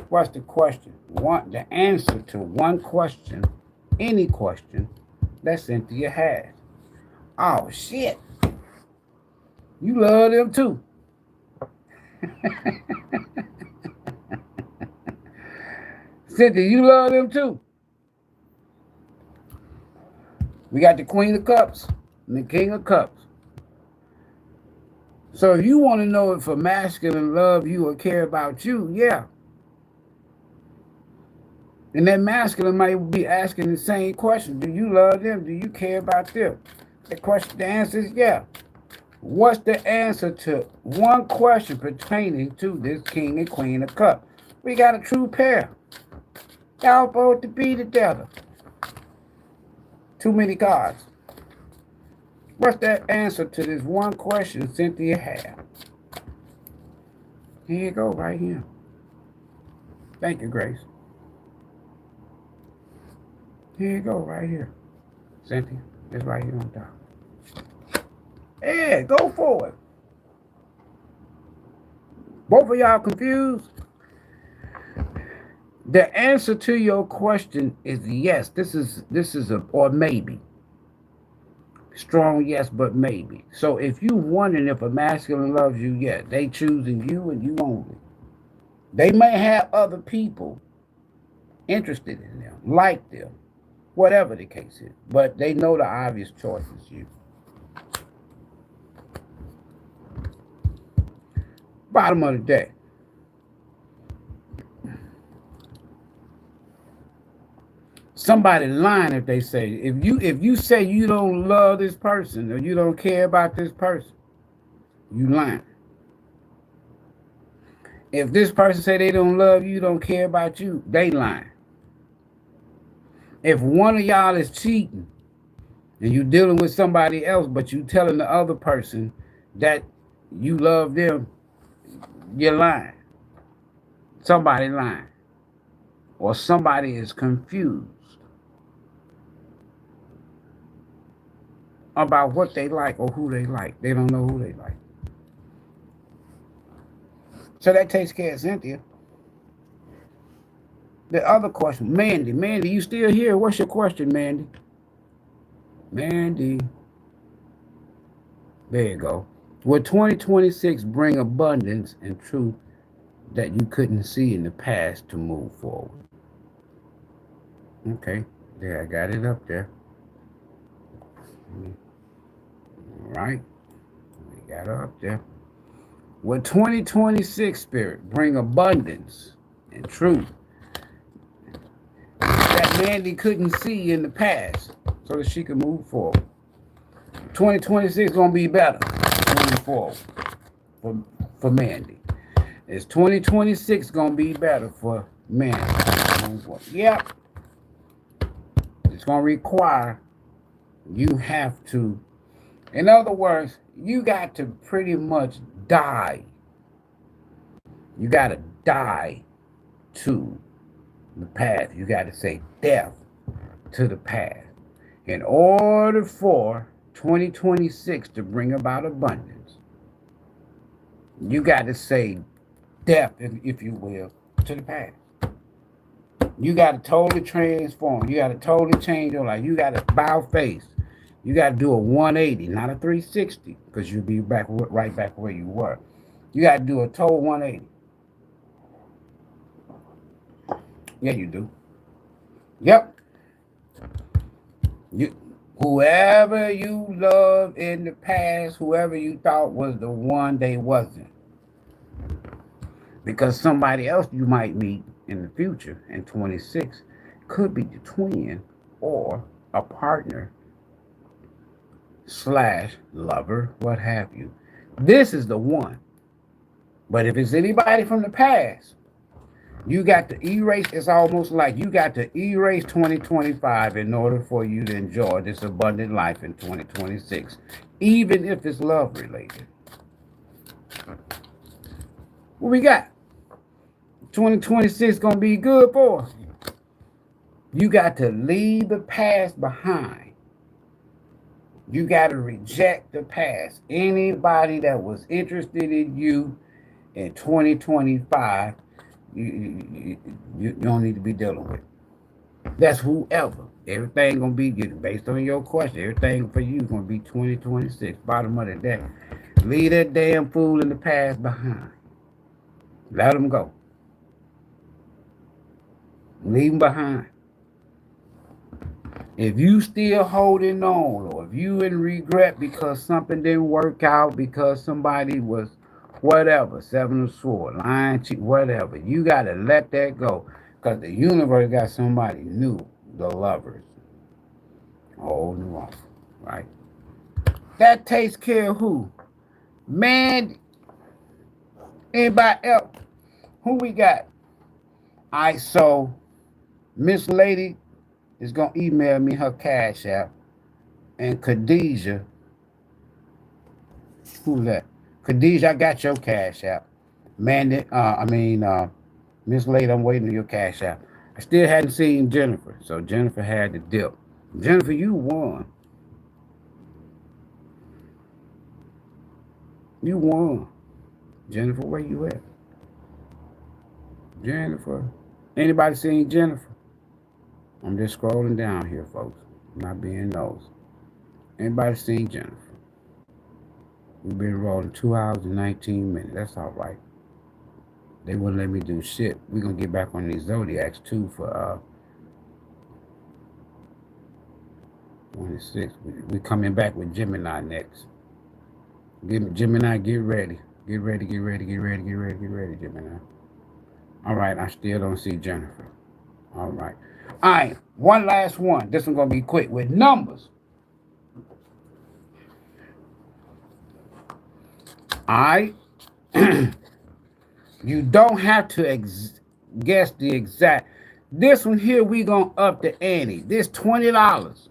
What's the question? The answer to one question, any question that Cynthia has. Oh, shit. You love them too. Cynthia, you love them too. We got the Queen of Cups and the King of Cups. So if you want to know if a masculine love you or care about you, yeah. And that masculine might be asking the same question. Do you love them? Do you care about them? The answer is yeah. What's the answer to one question pertaining to this King and Queen of Cups? We got a true pair. Y'all both to be together. Too many cards. What's the answer to this one question Cynthia had? Here you go, right here. Thank you, Grace. Here you go, right here. Cynthia, it's right here on top. Yeah, go for it. Both of y'all confused? The answer to your question is yes. This is a or maybe. Strong yes, but maybe. So if you wondering if a masculine loves you, yeah, they choosing you and you only. They may have other people, interested in them, like them, whatever the case is. But they know the obvious choice is you. Bottom of the day. Somebody lying if they say, if you say you don't love this person or you don't care about this person, you lying. If this person say they don't love you, don't care about you, they lying. If one of y'all is cheating and you dealing with somebody else, but you telling the other person that you love them, you're lying. Somebody lying. Or somebody is confused about what they like or who they like. They don't know who they like. So that takes care of Cynthia. The other question, Mandy. Mandy, you still here? What's your question, Mandy? Mandy. There you go. Will 2026 bring abundance and truth that you couldn't see in the past to move forward? Okay. There, I got it up there. All right. We got it up there. Will 2026 spirit bring abundance and truth that Mandy couldn't see in the past so that she could move forward? 2026 is going to be better moving forward for Mandy. Is 2026 going to be better for Mandy? Yep. It's going to require you have to, in other words, you got to pretty much die. You got to die to the past. You got to say death to the past. In order for 2026 to bring about abundance, you got to say death, if you will, to the past. You got to totally transform. You got to totally change your life. You got to bow face. You got to do a 180, not a 360, because you'll be right back where you were. You got to do a total 180. Yeah, you do. Yep. Whoever you loved in the past, whoever you thought was the one, they wasn't. Because somebody else you might meet in the future in 26 could be the twin or a partner / lover, what have you. This is the one. But if it's anybody from the past, you got to erase. It's almost like you got to erase 2025 in order for you to enjoy this abundant life in 2026, even if it's love related. What we got? 2026 gonna be good for us. You got to leave the past behind. You got to reject the past. Anybody that was interested in you in 2025, you don't need to be dealing with. That's whoever. Everything gonna be based on your question. Everything for you gonna be 2026. Bottom of the day, leave that damn fool in the past behind. Let them go. Leave them behind. If you still holding on, or if you in regret because something didn't work out, because somebody was whatever, 7 of swords, lying, cheat, whatever, you got to let that go, because the universe got somebody new, the lovers. Holding on, right? That takes care of who? Man, anybody else? Who we got? All right, so Miss Lady is going to email me her Cash App. And Khadijah, who's that? Khadijah, I got your Cash App. Mandy, Miss Lady, I'm waiting on your Cash App. I still hadn't seen Jennifer, so Jennifer had to dip. Jennifer, you won. You won. Jennifer, where you at? Jennifer. Anybody seen Jennifer? I'm just scrolling down here, folks. I'm not being nosy. Anybody seen Jennifer? We've been rolling 2 hours and 19 minutes. That's all right. They wouldn't let me do shit. We're going to get back on these zodiacs too for 26. We coming back with Gemini next. Gemini, get ready. Get ready, get ready, get ready, get ready, get ready, Gemini. All right, I still don't see Jennifer. All right. All right, one last one. This one's going to be quick with numbers. All right. You don't have to guess the exact. This one here, we going to up the ante. This $20.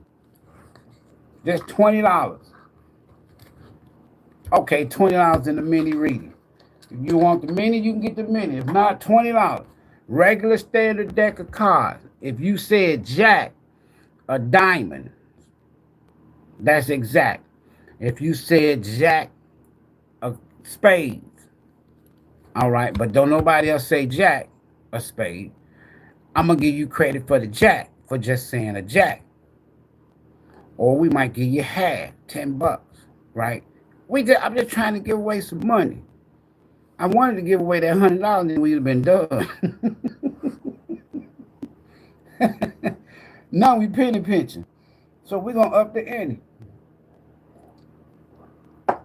Just $20. Okay, $20 in the mini reading. If you want the mini, you can get the mini. If not, $20. Regular standard deck of cards. If you said jack, a diamond, that's exact. If you said jack, a spade, all right, but don't nobody else say jack, a spade, I'm going to give you credit for the jack, for just saying a jack. Or we might give you half, $10, right? I'm just trying to give away some money. I wanted to give away that $100 and we'd have been done. Now we penny pinching. So we're going to up the ante.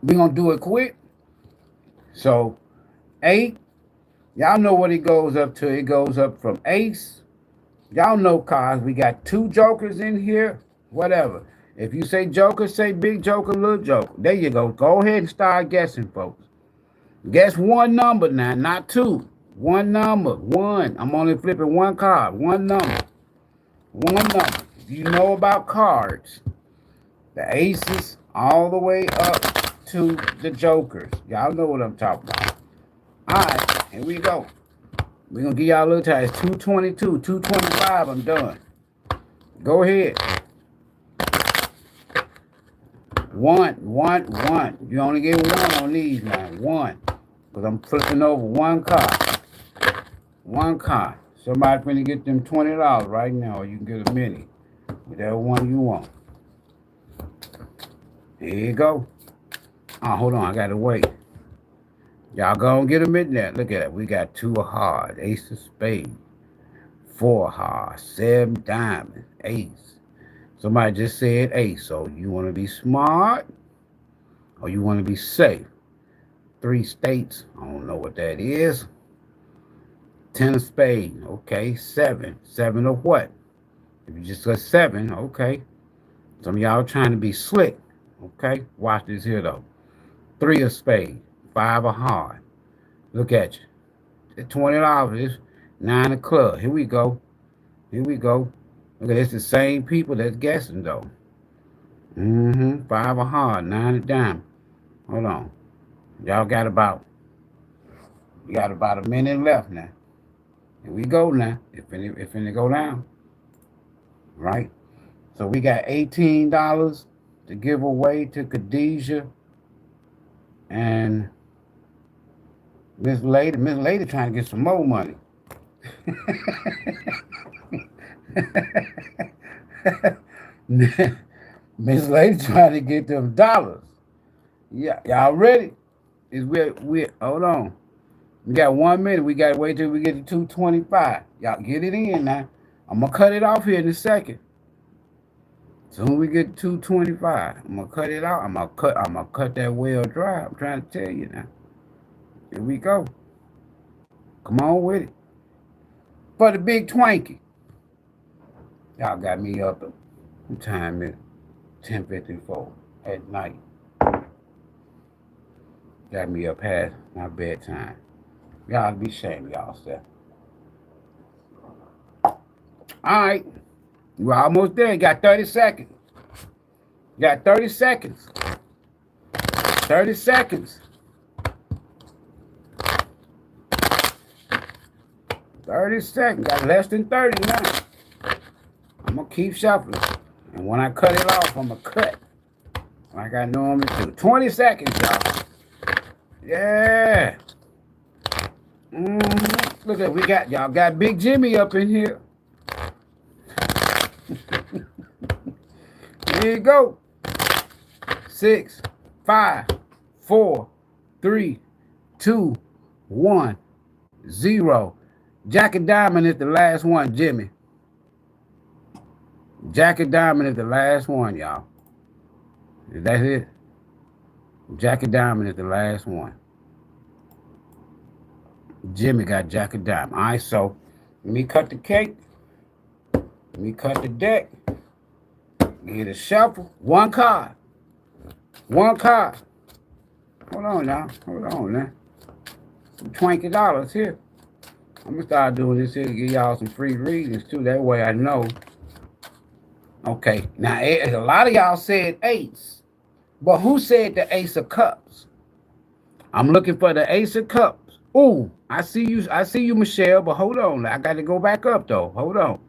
We're going to do it quick. So 8, y'all know what it goes up to. It goes up from ace. Y'all know cards. We got 2 jokers in here, whatever. If you say joker, say big joker, little joker. There you go. Go ahead and start guessing, folks. Guess one number now, not 2. One number, 1. I'm only flipping one card, one number. One number. If you know about cards, the aces all the way up to the jokers. Y'all know what I'm talking about. All right, here we go. We're going to give y'all a little time. It's 222, 225. I'm done. Go ahead. 1, 1, 1. You only get 1 on these now. 1. Because I'm flipping over one card. One card. Somebody finna get them $20 right now, or you can get a mini. Whatever one you want. Here you go. Oh, hold on. I got to wait. Y'all go and get them in there. Look at it. We got 2 of hearts, ace of spades, 4 of hearts, 7 diamonds, ace. Somebody just said ace. So you want to be smart or you want to be safe? 3 states. I don't know what that is. 10 of spades. Okay. 7. 7 of what? If you just said 7, okay. Some of y'all trying to be slick. Okay. Watch this here though. 3 of spades. 5 of heart. Look at you. It's $20. It's 9 of club. Here we go. Here we go. Look at this. The same people that's guessing though. 5 of heart. 9 of dime. Hold on. Y'all got about a minute left now. Here we go now. If any go down. Right? So we got $18 to give away to Khadijah and Miss Lady. Miss Lady trying to get some more money. Miss Lady trying to get them dollars. Yeah, y'all ready? We hold on. We got 1 minute. We got to wait till we get to 225. Y'all get it in now. I'm gonna cut it off here in a second. Soon we get to 225. I'm gonna cut it out. I'm gonna cut that well dry. I'm trying to tell you now. Here we go. Come on with it. For the big Twinkie. Y'all got me up. What time is it? 10:54 at night. Got me up past my bedtime. Y'all be ashamed of y'allself. All right. We're almost there. You got 30 seconds. You got 30 seconds. 30 seconds. 30 seconds. Got less than 30 now. I'm going to keep shuffling. And when I cut it off, I'm going to cut. Like I normally do. 20 seconds, y'all. Yeah. Look at, we got, y'all got Big Jimmy up in here. Here you go. 6, 5, 4, 3, 2, 1. 0. Jack of Diamond is the last one, Jimmy. Jack of Diamond is the last one, y'all. Is that it? Jack of Diamond is the last one. Jimmy got Jack of Diamond. All right, so let me cut the cake. Let me cut the deck. Get a shuffle. One card. One card. Hold on now. Hold on now. Some $20 here. I'm going to start doing this here to give y'all some free readings too. That way I know. Okay. Now, a lot of y'all said ace. But who said the ace of cups? I'm looking for the ace of cups. Ooh, I see you, Michelle, but hold on. I got to go back up, though. Hold on.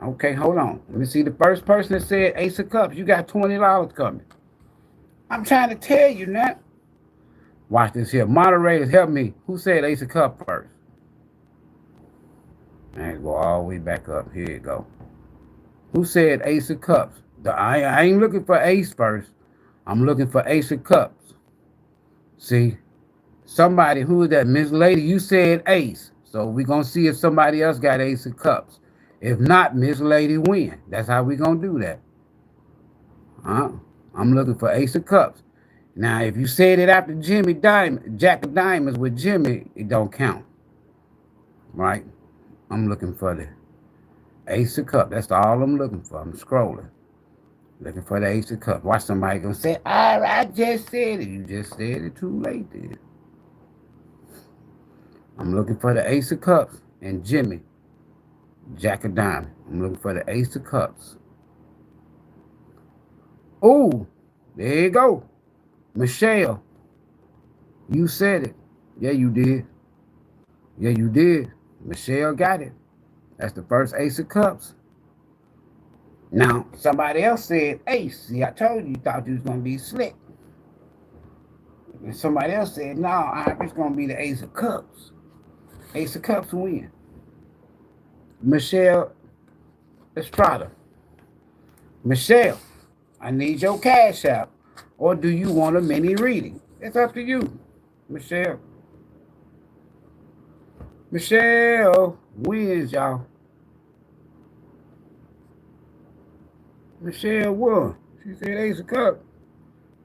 Okay, hold on. Let me see the first person that said ace of cups. You got $20 coming. I'm trying to tell you now. Watch this here. Moderators, help me. Who said ace of cups first? I go all the way back up. Here you go. Who said ace of cups? I ain't looking for ace first. I'm looking for ace of cups. See? Somebody, who is that? Miss Lady, you said ace. So we're going to see if somebody else got ace of cups. If not, Miss Lady win. That's how we're going to do that. I'm looking for ace of cups. Now, if you said it after Jimmy Diamond, Jack of Diamonds with Jimmy, it don't count. Right? I'm looking for the ace of cups. That's all I'm looking for. I'm scrolling. Looking for the ace of cups. Watch somebody going to say, I just said it. You just said it too late then. I'm looking for the ace of cups and Jimmy, Jack of Diamonds. I'm looking for the ace of cups. Oh, there you go. Michelle, you said it. Yeah, you did. Yeah, you did. Michelle got it. That's the first ace of cups. Now, somebody else said ace. See, I told you thought you was going to be slick. And somebody else said, no, it's going to be the ace of cups. Ace of cups win. Michelle Estrada. Michelle, I need your cash app. Or do you want a mini reading? It's up to you, Michelle. Michelle wins, y'all. Michelle won. She said ace of cups.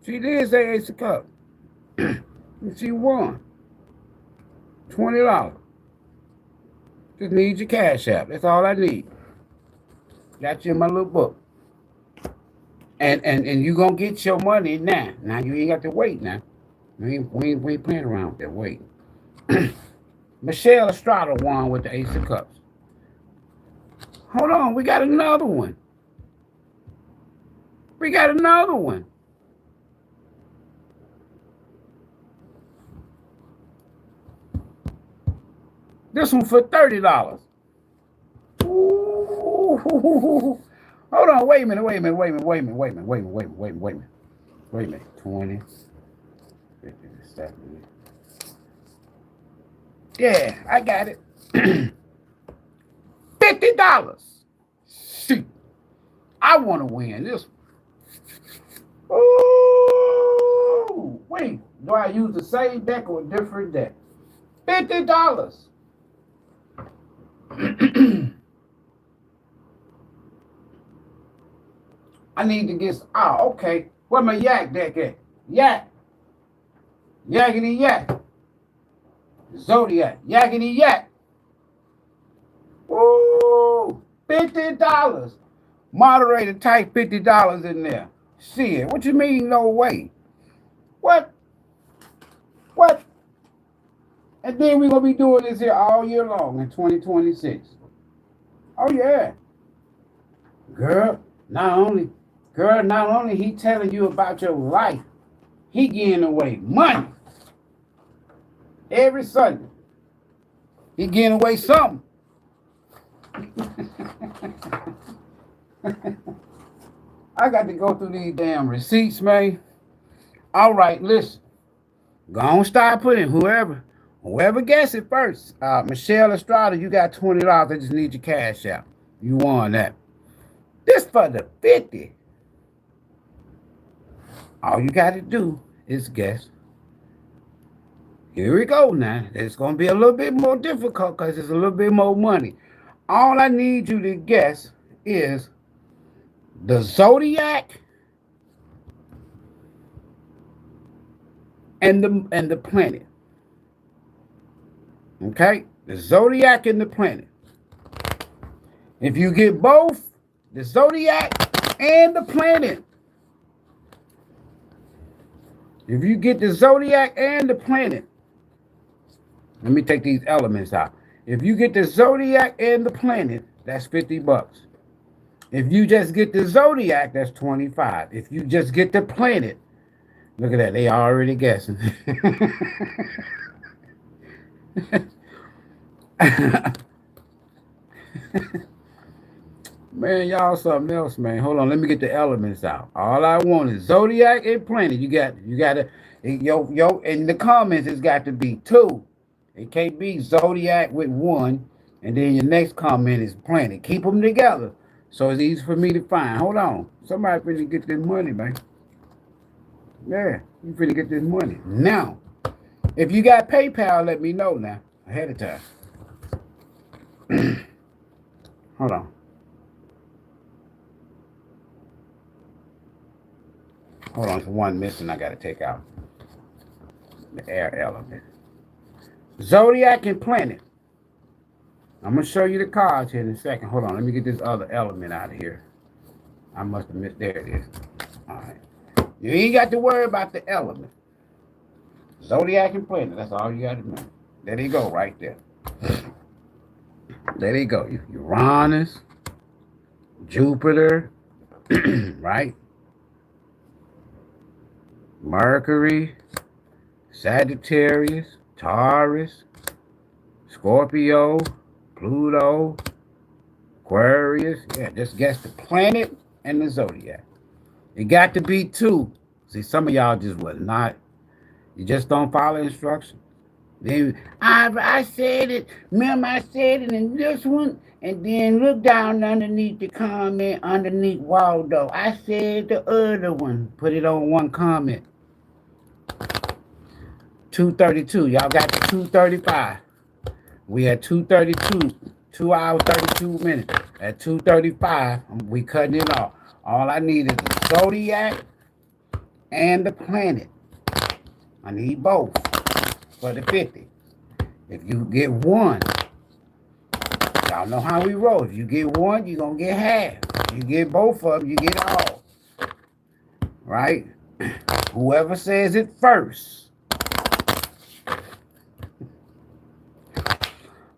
She did say ace of cups. And she won. $20. Just need your cash app. That's all I need. Got you in my little book. And you gonna get your money now. Now you ain't got to wait now. We ain't playing around with that wait. Michelle Estrada won with the ace of cups. Hold on, we got another one. We got another one. This one for $30. Ooh. Hold on, wait a minute. 20, 50, 70. Yeah, I got it. $50. Shoot. I want to win this one. Ooh, wait. Do I use the same deck or a different deck? $50. I need to get. Oh, okay. Where my yak deck at? Yak. Yakety yak. Zodiac. Yakety yak. Ooh, $50. Moderator type $50 in there. Shit, what you mean no way? What? And then we're going to be doing this here all year long in 2026. Oh, yeah. Girl, not only he telling you about your life, he giving away money. Every Sunday. He giving away something. I got to go through these damn receipts, man. All right, listen. Go on, start putting whoever gets it first. Michelle Estrada, you got $20. I just need your cash out. You won that. This for the 50. All you got to do is guess. Here we go now. It's going to be a little bit more difficult because it's a little bit more money. All I need you to guess is the zodiac and the planet. Okay? The zodiac and the planet. If you get both, the zodiac and the planet. If you get the zodiac and the planet, let me take these elements out. If you get the zodiac and the planet, that's $50. If you just get the zodiac, that's 25. If you just get the planet, look at that, they already guessing. Man, y'all something else, man. Hold on, let me get the elements out. All I want is zodiac and planet. You got to, yo, in the comments, it's got to be 2. It can't be zodiac with 1, and then your next comment is planet. Keep them together, so it's easy for me to find. Hold on, somebody finna get this money, man. Yeah, you finna get this money now. If you got PayPal, let me know now ahead of time. Hold on. Hold on, there's one missing I gotta take out. The air element. Zodiac and planet. I'm gonna show you the cards here in a second. Hold on, let me get this other element out of here. I must have missed, there it is. All right. You ain't got to worry about the element. Zodiac and planet, that's all you gotta know. There they go, right there. There they go. Uranus, Jupiter, right? Mercury, Sagittarius, Taurus, Scorpio, Pluto, Aquarius. Yeah, just guess the planet and the zodiac. It got to be 2. See, some of y'all just was not. You just don't follow instructions. Then I said it. Remember, I said it in this one, and then look down underneath the comment underneath Waldo. I said the other one. Put it on one comment. 2:32. Y'all got the 2:35. We at 2:32. 2 hours 32 minutes. At 2:35, we cutting it off. All I need is the zodiac and the planet. I need both for the 50. If you get 1, y'all know how we roll. If you get 1, you're going to get half. If you get both of them, you get all. Right? Whoever says it first.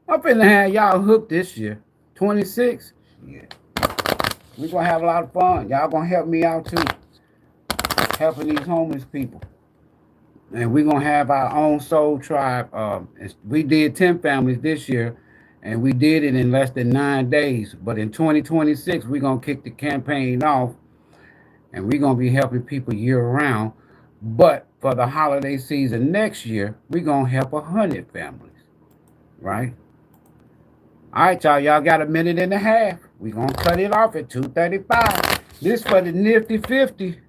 I'm finna have y'all hooked this year. 26. Yeah. We're going to have a lot of fun. Y'all going to help me out too. Helping these homeless people. And we're going to have our own soul tribe. We did 10 families this year, and we did it in less than 9 days. But in 2026, we're going to kick the campaign off, and we're going to be helping people year-round. But for the holiday season next year, we're going to help 100 families, right? All right, y'all. Y'all got a minute and a half. We're going to cut it off at 2:35. This for the nifty 50.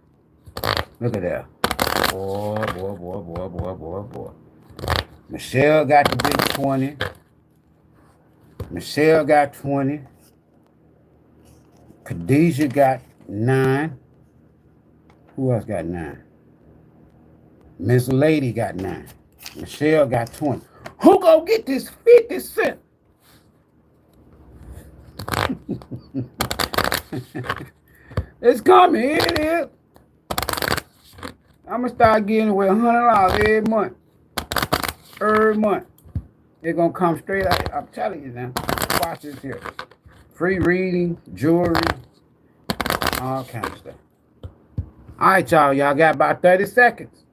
Look at that. Boy. Michelle got the big 20. Michelle got 20. Khadijah got 9. Who else got 9? Miss Lady got 9. Michelle got 20. Who gonna get this 50 cent? It's coming. Here it is. I'm gonna start getting away $100 every month. Every month. They're gonna come straight out. I'm telling you now. Watch this here. Free reading, jewelry, all kind of stuff. All right, y'all. Y'all got about 30 seconds.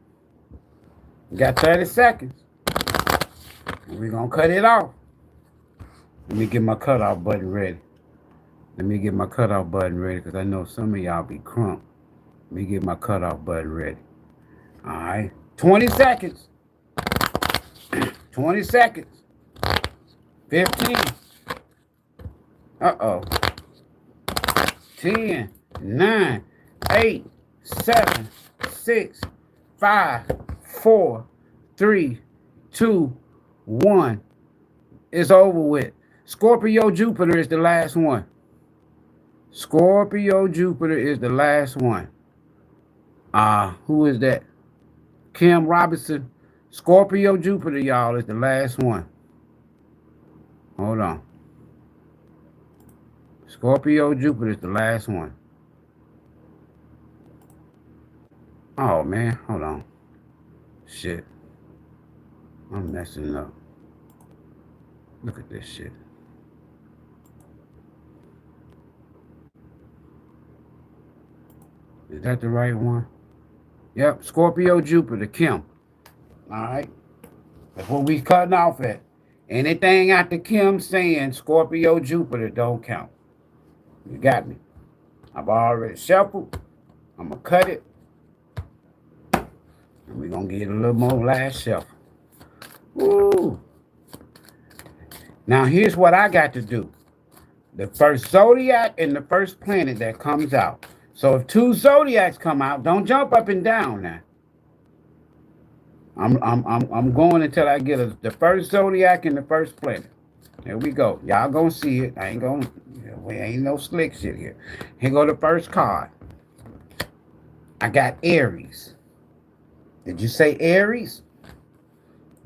You got 30 seconds. We're gonna cut it off. Let me get my cutoff button ready. Because I know some of y'all be crunk. Let me get my cutoff button ready. All right. 20 seconds. 20 seconds. 15. Uh-oh. 10, 9, 8, 7, 6, 5, 4, 3, 2, 1. It's over with. Scorpio Jupiter is the last one. Scorpio Jupiter is the last one. Who is that? Kim Robinson. Scorpio Jupiter, y'all, is the last one. Hold on. Scorpio Jupiter is the last one. Oh, man. Hold on. Shit. I'm messing up. Look at this shit. Is that the right one? Yep. Scorpio Jupiter, Kim. All right. That's what we cutting off at. Anything after Kim saying Scorpio Jupiter don't count. You got me. I've already shuffled. I'm going to cut it. And we're going to get a little more last shuffle. Woo. Now, here's what I got to do. The first zodiac and the first planet that comes out. So if 2 zodiacs come out, don't jump up and down now. I'm going until I get the first zodiac and the first planet. Here we go. Y'all gonna see it. I ain't gonna. We ain't no slick shit here. Here go the first card. I got Aries. Did you say Aries?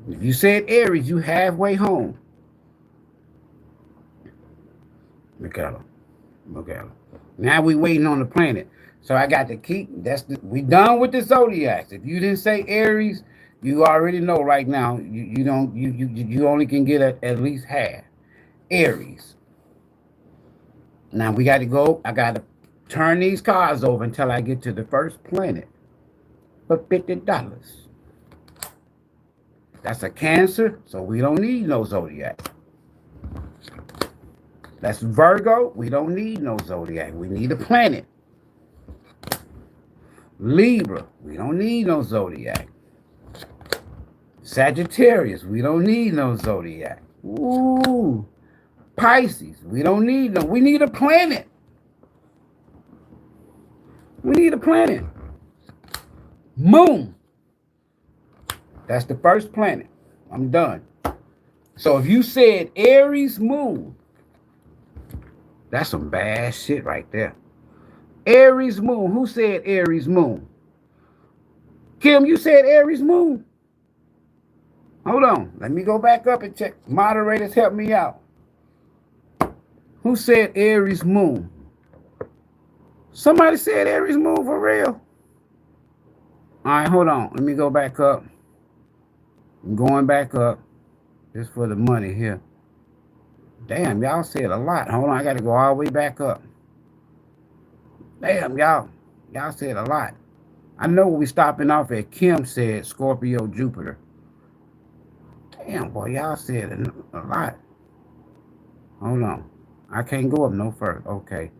If you said Aries, you halfway home. Look at him. Look at him. Now we waiting on the planet. So I got to keep. We done with the zodiacs. If you didn't say Aries, you already know right now. You only can get at least half. Aries. Now we got to go. I got to turn these cards over until I get to the first planet for $50. That's a Cancer, so we don't need no zodiac. That's Virgo. We don't need no zodiac. We need a planet. Libra. We don't need no zodiac. Sagittarius. We don't need no zodiac. Ooh. Pisces. We don't need no. We need a planet. We need a planet. Moon. That's the first planet. I'm done. So if you said Aries moon, that's some bad shit right there. Aries moon. Who said Aries moon? Kim, you said Aries moon? Hold on. Let me go back up and check. Moderators, help me out. Who said Aries moon? Somebody said Aries moon for real? All right, hold on. Let me go back up. I'm going back up. Just for the money here. Damn, y'all said a lot. Hold on, I got to go all the way back up. Damn, y'all said a lot. I know we stopping off at Kim said Scorpio Jupiter. Damn, boy, y'all said a lot. Hold on. I can't go up no further. Okay.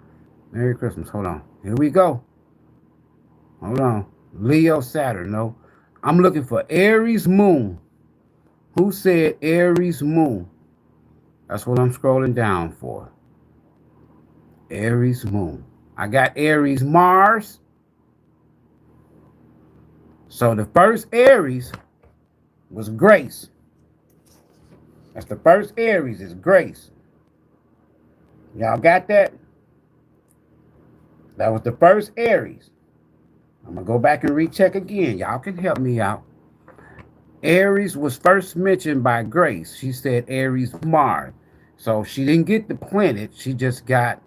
Merry Christmas. Hold on. Here we go. Hold on. Leo Saturn. No. I'm looking for Aries moon. Who said Aries moon? That's what I'm scrolling down for. Aries moon. I got Aries Mars. So the first Aries was Grace. That's the first Aries is Grace. Y'all got that? That was the first Aries. I'm going to go back and recheck again. Y'all can help me out. Aries was first mentioned by Grace. She said Aries Mars. So she didn't get the planet. She just got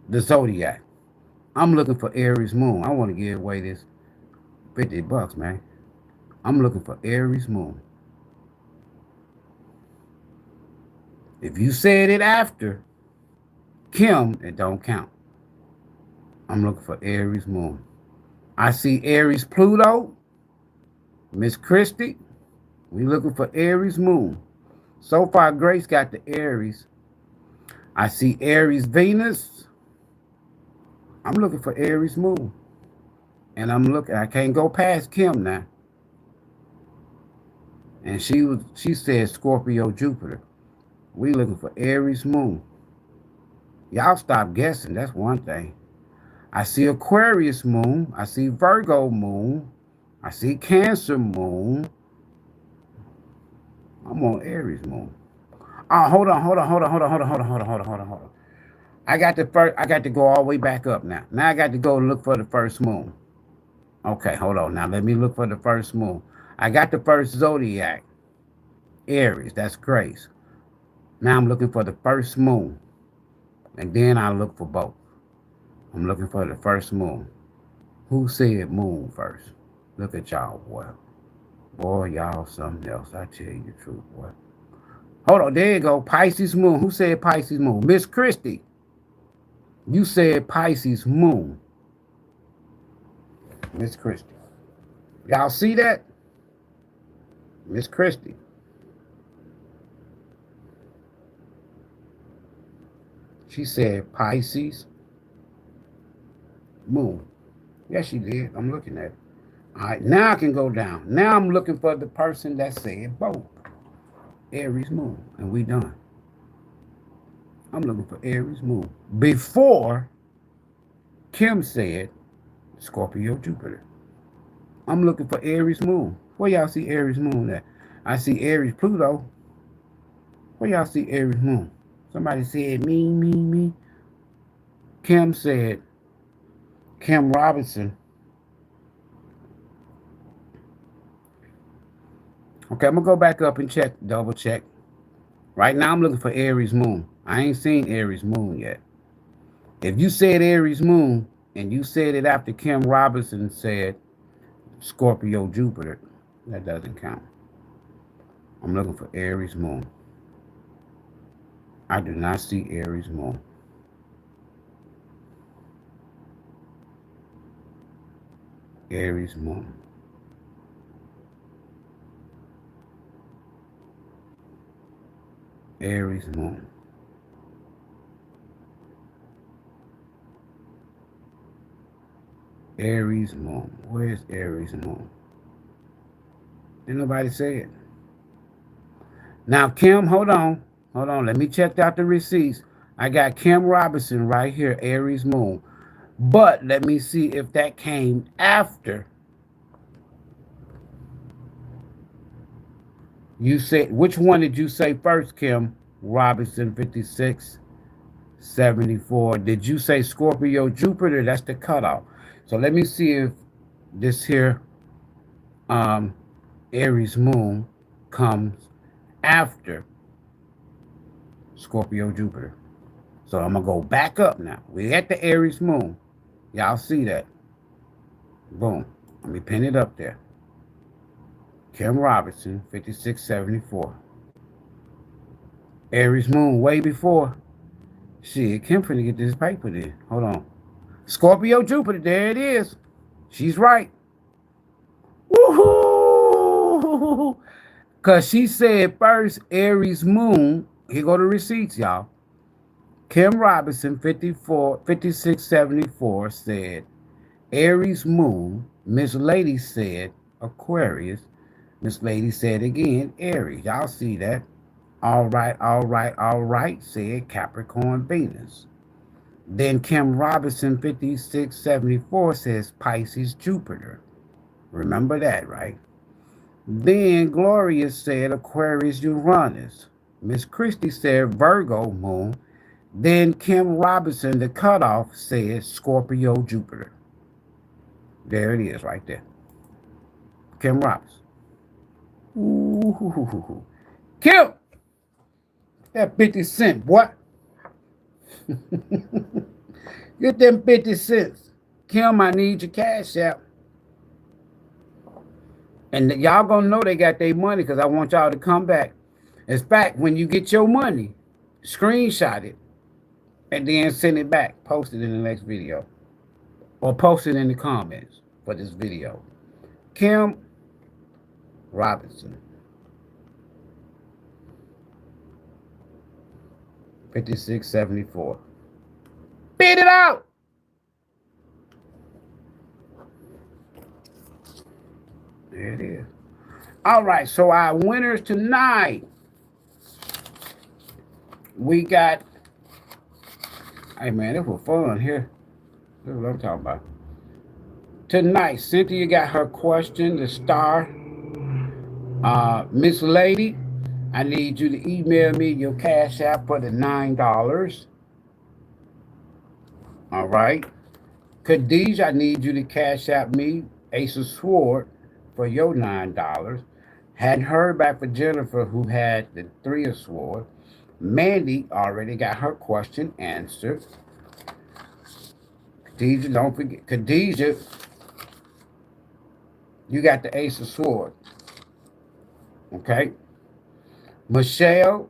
the zodiac. I'm looking for Aries moon. I want to give away this $50, man. I'm looking for Aries moon. If you said it after Kim, it don't count. I'm looking for Aries moon. I see Aries Pluto. Miss Christie, we looking for Aries moon. So far, Grace got the Aries. I see Aries Venus. I'm looking for Aries moon. And I'm looking, I can't go past Kim now. And she said Scorpio Jupiter. We looking for Aries moon. Y'all stop guessing, that's one thing. I see Aquarius moon. I see Virgo moon. I see Cancer moon. I'm on Aries moon. Oh, hold on. I got the first. I got to go all the way back up now. Now I got to go look for the first moon. Okay, hold on. Now let me look for the first moon. I got the first zodiac, Aries. That's Grace. Now I'm looking for the first moon, and then I look for both. I'm looking for the first moon. Who said moon first? Look at y'all, boy. Boy, y'all something else. I tell you the truth, boy. Hold on, there you go. Pisces moon. Who said Pisces moon? Miss Christie. You said Pisces moon. Miss Christie. Y'all see that? Miss Christie. She said Pisces moon. Yes, she did. I'm looking at it. All right, now I can go down. Now I'm looking for the person that said both. Aries moon. And we done. I'm looking for Aries moon. Before Kim said Scorpio Jupiter. I'm looking for Aries moon. Where y'all see Aries moon at? I see Aries Pluto. Where y'all see Aries moon? Somebody said me. Kim said, Kim Robinson. Okay, I'm going to go back up and check, double check. Right now I'm looking for Aries moon. I ain't seen Aries moon yet. If you said Aries moon and you said it after Kim Robinson said Scorpio Jupiter, that doesn't count. I'm looking for Aries moon. I do not see Aries moon. Aries moon. Aries moon. Aries moon. Where's Aries moon? Didn't nobody say it. Now, Kim, hold on. Let me check out the receipts. I got Kim Robinson right here, Aries moon. But let me see if that came after. You said, which one did you say first, Kim Robinson, 5674? Did you say Scorpio Jupiter? That's the cutoff. So let me see if this here Aries moon comes after Scorpio Jupiter. So I'm going to go back up now. We're at the Aries moon. Y'all see that? Boom. Let me pin it up there. Kim Robinson, 5674. Aries moon way before. Shit, Kim finna get this paper then. Hold on. Scorpio Jupiter, there it is. She's right. Woohoo! Because she said first Aries moon. Here go the receipts, y'all. Kim Robinson, 5674, said Aries moon. Miss Lady said Aquarius. Miss Lady said again Aries. Y'all see that? All right, said Capricorn Venus. Then Kim Robinson, 5674, says Pisces Jupiter. Remember that, right? Then Gloria said Aquarius Uranus. Miss Christie said Virgo moon. Then Kim Robinson, the cutoff, said Scorpio Jupiter. There it is right there. Kim Robinson. Ooh. Kim! That 50 cent, what? Get them 50 cents. Kim, I need your cash app. And y'all gonna know they got their money because I want y'all to come back. In fact, when you get your money, screenshot it and then send it back. Post it in the next video. Or post it in the comments for this video. Kim Robinson. 5674. Beat it out! There it is. All right, so our winners tonight. We got, hey man, this was fun here. This is what I'm talking about. Tonight, Cynthia got her question, the star. Miss Lady, I need you to email me your Cash App for the $9. All right. Khadijah, I need you to Cash App me Ace of Sword for your $9. Hadn't heard back from Jennifer, who had the Three of Sword. Mandy already got her question answered. Khadijah, don't forget. Khadijah, you got the Ace of Sword. Okay. Michelle,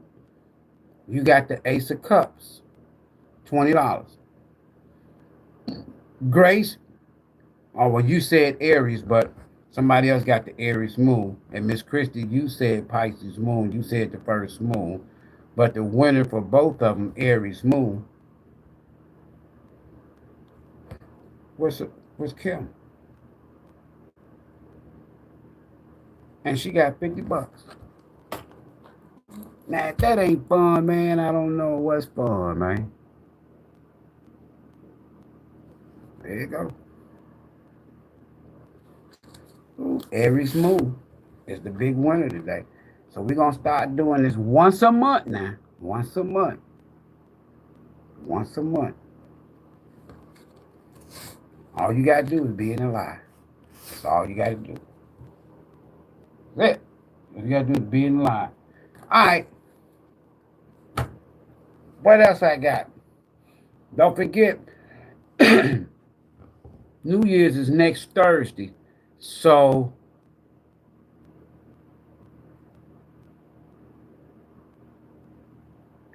you got the Ace of Cups. $20. Grace, oh, well, you said Aries, but somebody else got the Aries moon. And Miss Christie, you said Pisces moon. You said the first moon. But the winner for both of them, Aries moon. What's Kim? And she got $50. Now, if that ain't fun, man, I don't know what's fun, man. There you go. Ooh, Aries moon is the big winner today. So we're going to start doing this once a month now. Once a month. Once a month. All you got to do is be in a lie. That's all you got to do. That's it. All you got to do is be in a lie. All right. What else I got? Don't forget, New Year's is next Thursday. So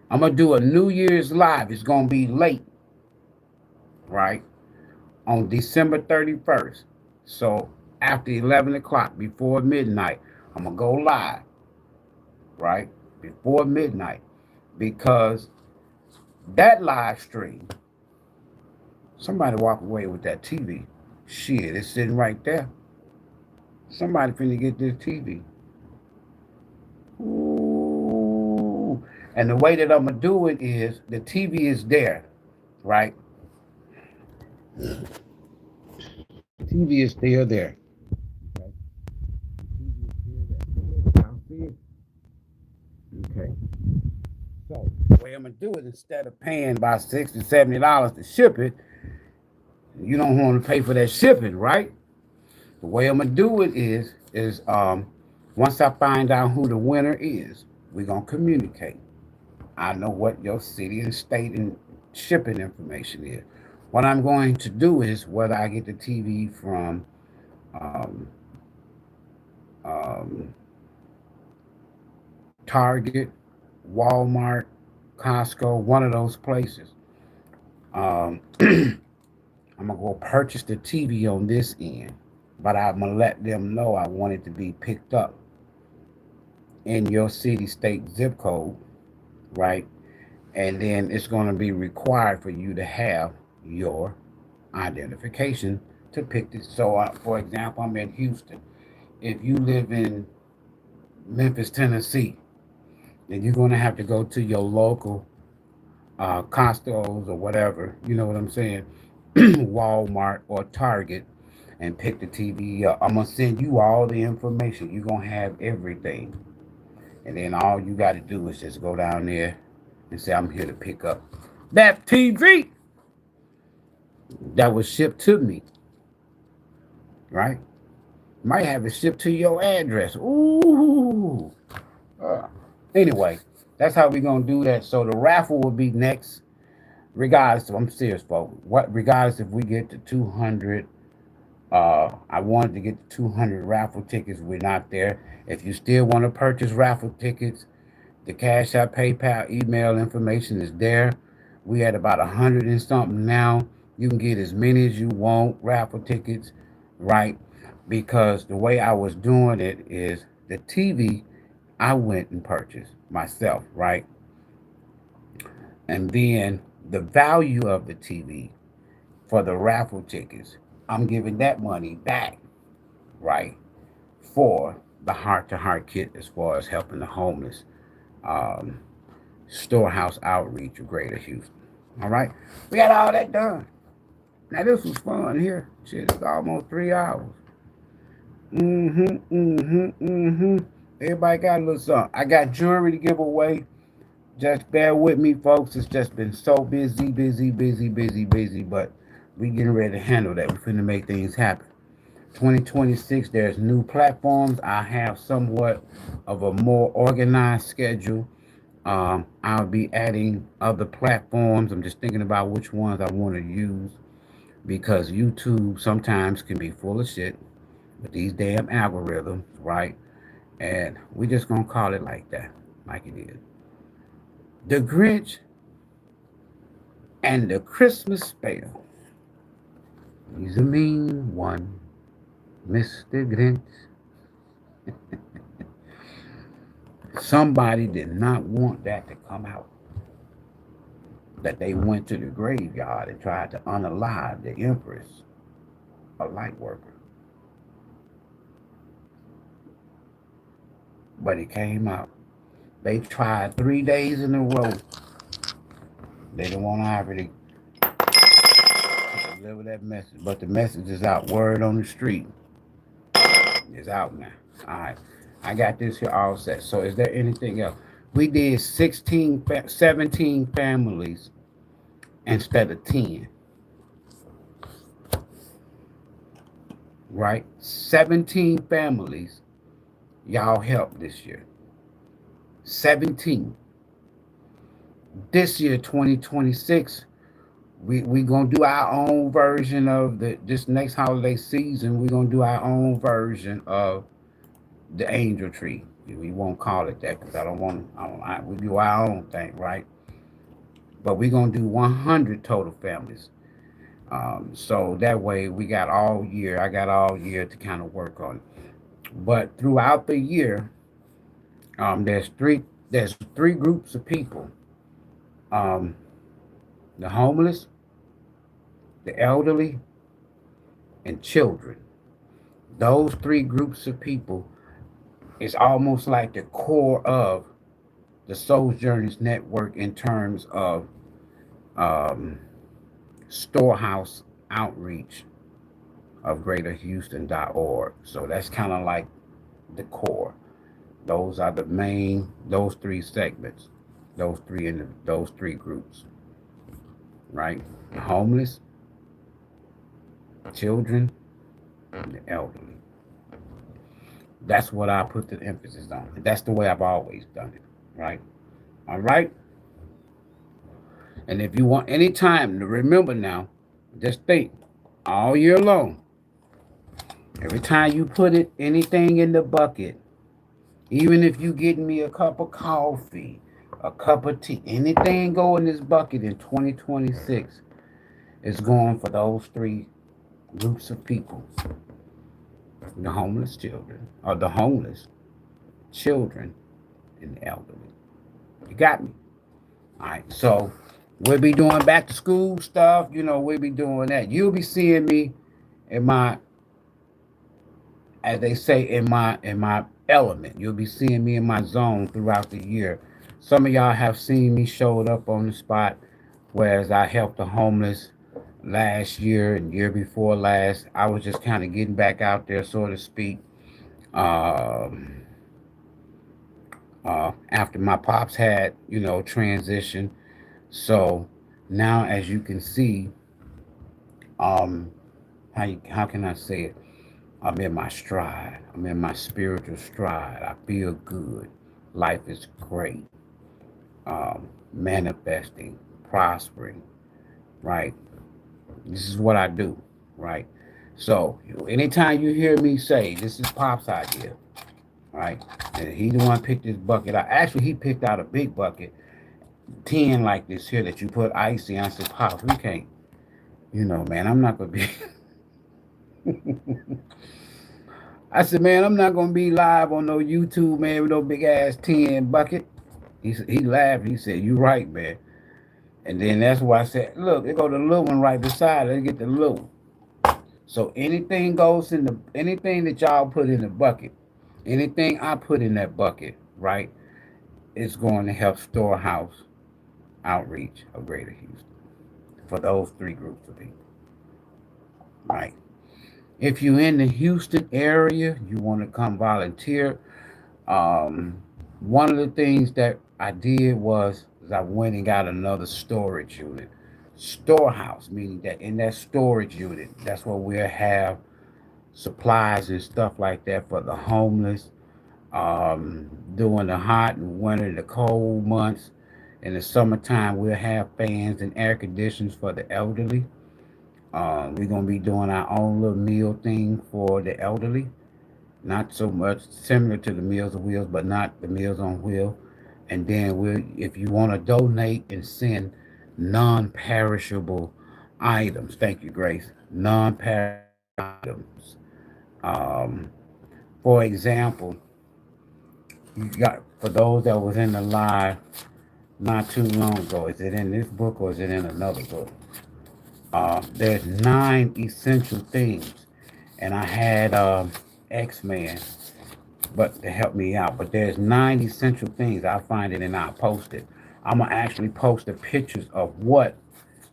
I'm going to do a New Year's live. It's going to be late, right? On December 31st. So after 11 o'clock, before midnight, I'm going to go live, right? Before midnight. Because that live stream, somebody walk away with that TV. Shit, it's sitting right there. Somebody finna get this TV. Ooh. And the way that I'm going to do it is, the TV is there, right? The TV is still there. Okay. Y'all see it? Okay. So the way I'm going to do it, instead of paying about $60, $70 to ship it, you don't want to pay for that shipping, right? The way I'm going to do it is once I find out who the winner is, we're going to communicate. I know what your city and state and shipping information is. What I'm going to do is whether I get the TV from Target, Walmart, Costco, one of those places. I'm going to go purchase the TV on this end, but I'm going to let them know I want it to be picked up in your city, state, zip code, right? And then it's going to be required for you to have your identification to pick this. So, for example, I'm in Houston. If you live in Memphis, Tennessee, then you're going to have to go to your local Costco's or whatever, you know what I'm saying, Walmart or Target, and pick the TV up. I'm going to send you all the information. You're going to have everything. And then all you got to do is just go down there and say, I'm here to pick up that TV that was shipped to me, right? Might have it shipped to your address. Ooh. Anyway, that's how we're going to do that. So the raffle will be next, regardless of, I'm serious, folks. Regardless if we get to 200, I wanted to get the 200 raffle tickets. We're not there. If you still want to purchase raffle tickets, the Cash App, PayPal, email information is there. We at about 100 and something now. You can get as many as you want, raffle tickets, right? Because the way I was doing it is the TV I went and purchased myself, right? And then the value of the TV for the raffle tickets, I'm giving that money back, right? For the heart-to-heart kit as far as helping the homeless. Storehouse outreach of Greater Houston. All right, we got all that done. Now this was fun here. Shit, it's almost 3 hours. Everybody got a little something. I got jewelry to give away. Just bear with me, folks. It's just been so busy. But we getting ready to handle that. We're finna make things happen. 2026, there's new platforms. I have somewhat of a more organized schedule. I'll be adding other platforms. I'm just thinking about which ones I want to use because YouTube sometimes can be full of shit with these damn algorithms, right? And we just gonna call it like that, like it is. The Grinch and the Christmas Spell. He's a mean one, Mr. Grinch. Somebody did not want that to come out. That they went to the graveyard and tried to unalive the Empress, a light worker. But it came out. They tried 3 days in a row. They didn't want Ivory to deliver that message. But the message is out. Word on the street. It's out now. All right. I got this here all set. So is there anything else? We did 17 families instead of 10. Right? 17 families y'all helped this year. 17. This year, 2026, we gonna do our own version of this next holiday season. We're gonna do our own version of the angel tree. We won't call it that because I don't want. We do our own thing, right? But we're gonna do 100 total families. So that way we got all year. I got all year to kind of work on it. But throughout the year, there's three groups of people. Um, the homeless, the elderly, and children. Those three groups of people is almost like the core of the Soul Journeys network in terms of um, storehouse outreach of GreaterHouston.org. So that's kind of like the core. Those are the main, those three segments, those three groups, right? The homeless, children, and the elderly. That's what I put the emphasis on. That's the way I've always done it, right? All right? And if you want any time to remember now, just think all year long, every time you put anything in the bucket, even if you getting me a cup of coffee, a cup of tea, anything go in this bucket in 2026 is going for those three groups of people. The homeless children, or the homeless children, and the elderly. You got me? All right, so we'll be doing back to school stuff. We'll be doing that. You'll be seeing me in my, as they say, in my element. You'll be seeing me in my zone throughout the year. Some of y'all have seen me showed up on the spot, whereas I helped the homeless last year and year before last. I was just kind of getting back out there, so to speak. Um, After my pops had, transition. So now, as you can see, um, how can I say it? I'm in my stride. I'm in my spiritual stride. I feel good. Life is great. Manifesting, prospering, right? This is what I do, right? So anytime you hear me say this is Pop's idea, right? And he the one picked this bucket out. Actually, he picked out a big bucket, 10 like this here that you put ice in. I said, Pops, we can't. Man, I'm not gonna be. I said, man, I'm not gonna be live on no YouTube, man, with no big ass 10 bucket. He laughed. He said, "You right, man." And then that's why I said, "Look, they go the little one right beside it. They get the little." So anything that y'all put in the bucket, anything I put in that bucket, right, is going to help storehouse outreach of Greater Houston for those three groups of people, right? If you're in the Houston area, you want to come volunteer, Um, One of the things that I did was I went and got another storage unit. Storehouse, meaning that in that storage unit, that's where we'll have supplies and stuff like that for the homeless. During the hot and winter, the cold months, in the summertime, we'll have fans and air conditions for the elderly. We're gonna be doing our own little meal thing for the elderly. Not so much similar to the Meals on Wheels, but not the Meals on Wheels. And then if you want to donate and send non-perishable items, thank you, Grace. Non-perishable items. Um, for example, you got for those that was in the live not too long ago. Is it in this book or is it in another book? There's 9 essential things, and I had X-Men but to help me out. But there's 9 essential things. I'll find it and I'll post it. I'm gonna actually post the pictures of what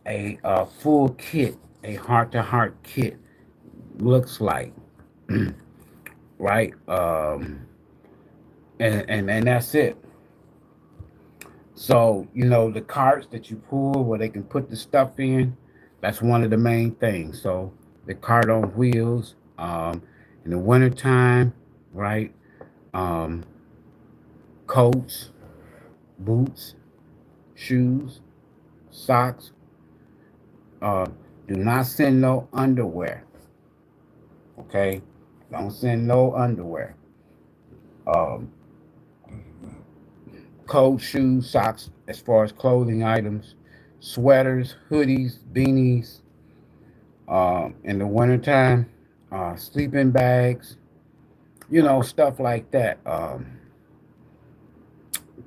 a full kit, a heart-to-heart kit, looks like, right? And that's it. So the carts that you pull where they can put the stuff in, that's one of the main things. So the cart on wheels, in the wintertime, right? Um, Coats, boots, shoes, socks. Uh, do not send no underwear. Okay, don't send no underwear. Um, Cold shoes, socks, as far as clothing items, sweaters, hoodies, beanies. In the wintertime, sleeping bags, stuff like that.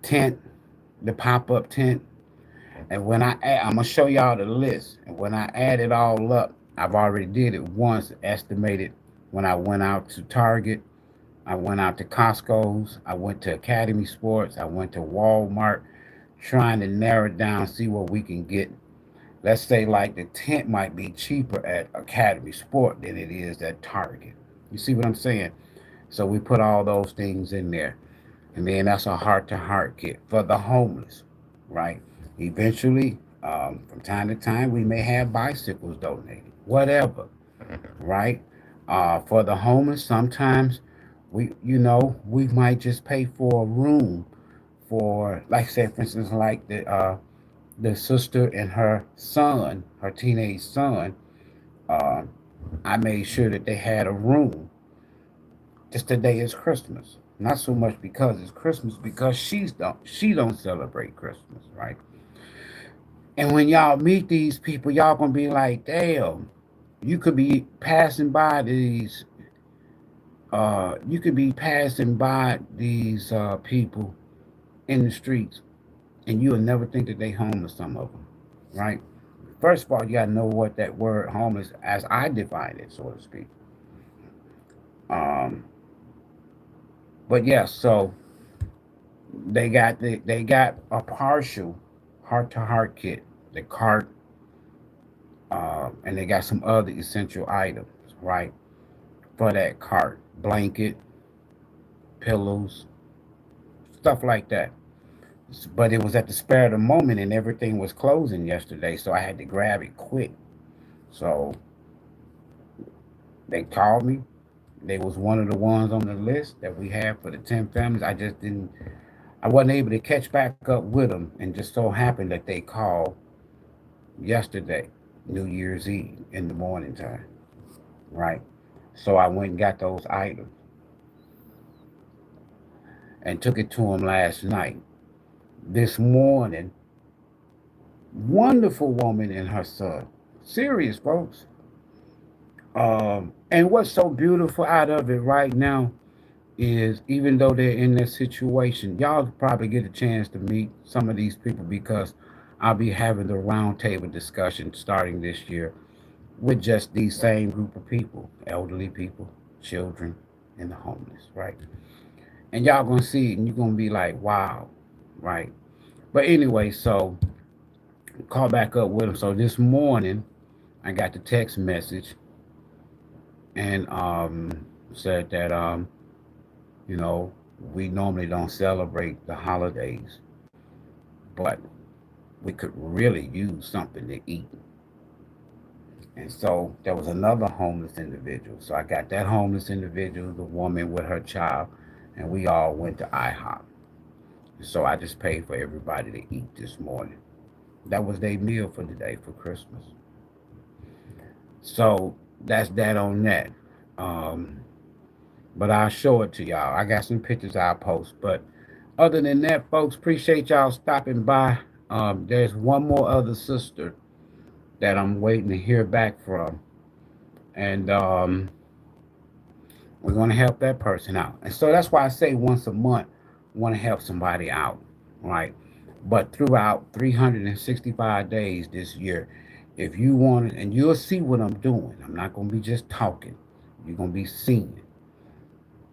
Tent, the pop-up tent. And when I'm gonna show y'all the list. And when I add it all up, I've already did it once, estimated when I went out to Target, I went out to Costco's, I went to Academy Sports, I went to Walmart, trying to narrow it down, see what we can get. Let's say like the tent might be cheaper at Academy Sport than it is at Target. You see what I'm saying? So we put all those things in there. And then that's a heart to heart kit for the homeless, right? Eventually, from time to time, we may have bicycles donated, whatever, right? For the homeless, sometimes we might just pay for a room for, like, say, for instance, like the sister and her son, her teenage son. Uh, I made sure that they had a room. Just today is Christmas. Not so much because it's Christmas, because she don't celebrate Christmas, right? And when y'all meet these people, y'all gonna be like, damn, you could be passing by these people in the streets, and you'll never think that they homeless, some of them, right? First of all, you gotta know what that word homeless, as I define it, so to speak. Um, but yeah, so they got a partial heart to heart kit, the cart, and they got some other essential items, right? For that cart, blanket, pillows, stuff like that. But it was at the spur of the moment, and everything was closing yesterday, so I had to grab it quick. So they called me. They was one of the ones on the list that we have for the 10 families. I wasn't able to catch back up with them, and just so happened that they called yesterday, New Year's Eve, in the morning time, right? So I went and got those items and took it to them last night. This morning, wonderful woman and her son. Serious, folks. And what's so beautiful out of it right now is, even though they're in this situation, y'all probably get a chance to meet some of these people, because I'll be having the roundtable discussion starting this year with just these same group of people, elderly people, children, and the homeless, right? And y'all gonna see it and you're gonna be like, wow, right? But anyway, so call back up with them. So this morning I got the text message, and said that you know We normally don't celebrate the holidays, but we could really use something to eat. And so there was another homeless individual. So I got that homeless individual, the woman with her child, and we all went to IHOP. So I just paid for everybody to eat this morning. That was their meal for the day for Christmas. So that's that on that. Um, but I'll show it to y'all. I got some pictures I'll post. But other than that, folks, appreciate y'all stopping by. There's one more other sister that I'm waiting to hear back from. And we're going to help that person out. And so that's why I say once a month, I want to help somebody out, right? But throughout 365 days this year, if you want it, and you'll see what I'm doing, I'm not going to be just talking. You're going to be seeing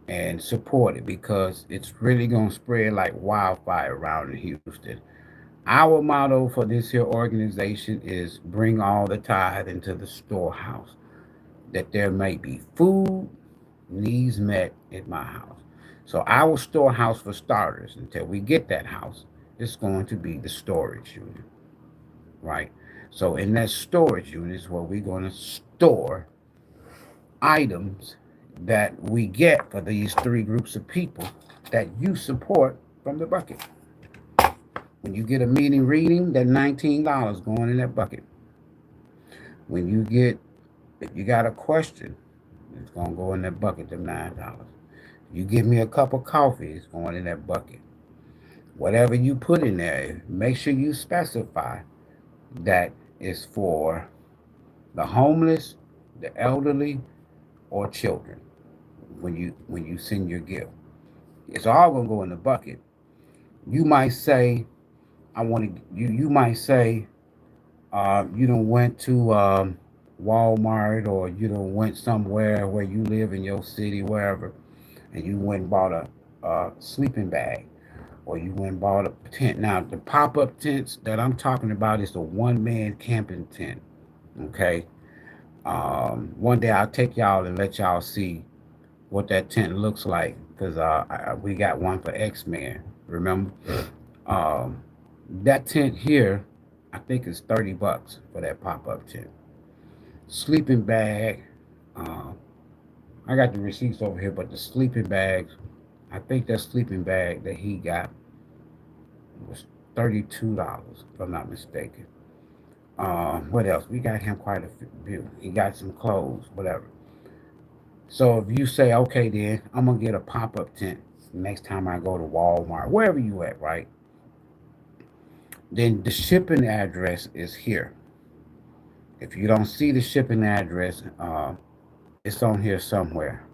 and support it because it's really going to spread like wildfire around in Houston. Our motto for this here organization is bring all the tithe into the storehouse, that there may be food, needs met at my house. So our storehouse for starters, until we get that house, is going to be the storage unit, right? So in that storage unit is where we're going to store items that we get for these three groups of people that you support from the bucket. When you get a meeting reading, that $19 going in that bucket. When you get, if you got a question, it's gonna go in that bucket, them $9. You give me a cup of coffee, it's going in that bucket. Whatever you put in there, make sure you specify that is for the homeless, the elderly, or children when you send your gift. It's all gonna go in the bucket. You might say, I want to. You might say, you don't went to Walmart, or you don't went somewhere where you live in your city, wherever, and you went and bought a sleeping bag, or you went and bought a tent. Now the pop-up tents that I'm talking about is a one-man camping tent. Okay. One day I'll take y'all and let y'all see what that tent looks like, because we got one for X-Men. Remember, um, that tent here, I think it's $30 for that pop-up tent. Sleeping bag, uh, I got the receipts over here, but the sleeping bags, I think that sleeping bag that he got was $32, if I'm not mistaken. What else? We got him quite a few. He got some clothes, whatever. So if you say, okay, then I'm gonna get a pop-up tent next time I go to Walmart, wherever you at, right? Then the shipping address is here. If you don't see the shipping address, it's on here somewhere.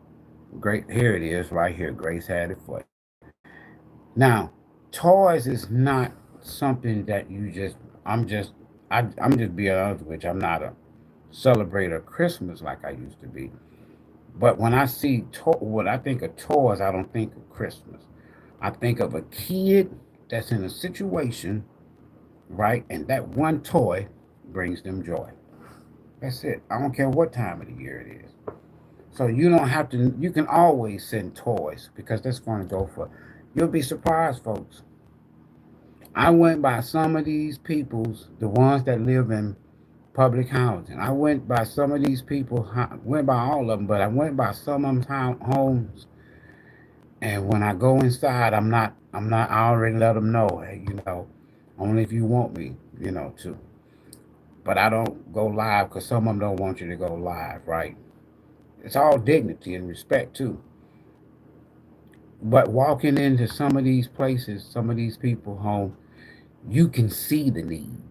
Great, here it is, right here. Grace had it for you. Now, toys is not something that you just. I'm just being honest with you. I'm not a celebrator of Christmas like I used to be. But when I see when I think of toys, I don't think of Christmas. I think of a kid that's in a situation, right? And that one toy brings them joy. That's it. I don't care what time of the year it is. So you don't have to, you can always send toys because that's going to go for, you'll be surprised, folks. I went by some of these people's, the ones that live in public housing. I went by some of these people, went by all of them, but I went by some of them homes. And when I go inside, I already let them know, hey, only if you want me, to. But I don't go live because some of them don't want you to go live, right? It's all dignity and respect too. But walking into some of these places, some of these people home, you can see the need.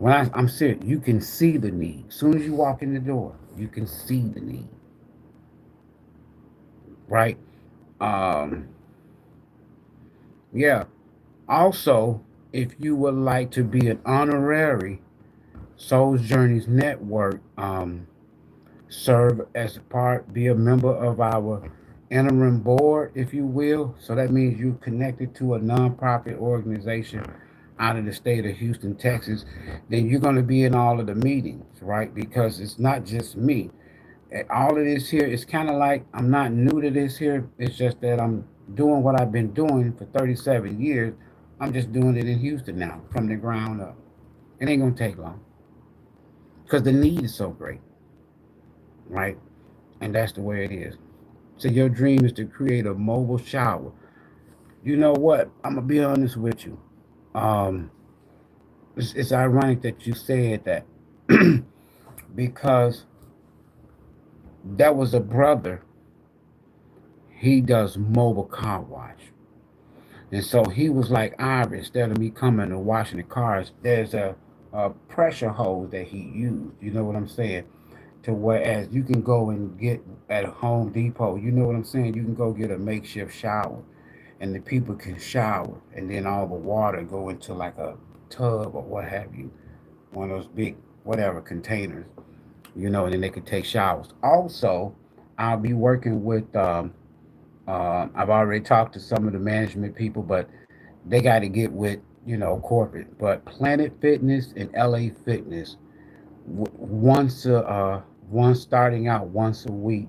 I'm serious, you can see the need. As soon as you walk in the door, you can see the need. Right? Um, yeah. Also, if you would like to be an honorary Souls Journeys Network, serve as a part, be a member of our interim board, if you will. So that means you're connected to a nonprofit organization out of the state of Houston, Texas. Then you're going to be in all of the meetings, right? Because it's not just me. all of this here is kind of like I'm not new to this here. It's just that I'm doing what I've been doing for 37 years. I'm just doing it in Houston now from the ground up. It ain't gonna take long because the need is so great, right? And that's the way it is. So your dream is to create a mobile shower. You know what? I'm gonna be honest with you. Um, it's ironic that you said that because that was a brother. He does mobile car wash. And so he was like, Ivory, instead of me coming and washing the cars, there's a pressure hose that he used. You know what I'm saying? To whereas you can go and get at Home Depot, you know what I'm saying? You can go get a makeshift shower and the people can shower and then all the water go into like a tub or what have you, one of those big whatever containers, and then they can take showers. Also, I'll be working with I've already talked to some of the management people, but they got to get with corporate. But Planet Fitness and LA Fitness, once starting out once a week,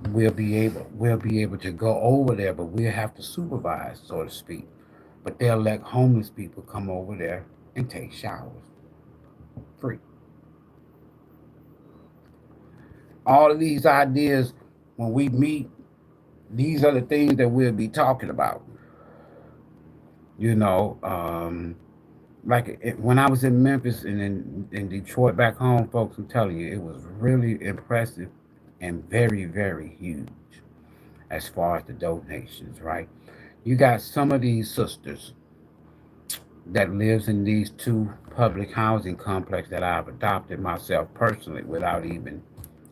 we'll be able to go over there, but we'll have to supervise, so to speak. But they'll let homeless people come over there and take showers free. All of these ideas, when we meet, these are the things that we'll be talking about. You know, like when I was in Memphis and in Detroit back home, folks, I'm telling you, it was really impressive and very, very huge as far as the donations, right? You got some of these sisters that lives in these two public housing complex that I've adopted myself personally without even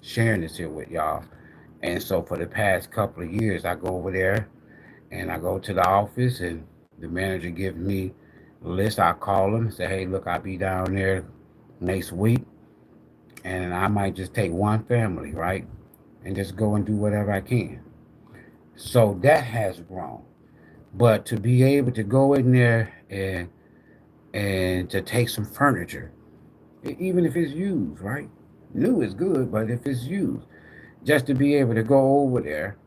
sharing this here with y'all. And so for the past couple of years, I go over there and I go to the office and the manager gives me a list. I call him and say, hey, look, I'll be down there next week and I might just take one family, right? And just go and do whatever I can. So that has grown. But to be able to go in there and to take some furniture, even if it's used, right? New is good, but if it's used, just to be able to go over there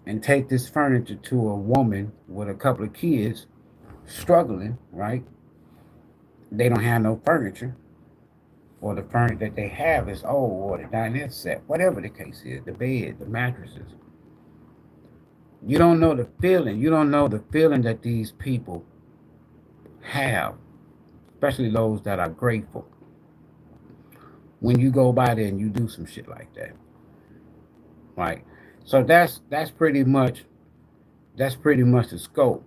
and take this furniture to a woman with a couple of kids struggling, right? They don't have no furniture, or the furniture that they have is old, or the dinette set, whatever the case is, the bed, the mattresses. You don't know the feeling. You don't know the feeling that these people have, especially those that are grateful. When you go by there and you do some shit like that, right? So that's pretty much the scope.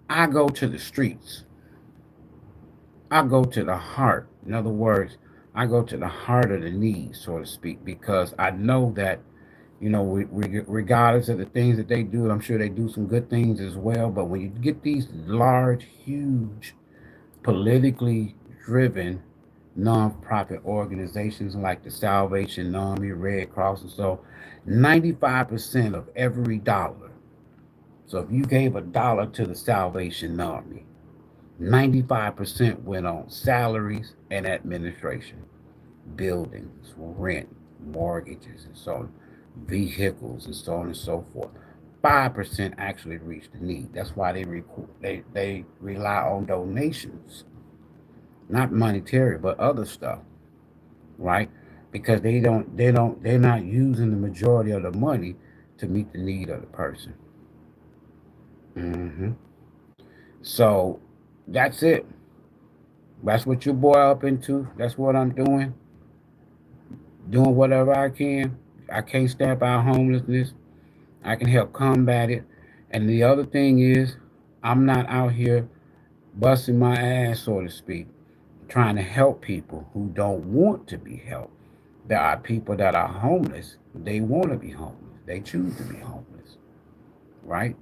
I go to the streets. I go to the heart. In other words, I go to the heart of the need, so to speak, because I know that regardless of the things that they do, I'm sure they do some good things as well. But when you get these large, huge, politically driven nonprofit organizations like the Salvation Army, Red Cross, and so 95% of every dollar. So if you gave a dollar to the Salvation Army, 95% went on salaries and administration, buildings, rent, mortgages, and so on, vehicles, and so on and so forth. 5% actually reached the need. That's why they rely on donations, not monetary, but other stuff, right? Because they're not using the majority of the money to meet the need of the person. hmm So that's it. That's what your boy up into. That's what I'm doing whatever I can. I can't stamp out homelessness. I can help combat it. And the other thing is, I'm not out here busting my ass, so to speak, trying to help people who don't want to be helped. There are people that are homeless. They want to be homeless. They choose to be homeless, right?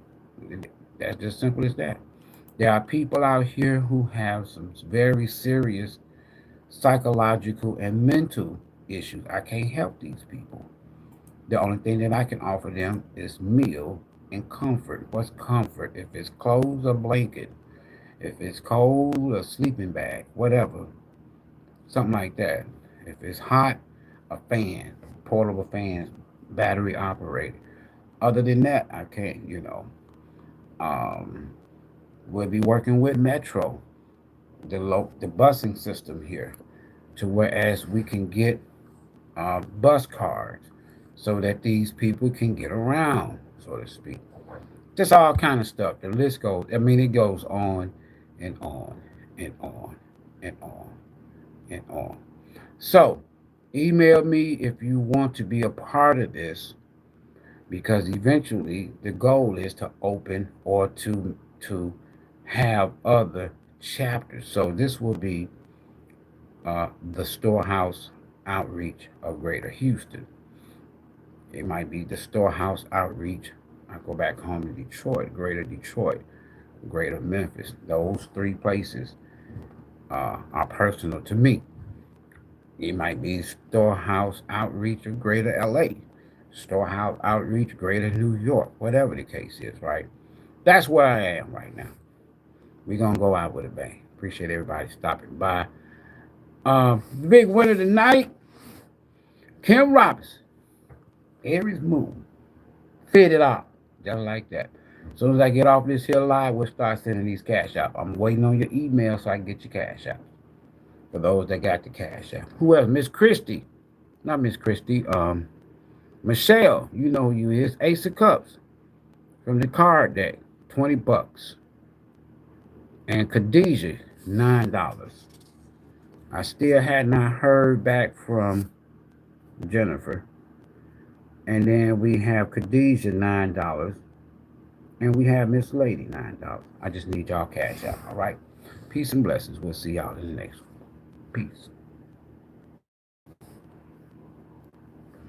That's just simple as that. There are people out here who have some very serious psychological and mental issues. I can't help these people. The only thing that I can offer them is meal and comfort. What's comfort? If it's clothes, a blanket. If it's cold, a sleeping bag, whatever. Something like that. If it's hot, a fan. portable fans, battery operated. Other than that, I can't, Um, we'll be working with Metro, the busing system here, to whereas we can get bus cards so that these people can get around, so to speak. Just all kind of stuff. The list goes. I mean, it goes on and on and on and on and on. So, email me if you want to be a part of this, because eventually the goal is to open or to have other chapters. So this will be the Storehouse Outreach of Greater Houston. It might be the Storehouse Outreach. I go back home to Detroit, Greater Memphis. Those three places are personal to me. It might be Storehouse Outreach of Greater LA, Storehouse Outreach Greater New York, whatever the case is, right? That's where I am right now. We're going to go out with a bang. Appreciate everybody stopping by. The big winner tonight, Kim Robinson, Aries Moon, fitted out, just like that. As soon as I get off this here live, we'll start sending these cash out. I'm waiting on your email so I can get your cash out. For those that got the cash out. Who else? Miss Christie. Not Miss Christie. Michelle, you know who you is. Ace of Cups from the card deck, $20. And Khadijah, $9. I still had not heard back from Jennifer. And then we have Khadijah, $9. And we have Miss Lady, $9. I just need y'all cash out, all right? Peace and blessings. We'll see y'all in the next one. Peace.